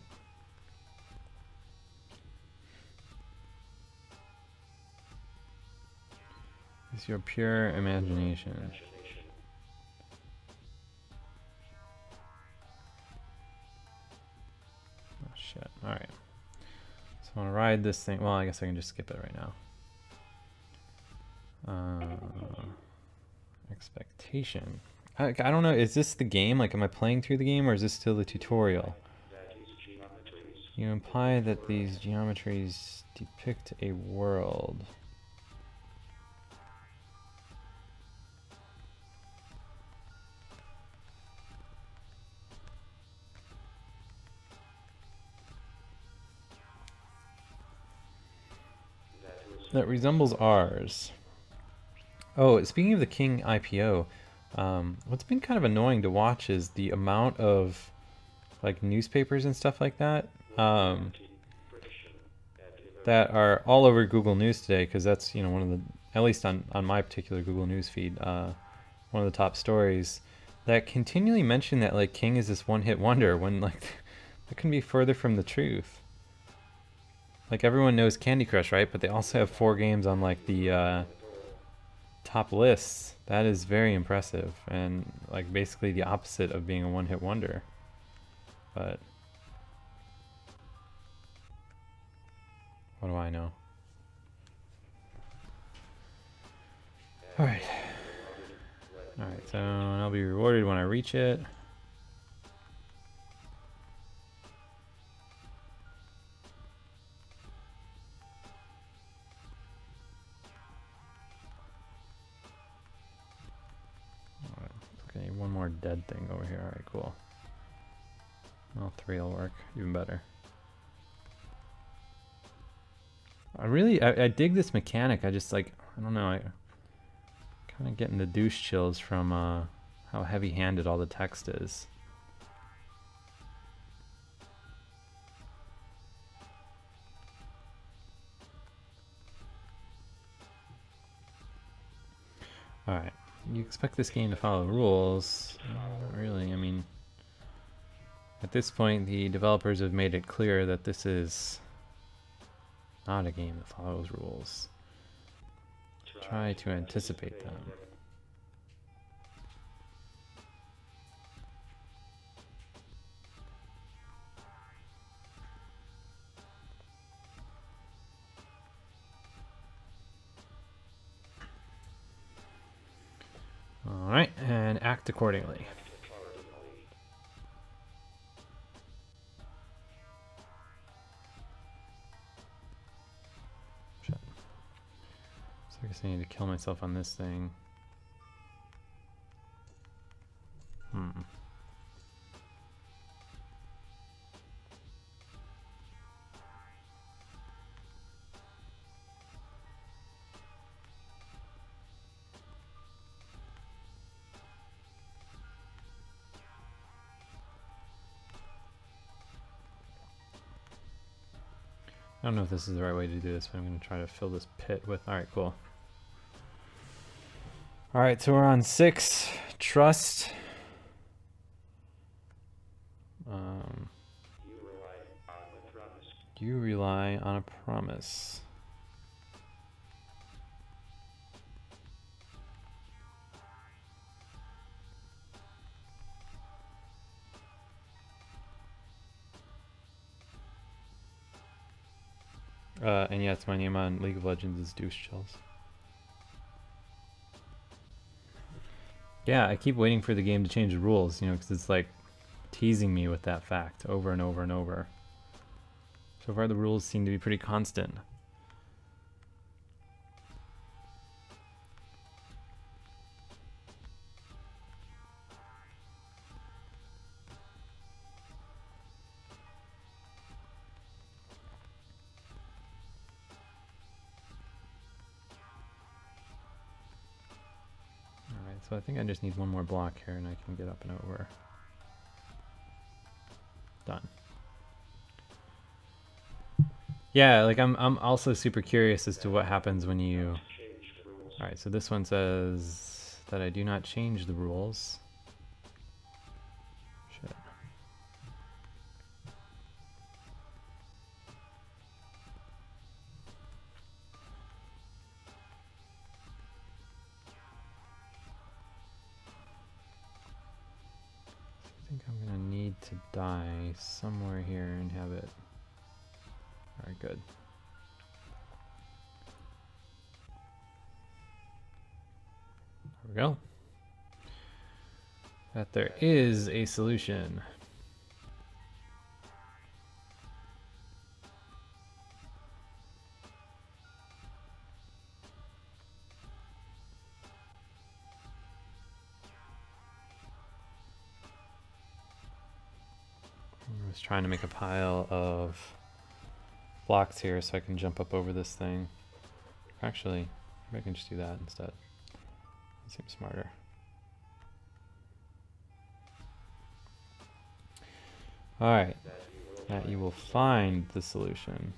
Speaker 1: It's your pure imagination. Oh shit, alright. So I want to ride this thing. Well, I guess I can just skip it right now. Expectation. I don't know, is this the game? Like, am I playing through the game or is this still the tutorial? You imply that these geometries depict a world. That resembles ours. Oh, speaking of the King IPO, what's been kind of annoying to watch is the amount of like newspapers and stuff like that that are all over Google News today, because that's, you know, one of the, at least on my particular Google News feed, one of the top stories that continually mention that like King is this one-hit wonder when like that couldn't be further from the truth. Like everyone knows Candy Crush, right? But they also have 4 games on like the top lists. That is very impressive and like basically the opposite of being a one-hit wonder. But what do I know? Alright. Alright, so I'll be rewarded when I reach it. Okay, one more dead thing over here. Alright, cool. Well, 3 will work. Even better. I dig this mechanic. I just like, I don't know, I kind of getting the douche chills from how heavy-handed all the text is. Alright, you expect this game to follow rules. Not really, I mean, at this point the developers have made it clear that this is not a game that follows rules. Try to anticipate them. Alright, and act accordingly. Shit. So I guess I need to kill myself on this thing. I don't know if this is the right way to do this, but I'm going to try to fill this pit with... Alright, cool. Alright, so we're on 6. Trust. You rely on a promise. And yes, my name on League of Legends is Deuce Chills. Yeah, I keep waiting for the game to change the rules, you know, because it's like teasing me with that fact over and over and over. So far the rules seem to be pretty constant. Alright, so I think I just need one more block here and I can get up and over. Done. Yeah, like I'm also super curious as to what happens when you... Alright, so this one says that I do not change the rules. Shit. I think I'm gonna need to die somewhere here and have it... Alright, good. There we go. That there is a solution. I was trying to make a pile of blocks here so I can jump up over this thing. Actually, maybe I can just do that instead. That seems smarter. Alright, that you will find the solution.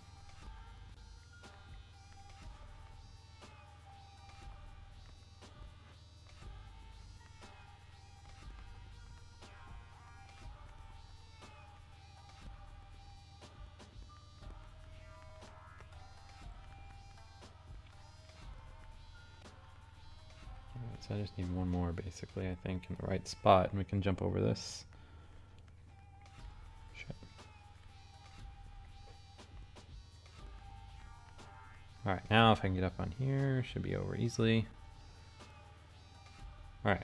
Speaker 1: Alright, so I just need one more basically, I think, in the right spot, and we can jump over this. Alright, now if I can get up on here, should be over easily. Alright.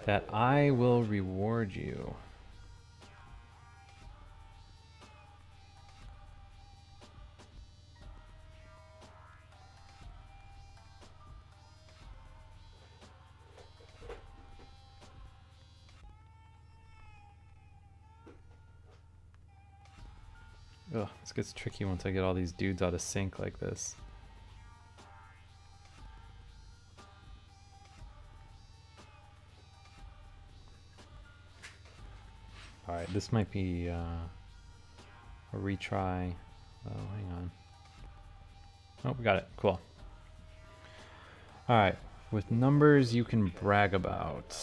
Speaker 1: That I will reward you. Ugh, this gets tricky once I get all these dudes out of sync like this. Alright, this might be a retry. Oh, hang on. Oh, we got it. Cool. Alright, with numbers you can brag about.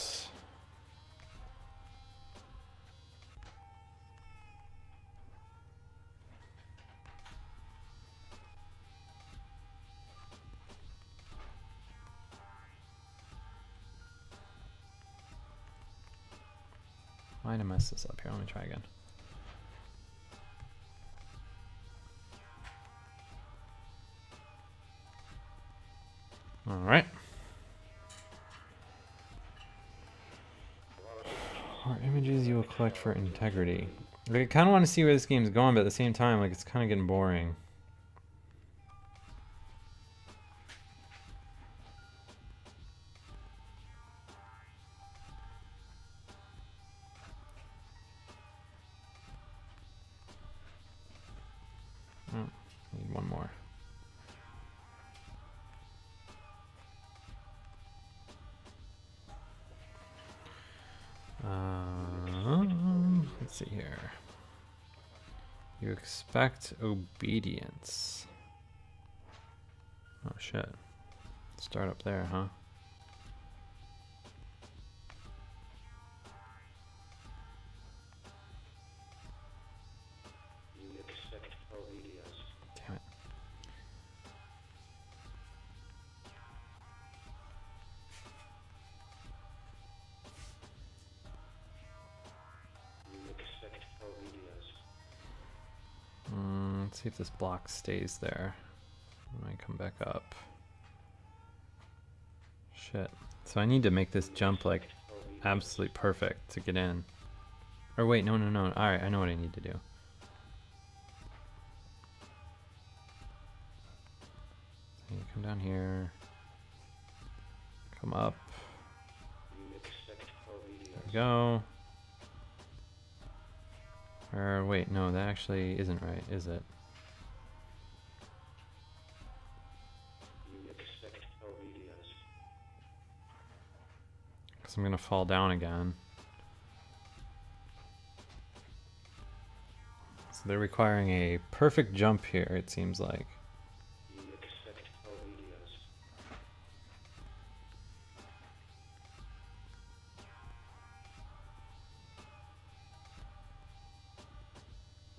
Speaker 1: Might have messed this up here. Let me try again. All right. Or images you will collect for integrity. Like, I kind of want to see where this game's going, but at the same time, like, it's kind of getting boring. see here. You expect obedience. Oh shit. Start up there, huh?
Speaker 3: You expect obedience.
Speaker 1: Damn it.
Speaker 3: You expect obedience.
Speaker 1: Let's see if this block stays there. When I come back up. Shit. So I need to make this jump like absolutely perfect to get in. Or wait, no. Alright, I know what I need to do. I need to come down here. Come up.
Speaker 3: You expect obedience.
Speaker 1: There we go. Or wait, no, that actually isn't right, is it?
Speaker 3: You expect obedience.
Speaker 1: Because I'm going to fall down again. So they're requiring a perfect jump here, it seems like.
Speaker 3: You expect obedience.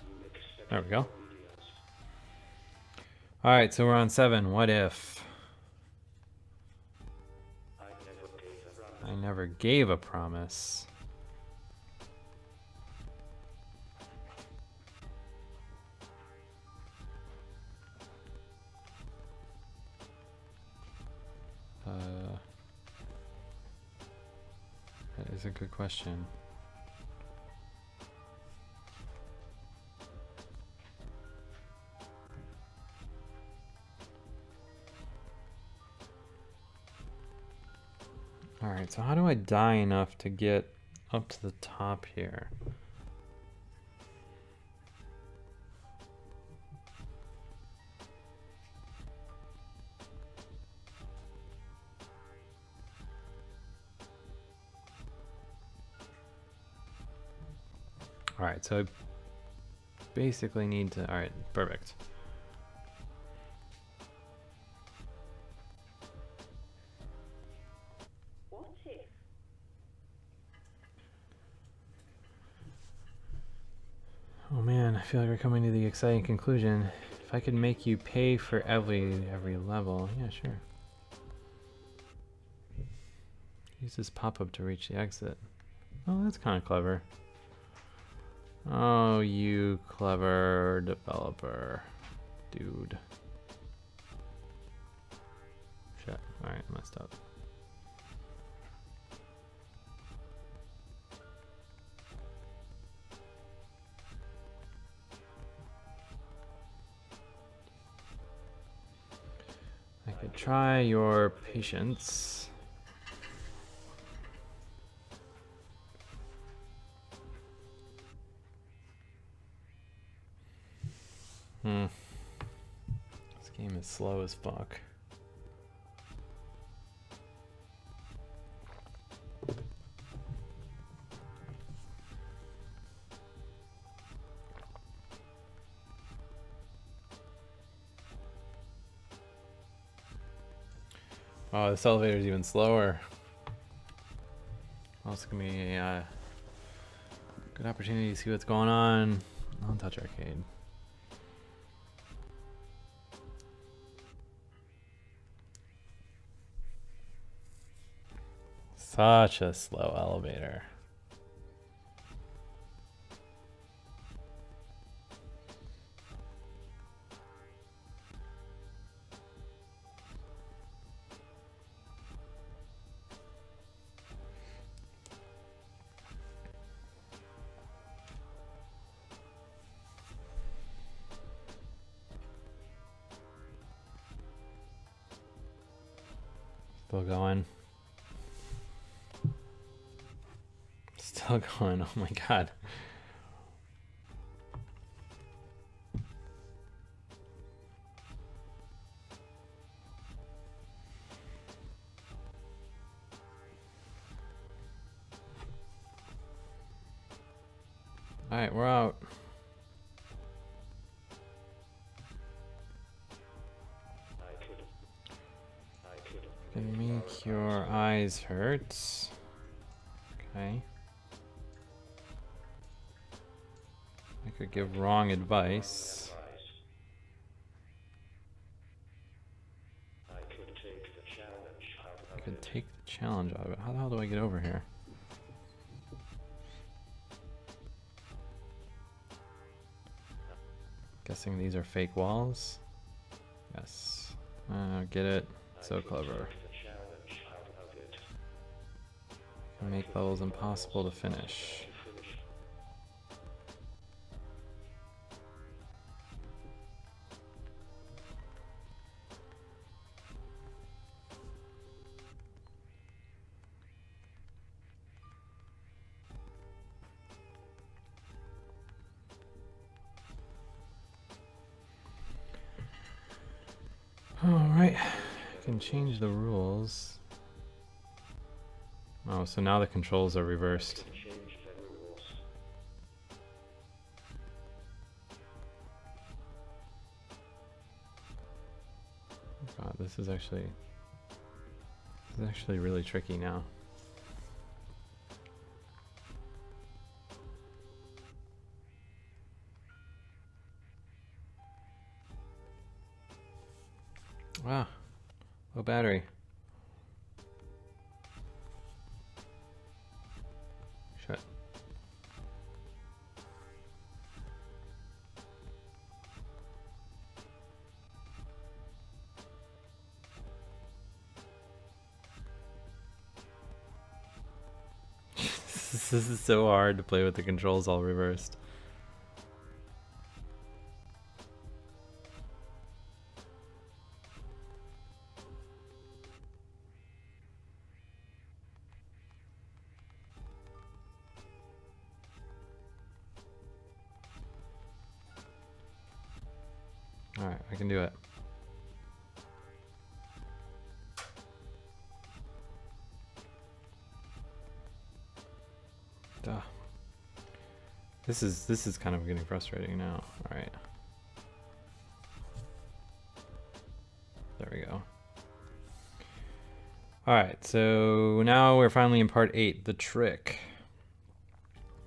Speaker 3: You expect
Speaker 1: There we go.
Speaker 3: obedience.
Speaker 1: Alright, so we're on 7. What if?
Speaker 3: I never gave a promise.
Speaker 1: I never gave a promise. That is a good question. Alright, so how do I die enough to get up to the top here? Alright, so I basically need to... Alright, perfect.
Speaker 2: What if?
Speaker 1: Oh man, I feel like we're coming to the exciting conclusion. If I could make you pay for every level, yeah, sure. Use this pop-up to reach the exit. Oh, that's kind of clever. Oh, you clever developer, dude. Shit. Alright, messed up. I could try your patience. This game is slow as fuck. Oh, this elevator is even slower. Well, it's gonna be a good opportunity to see what's going on TouchArcade. Such a slow elevator. Still going. Still going. Oh my god.
Speaker 3: Alright, we're out. Can make your eyes hurt. Okay. I could give wrong advice. I could take the challenge out of it. How the hell do I get over here? Guessing these are fake walls? Yes. Get it? So clever. Can make levels impossible to finish. Alright, I can change the rules. Oh, so now the controls are reversed. God, this is actually really tricky now. Ah, low battery. Shit. This is so hard to play with the controls all reversed. Alright, I can do it. Duh. This is kind of getting frustrating now. Alright. There we go. Alright, so now we're finally in part 8, the trick.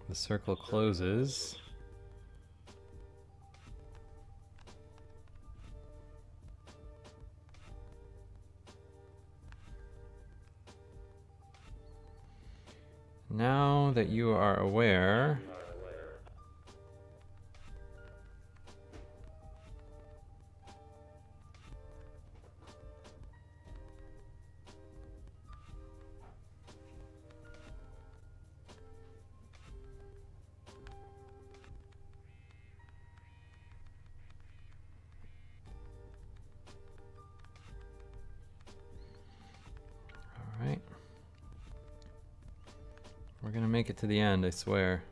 Speaker 3: The circle closes. Now that you are aware, all right. We're gonna make it to the end, I swear.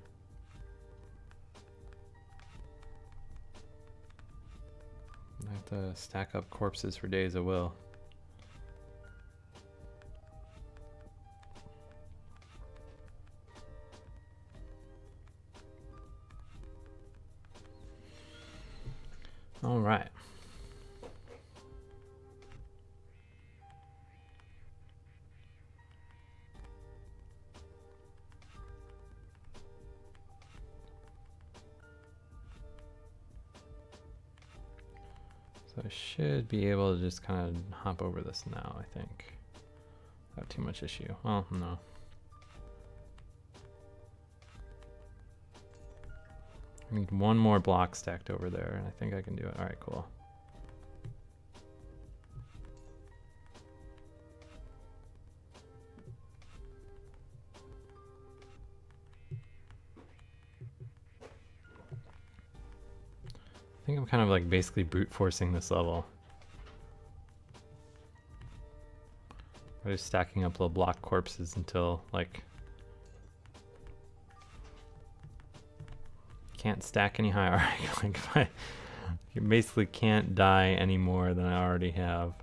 Speaker 3: I have to stack up corpses for days, I will. All right. So I should be able to just kind of hop over this now, I think. Not too much issue. Well, no. I need one more block stacked over there, and I think I can do it. All right, cool. I think I'm kind of like basically brute forcing this level. I'm just stacking up little block corpses until like can't stack any higher. Like if you basically can't die any more than I already have.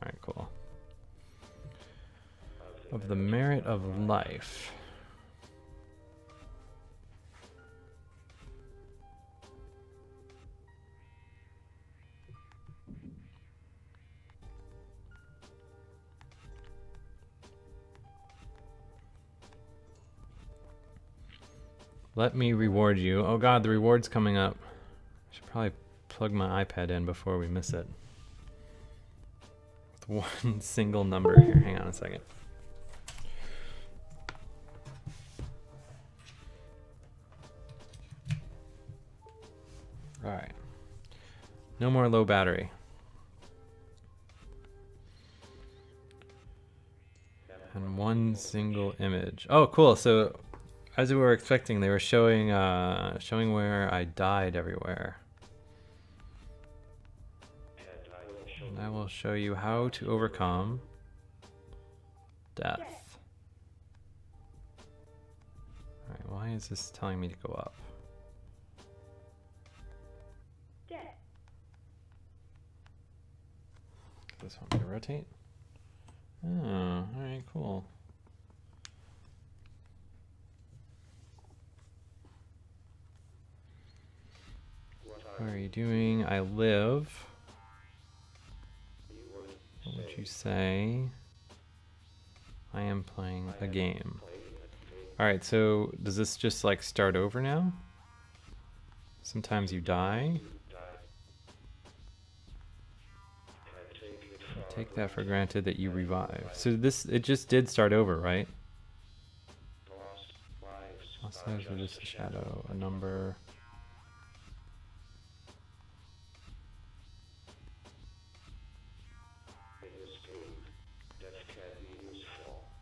Speaker 3: Alright, cool. Of the merit of life. Let me reward you. Oh god, the reward's coming up. I should probably plug my iPad in before we miss it. With one single number here. Hang on a second. Alright. No more low battery. And one single image. Oh, cool. So, as we were expecting, they were showing where I died everywhere. And I will show you how to overcome death. Alright, why is this telling me to go up? Does this want me to rotate? Oh, alright, cool. What are you doing? I live. What would you say? I am playing a game. Alright, so does this just like start over now? Sometimes you die. Take that for granted that you revive. So this, it just did start over, right? Lost lives are just a shadow, a number.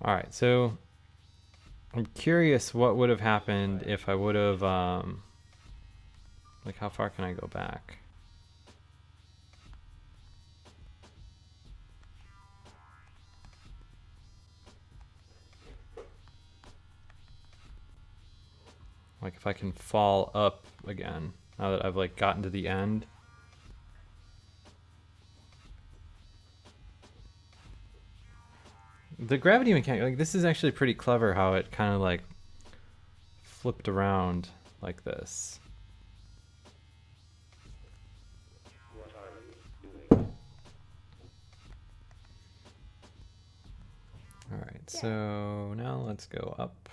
Speaker 3: Alright, so I'm curious what would have happened if I would have, like how far can I go back? Like if I can fall up again, now that I've like gotten to the end. The gravity mechanic, like this is actually pretty clever how it kind of like flipped around like this. Alright, so now let's go up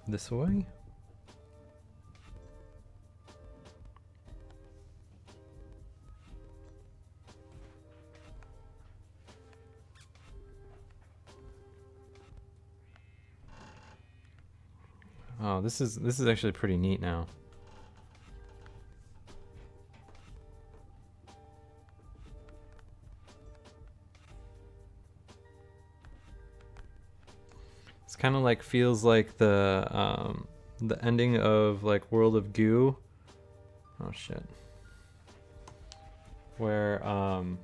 Speaker 3: this way. Oh, this is actually pretty neat now. It's kind of like feels like the ending of like World of Goo. Oh shit. Where you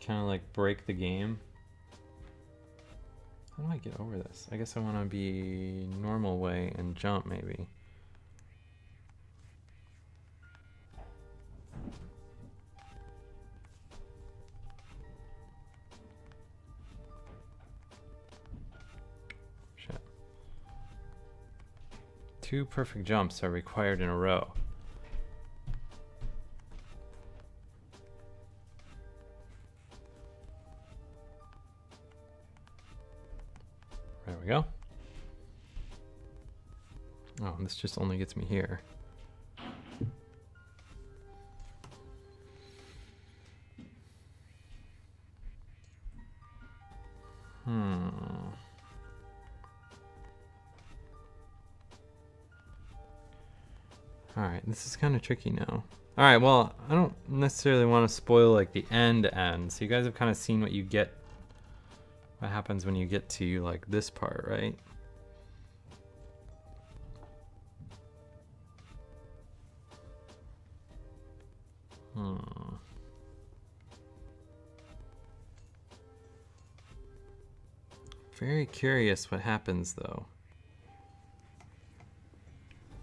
Speaker 3: kind of like break the game. How do I get over this? I guess I want to be normal way and jump maybe. Shit. 2 perfect jumps are required in a row. There we go. Oh, this just only gets me here. Alright, this is kind of tricky now. Alright, well, I don't necessarily want to spoil like the end. So you guys have kind of seen what you get. What happens when you get to like this part, right? Very curious what happens though.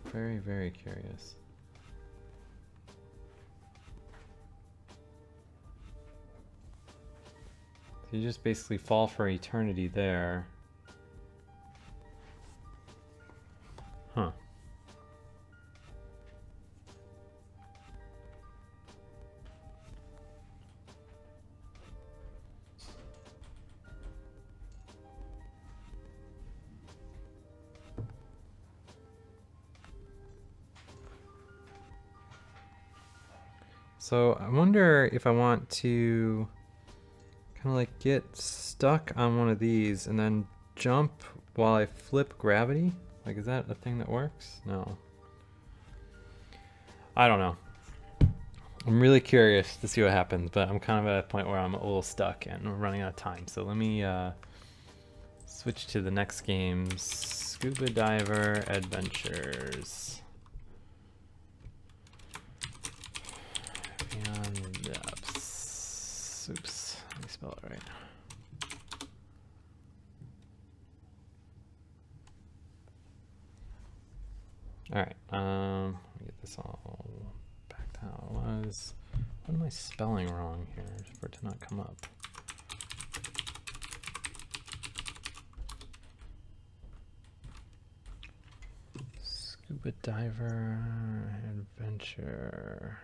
Speaker 3: Very, very curious. So you just basically fall for eternity there. Huh. So I wonder if I want to kind of like get stuck on one of these and then jump while I flip gravity. Like, is that a thing that works? No. I don't know. I'm really curious to see what happens, but I'm kind of at a point where I'm a little stuck and we're running out of time. So let me switch to the next game, Scuba Diver Adventures. Beyond the depths. Oops, let me spell it right. All right, let me get this all back to how it was. What am I spelling wrong here for it to not come up? Scuba Diver Adventure.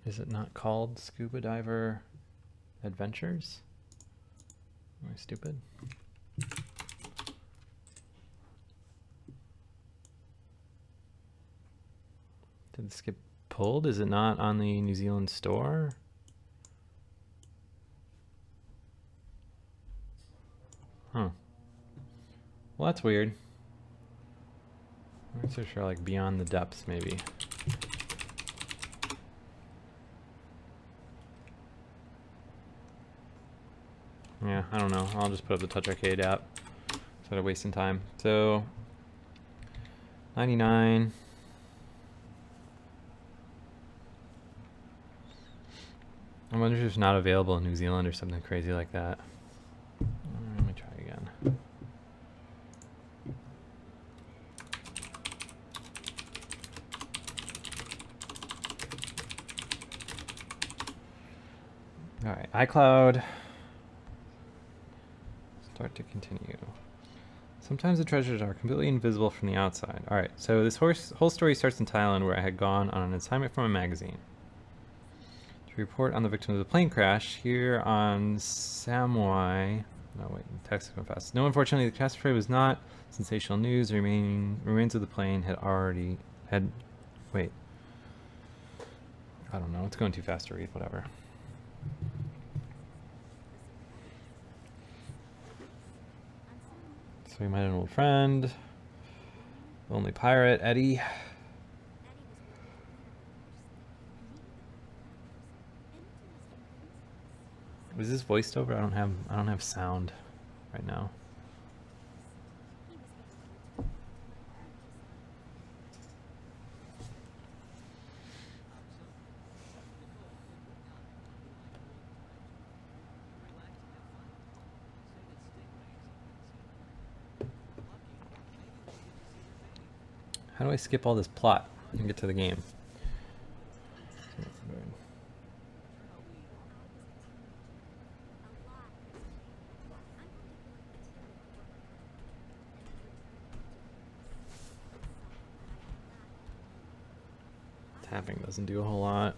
Speaker 3: Is it not called Scuba Diver Adventures? Am I stupid? Did this get pulled? Is it not on the New Zealand store? Huh. Well, that's weird. I'm not so sure, like Beyond the Depths, maybe. Yeah, I don't know. I'll just put up the TouchArcade app instead of wasting time. So, 99. I wonder if it's not available in New Zealand or something crazy like that. Let me try again. All right, iCloud. Start to continue. Sometimes the treasures are completely invisible from the outside. All right, so this whole story starts in Thailand, where I had gone on an assignment from a magazine to report on the victim of the plane crash here on Samui. No, wait, text is going fast. No, unfortunately, the catastrophe was not sensational news. The remains of the plane wait. I don't know. It's going too fast to read. Whatever. So we met an old friend. Lonely pirate, Eddie. Was this voiced over? I don't have sound right now. How do I skip all this plot and get to the game? Tapping doesn't do a whole lot.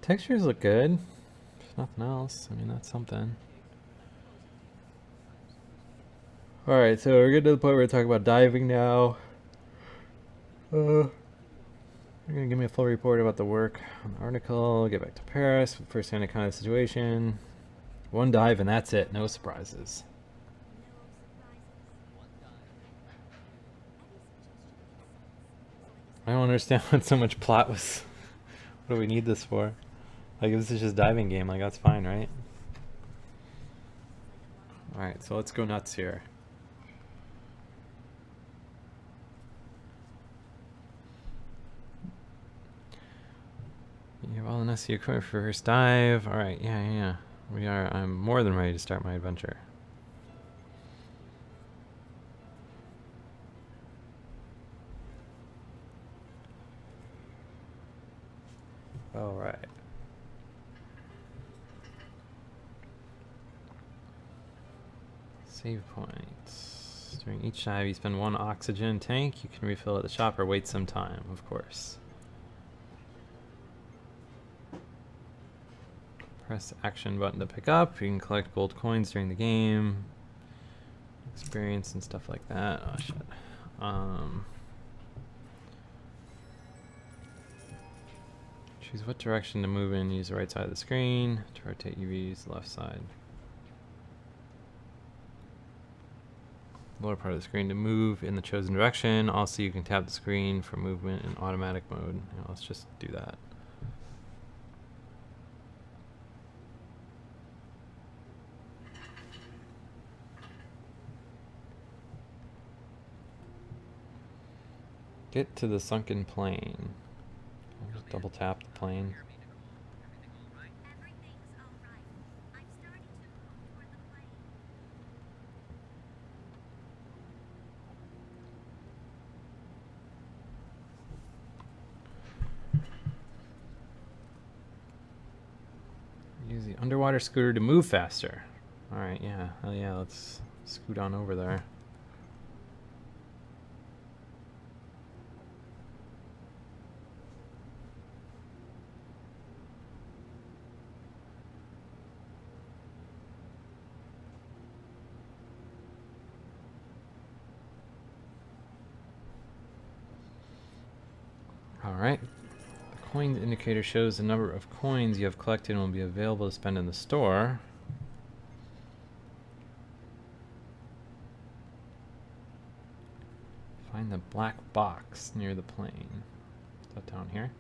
Speaker 3: Textures look good. If nothing else, I mean, that's something. Alright, so we're getting to the point where we're talking about diving now. You're gonna give me a full report about the work on the article, get back to Paris, first hand account of the situation. One dive and that's it, no surprises. I don't understand what so much plot was. What do we need this for? Like, if this is just diving game, like, that's fine, right? Alright, so let's go nuts here. You have all the necessary equipment for first dive. Alright, yeah. I'm more than ready to start my adventure. Alright. Save points. During each dive, you spend 1 oxygen tank. You can refill at the shop or wait some time, of course. Press the action button to pick up. You can collect gold coins during the game. Experience and stuff like that. Oh, shit. Choose what direction to move in. Use the right side of the screen. To rotate UVs, left side. Lower part of the screen to move in the chosen direction. Also, you can tap the screen for movement in automatic mode. You know, let's just do that. Get to the sunken plane. I'll just double tap the plane. Use the underwater scooter to move faster. Alright, yeah. Hell yeah, let's scoot on over there. Alright. The coins indicator shows the number of coins you have collected and will be available to spend in the store. Find the black box near the plane. Is that down here?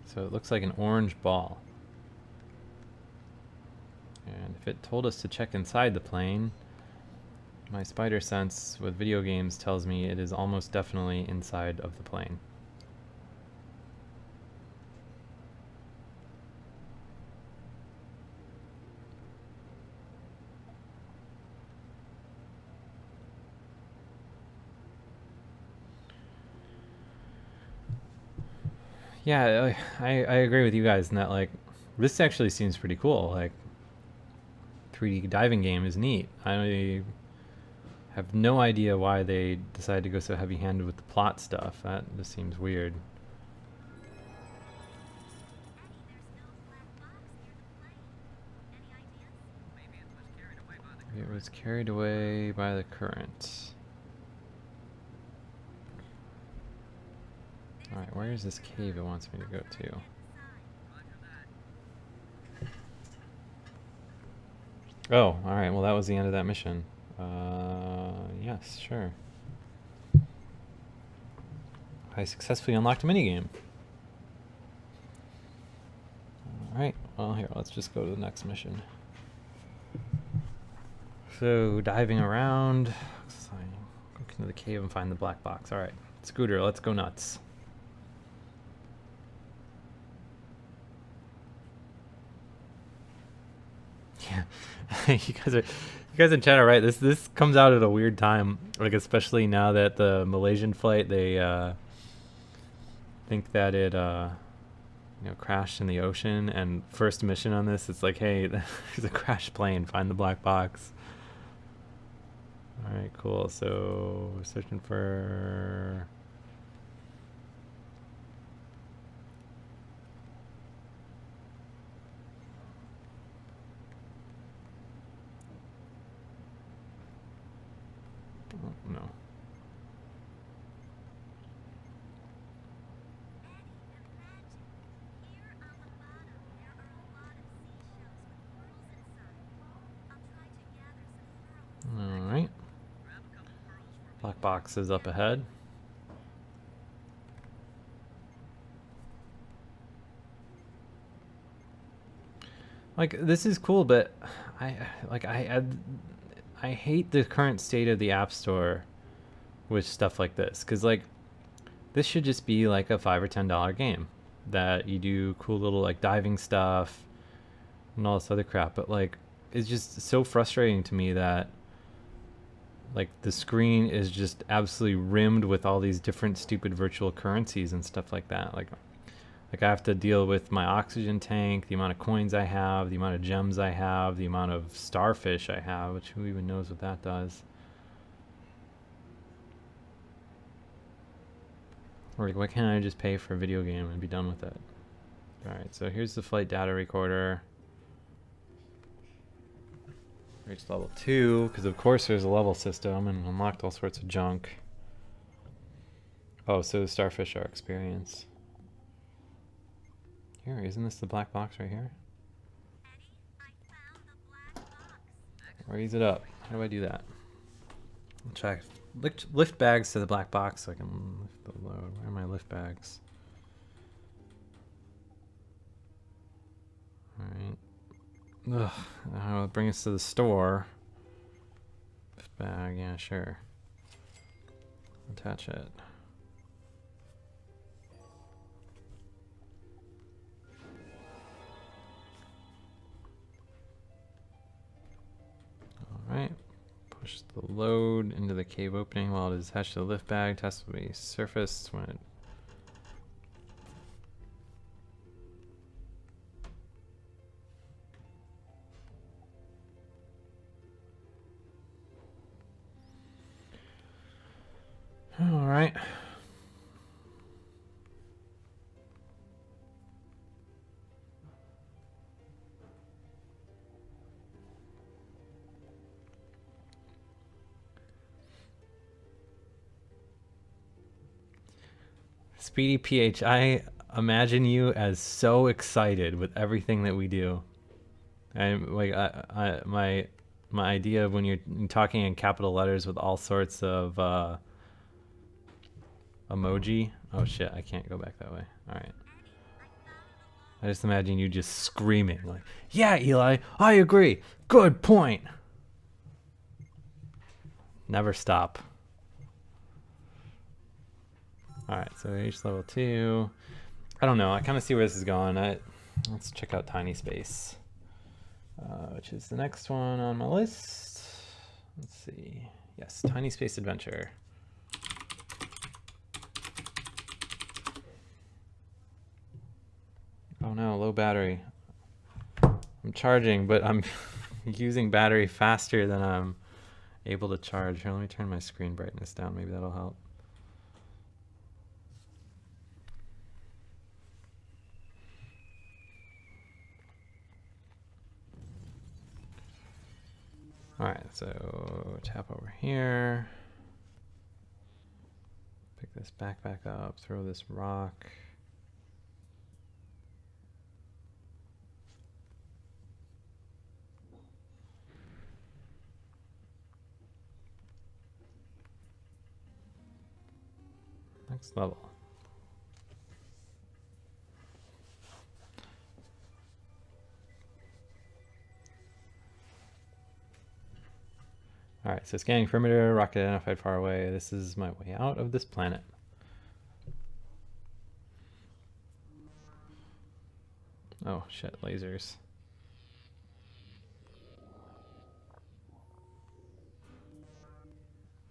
Speaker 3: So it looks like an orange ball. And if it told us to check inside the plane, my spider sense with video games tells me it is almost definitely inside of the plane. Yeah, I agree with you guys in that, like, this actually seems pretty cool. Like, 3D diving game is neat. I have no idea why they decided to go so heavy-handed with the plot stuff. That just seems weird. Maybe it was carried away by the current. Alright, where is this cave it wants me to go to? Oh, alright, well that was the end of that mission. Yes, sure. I successfully unlocked a minigame. Alright, well here, let's just go to the next mission. So, diving around. Go into the cave and find the black box. Alright, Scooter, let's go nuts. Yeah, you guys in chat are right. This comes out at a weird time, like especially now that the Malaysian flight, they think that it crashed in the ocean, and first mission on this, it's like, hey, there's a crashed plane, find the black box. All right, cool. So we're searching for. Oh, no. All right. Black box is up ahead. Like, this is cool, but I hate the current state of the App Store with stuff like this, because like this should just be like a $5 or $10 game that you do cool little like diving stuff and all this other crap, but like it's just so frustrating to me that like the screen is just absolutely rimmed with all these different stupid virtual currencies and stuff like that. Like I have to deal with my oxygen tank, the amount of coins I have, the amount of gems I have, the amount of starfish I have, which who even knows what that does. Or like, why can't I just pay for a video game and be done with it? Alright, so here's the flight data recorder. Reached level 2, because of course there's a level system and unlocked all sorts of junk. Oh, so the starfish are experience. Here, isn't this the black box right here? Raise it up. How do I do that? I'll check. Lift bags to the black box so I can lift the load. Where are my lift bags? Alright. Ugh. That'll bring us to the store. Lift bag, yeah, sure. Attach it. Alright. Push the load into the cave opening while it is attached to the lift bag. Test will be surfaced when it. Alright. Speedy PH, I imagine you as so excited with everything that we do. And like my idea of when you're talking in capital letters with all sorts of emoji. Oh shit, I can't go back that way. All right. I just imagine you just screaming like, "Yeah, Eli, I agree. Good point." Never stop. Alright, so H level 2. I don't know, I kind of see where this is going. Let's check out Tiny Space, which is the next one on my list. Let's see. Yes, Tiny Space Adventure. Oh no, low battery. I'm charging, but I'm using battery faster than I'm able to charge. Here, let me turn my screen brightness down. Maybe that'll help. Alright, so tap over here. Pick this backpack up, throw this rock. Next level. Alright, so scanning perimeter, rocket identified far away. This is my way out of this planet. Oh shit, lasers.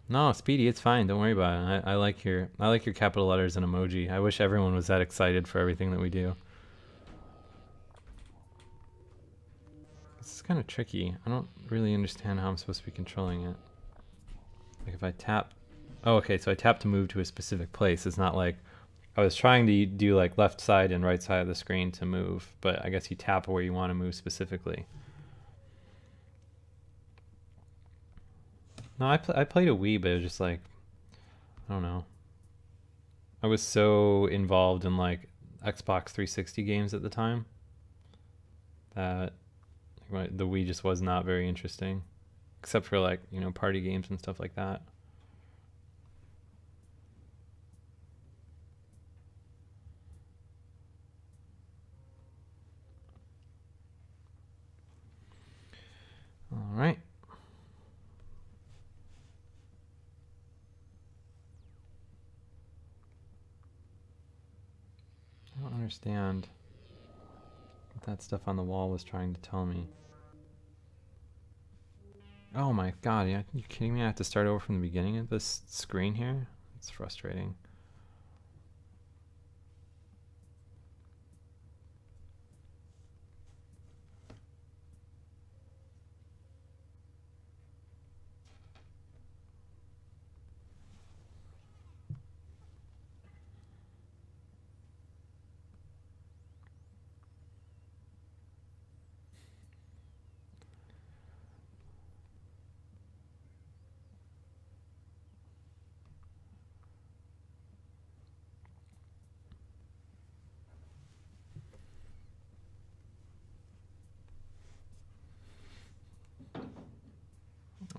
Speaker 3: No, Speedy, it's fine. Don't worry about it. I like your capital letters and emoji. I wish everyone was that excited for everything that we do. This is kind of tricky. I don't really understand how I'm supposed to be controlling it. Like if I tap... Oh, okay, so I tap to move to a specific place. It's not like... I was trying to do like left side and right side of the screen to move, but I guess you tap where you want to move specifically. No, I played a Wii, but it was just like... I don't know. I was so involved in like Xbox 360 games at the time that the Wii just was not very interesting, except for like, you know, party games and stuff like that. All right. I don't understand what that stuff on the wall was trying to tell me. Oh my god, are you kidding me? I have to start over from the beginning of this screen here? It's frustrating.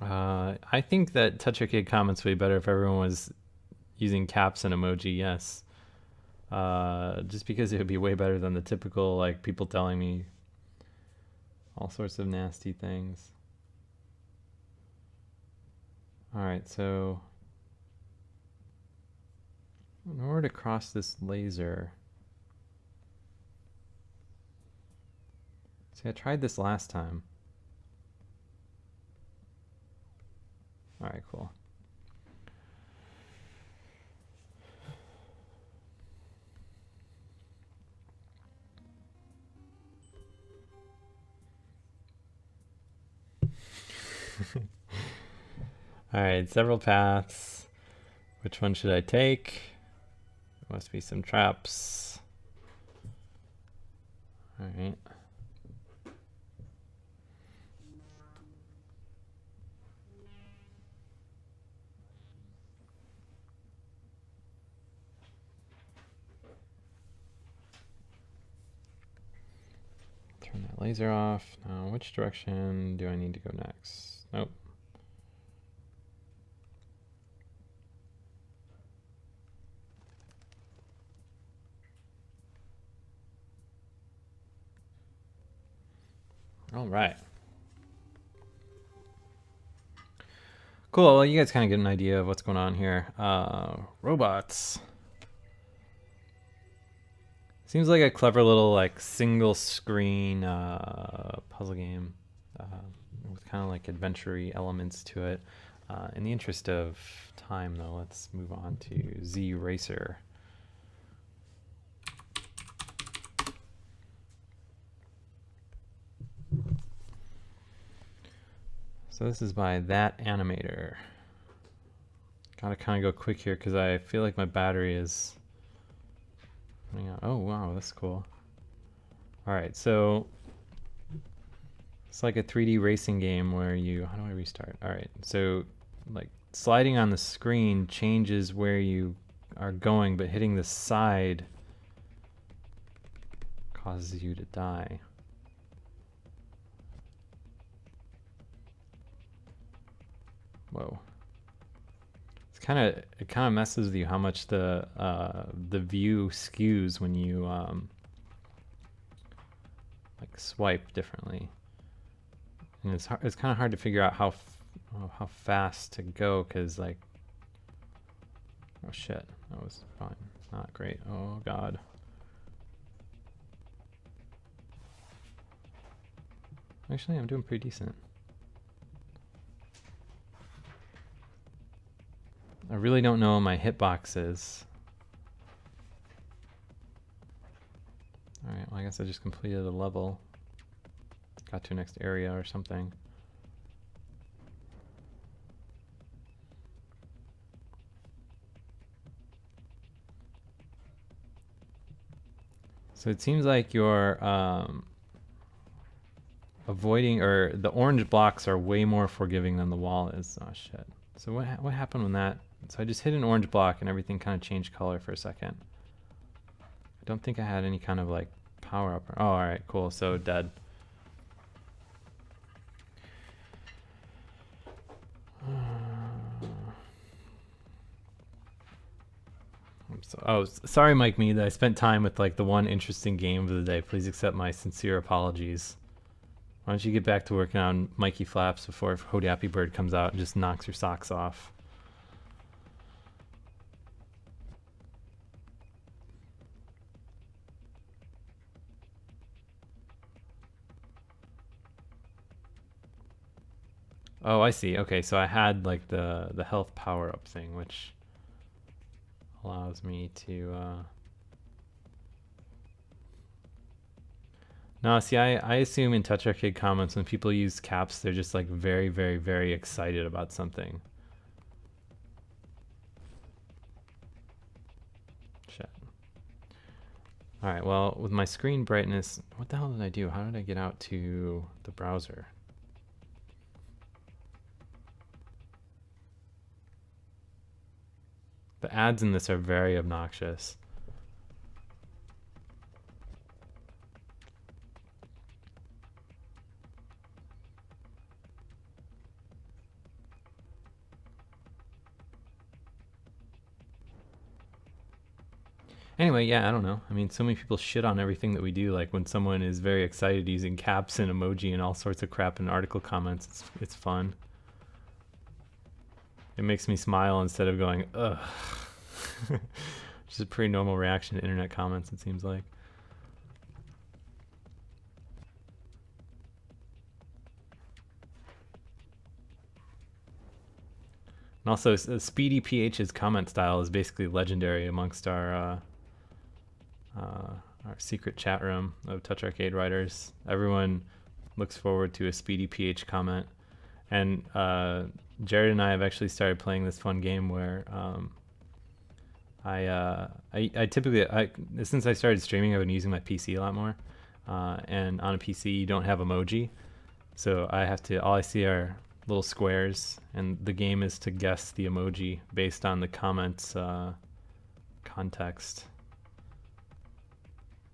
Speaker 3: I think that TouchArcade comments would be better if everyone was using caps and emoji, yes. Just because it would be way better than the typical, like, people telling me all sorts of nasty things. Alright, so in order to cross this laser... See, I tried this last time. Alright, cool. Alright, several paths. Which one should I take? There must be some traps. Alright. Turn that laser off. Now, which direction do I need to go next? Nope. All right. Cool. Well, you guys kind of get an idea of what's going on here. Robots. Seems like a clever little like single screen puzzle game with kind of like adventure-y elements to it. In the interest of time, though, let's move on to Z Racer. So this is by That Animator. Gotta kind of go quick here because I feel like my battery is running out. Oh wow, that's cool. Alright, so it's like a 3D racing game where you... How do I restart? Alright, so like sliding on the screen changes where you are going, but hitting the side causes you to die. Whoa. It kind of messes with you how much the view skews when you like swipe differently, and it's kind of hard to figure out how fast to go because like, oh shit, that was probably not great. Oh god. Actually, I'm doing pretty decent. I really don't know what my hitbox is. Alright, well I guess I just completed a level. Got to next area or something. So it seems like you're avoiding, or the orange blocks are way more forgiving than the wall is. Oh shit. So what happened when that... So I just hit an orange block and everything kind of changed color for a second. I don't think I had any kind of like power up. Oh, alright, cool. So dead. Sorry, Mike Me, that I spent time with like the one interesting game of the day. Please accept my sincere apologies. Why don't you get back to working on Mikey Flaps before Hodappy Bird comes out and just knocks your socks off? Oh, I see. Okay, so I had like the health power up thing, which allows me to no, see, I assume in TouchArcade comments when people use caps, they're just like very, very, very excited about something. Shit. Alright, well, with my screen brightness, what the hell did I do? How did I get out to the browser? The ads in this are very obnoxious. Anyway, yeah, I don't know. I mean, so many people shit on everything that we do. Like when someone is very excited using caps and emoji and all sorts of crap in article comments, it's fun. It makes me smile instead of going, ugh. Which is a pretty normal reaction to internet comments, it seems like. And also, Speedy PH's comment style is basically legendary amongst our secret chat room of TouchArcade writers. Everyone looks forward to a Speedy PH comment. And Jared and I have actually started playing this fun game where I typically, since I started streaming, I've been using my PC a lot more. And on a PC, you don't have emoji. So all I see are little squares, and the game is to guess the emoji based on the comments context,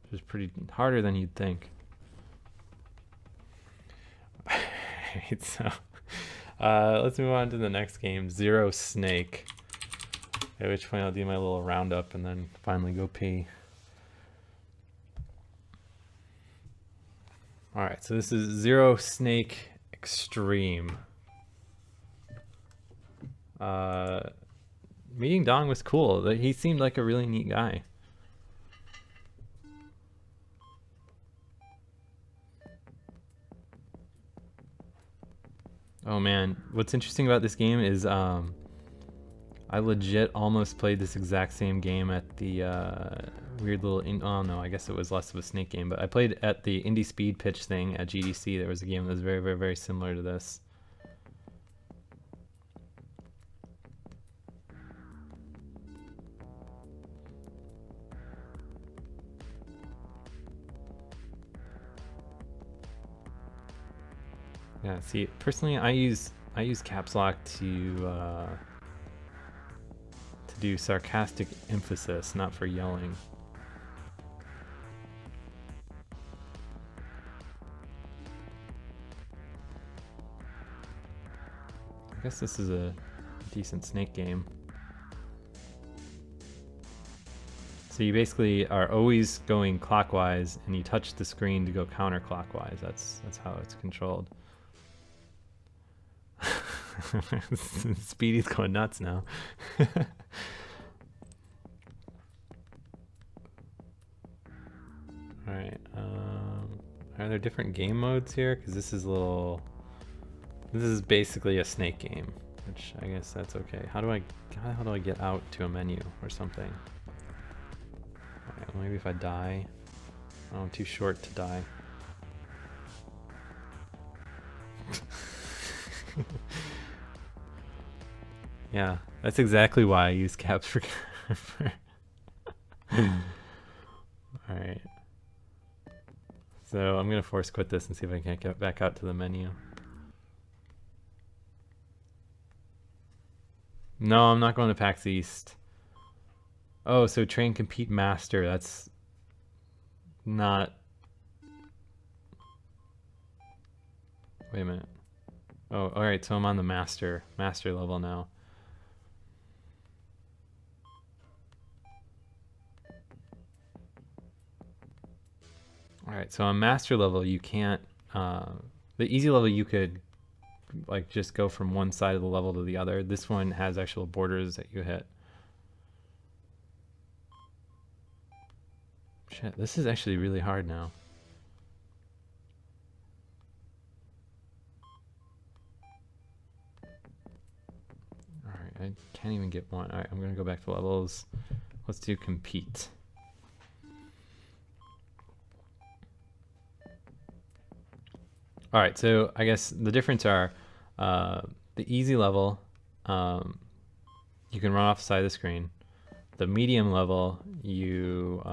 Speaker 3: which is pretty harder than you'd think. Right, so let's move on to the next game, Zero Snake, at which point I'll do my little roundup and then finally go pee. Alright, so this is Zero Snake Extreme. Meeting Dong was cool. He seemed like a really neat guy. Oh man, what's interesting about this game is I legit almost played this exact same game at the weird little oh no, I guess it was less of a snake game, but I played at the Indie Speed Pitch thing at GDC. There was a game that was very, very, very similar to this. Yeah, see, personally, I use caps lock to do sarcastic emphasis, not for yelling. I guess this is a decent snake game. So you basically are always going clockwise, and you touch the screen to go counterclockwise. That's how it's controlled. Speedy's going nuts now. Alright, are there different game modes here? Because this is basically a snake game, which I guess that's okay. How do I get out to a menu or something? Alright, well, maybe if I die. Oh, I'm too short to die. Yeah, that's exactly why I use caps for Alright. So I'm gonna force quit this and see if I can't get back out to the menu. No, I'm not going to PAX East. Oh, so train compete master, that's not... Wait a minute. Oh, alright, so I'm on the master level now. Alright, so on master level you can't, the easy level you could like just go from one side of the level to the other. This one has actual borders that you hit. Shit, this is actually really hard now. Alright, I can't even get one. Alright, I'm gonna go back to levels. Let's do compete. Alright, so I guess the difference are the easy level, you can run off the side of the screen. The medium level, you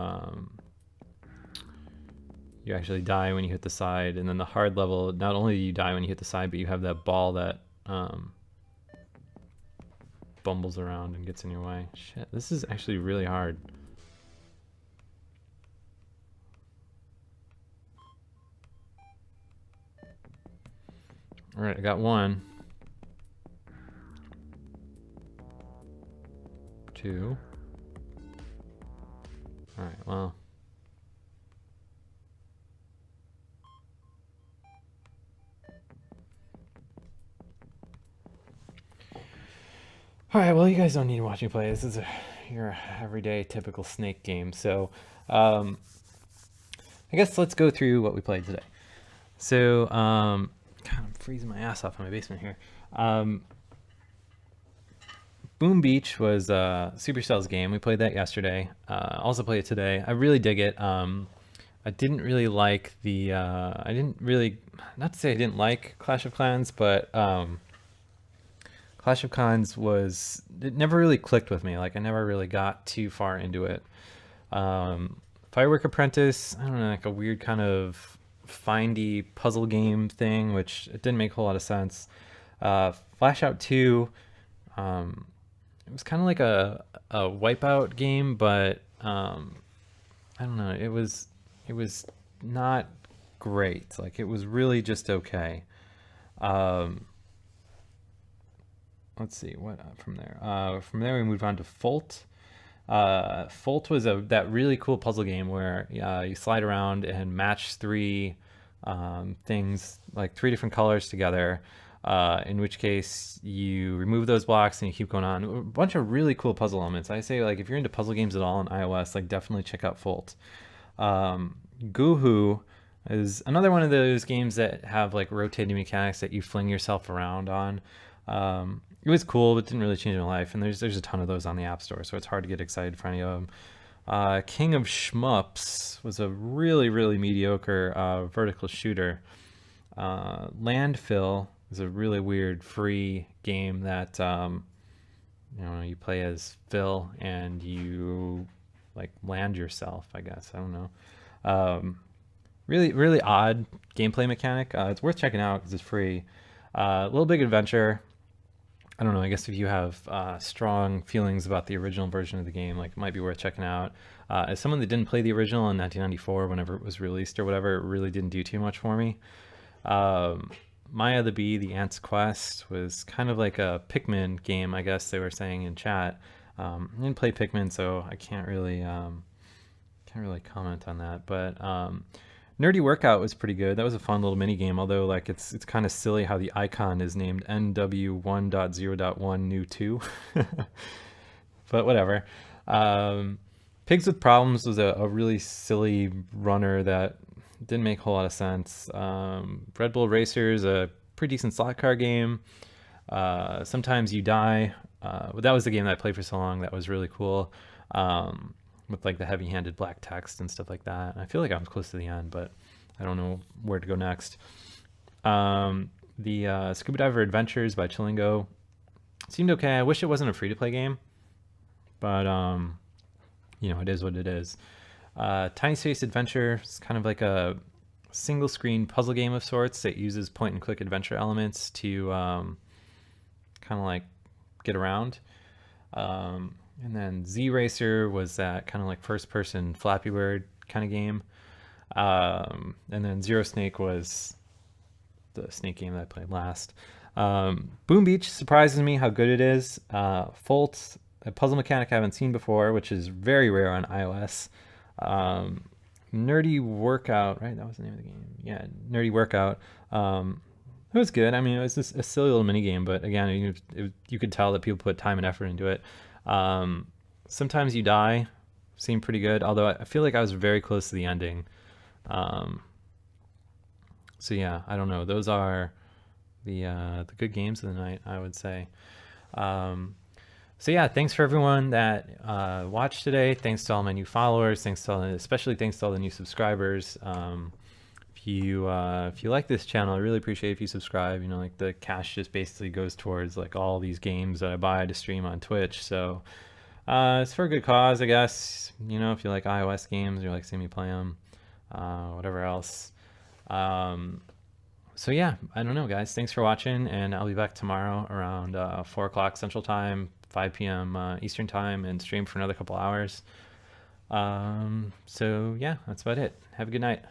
Speaker 3: actually die when you hit the side, and then the hard level, not only do you die when you hit the side, but you have that ball that bumbles around and gets in your way. Shit, this is actually really hard. Alright, I got one. 2. All right, well. All right, well, you guys don't need to watch me play. This is your everyday typical Snake game. So, I guess let's go through what we played today. So, God, I'm freezing my ass off in my basement here. Boom Beach was Supercell's game. We played that yesterday. Also played it today. I really dig it. I didn't really like the. I didn't really, not to say I didn't like Clash of Clans, but Clash of Clans it never really clicked with me. Like I never really got too far into it. Firework Apprentice, I don't know, like a weird kind of findy puzzle game thing, which it didn't make a whole lot of sense. Flash Out 2, it was kind of like a Wipeout game, but I don't know, it was not great. Like it was really just okay. Let's see what from there. From there we moved on to Fultz. Fultz was that really cool puzzle game where you slide around and match three things, like three different colors together. In which case you remove those blocks and you keep going on. A bunch of really cool puzzle elements. I say, like, if you're into puzzle games at all on iOS, like definitely check out Fultz. Goohoo is another one of those games that have like rotating mechanics that you fling yourself around on. It was cool, but didn't really change my life. And there's a ton of those on the App Store, so it's hard to get excited for any of them. King of Shmups was a really, really mediocre vertical shooter. Landfill is a really weird free game that you play as Phil and you like land yourself, I guess. I don't know. Really, really odd gameplay mechanic. It's worth checking out because it's free. Little Big Adventure. I don't know, I guess if you have strong feelings about the original version of the game, like it might be worth checking out. As someone that didn't play the original in 1994, whenever it was released or whatever, it really didn't do too much for me. Maya the Bee, The Ant's Quest was kind of like a Pikmin game, I guess they were saying in chat. I didn't play Pikmin, so I can't really comment on that. But Nerdy Workout was pretty good. That was a fun little mini game, although like it's kind of silly how the icon is named NW1.0.1 new 2. But whatever. Pigs with Problems was a really silly runner that didn't make a whole lot of sense. Red Bull Racers, a pretty decent slot car game. Sometimes You Die. That was the game that I played for so long. That was really cool. With like the heavy-handed black text and stuff like that. I feel like I'm close to the end, but I don't know where to go next. The Scuba Diver Adventures by Chilingo seemed okay. I wish it wasn't a free-to-play game, but it is what it is. Tiny Space Adventure is kind of like a single-screen puzzle game of sorts that uses point-and-click adventure elements to kind of like get around. And then Z Racer was that kind of like first-person Flappy Bird kind of game. And then Zero Snake was the snake game that I played last. Boom Beach surprises me how good it is. Fultz, a puzzle mechanic I haven't seen before, which is very rare on iOS. Nerdy Workout, right? That was the name of the game. Yeah, Nerdy Workout. It was good. I mean, it was just a silly little mini game, but again, you could tell that people put time and effort into it. Sometimes You Die seemed pretty good, although I feel like I was very close to the ending. So yeah, I don't know. Those are the good games of the night, I would say. So yeah, thanks for everyone that watched today. Thanks to all my new followers. Especially thanks to all the new subscribers. If you like this channel, I really appreciate if you subscribe. Like the cash just basically goes towards like all these games that I buy to stream on Twitch. So it's for a good cause, I guess. If you like iOS games, or you like seeing me play them, whatever else. So yeah, I don't know, guys. Thanks for watching, and I'll be back tomorrow around 4 o'clock Central Time, 5 p.m. Eastern Time, and stream for another couple hours. So yeah, that's about it. Have a good night.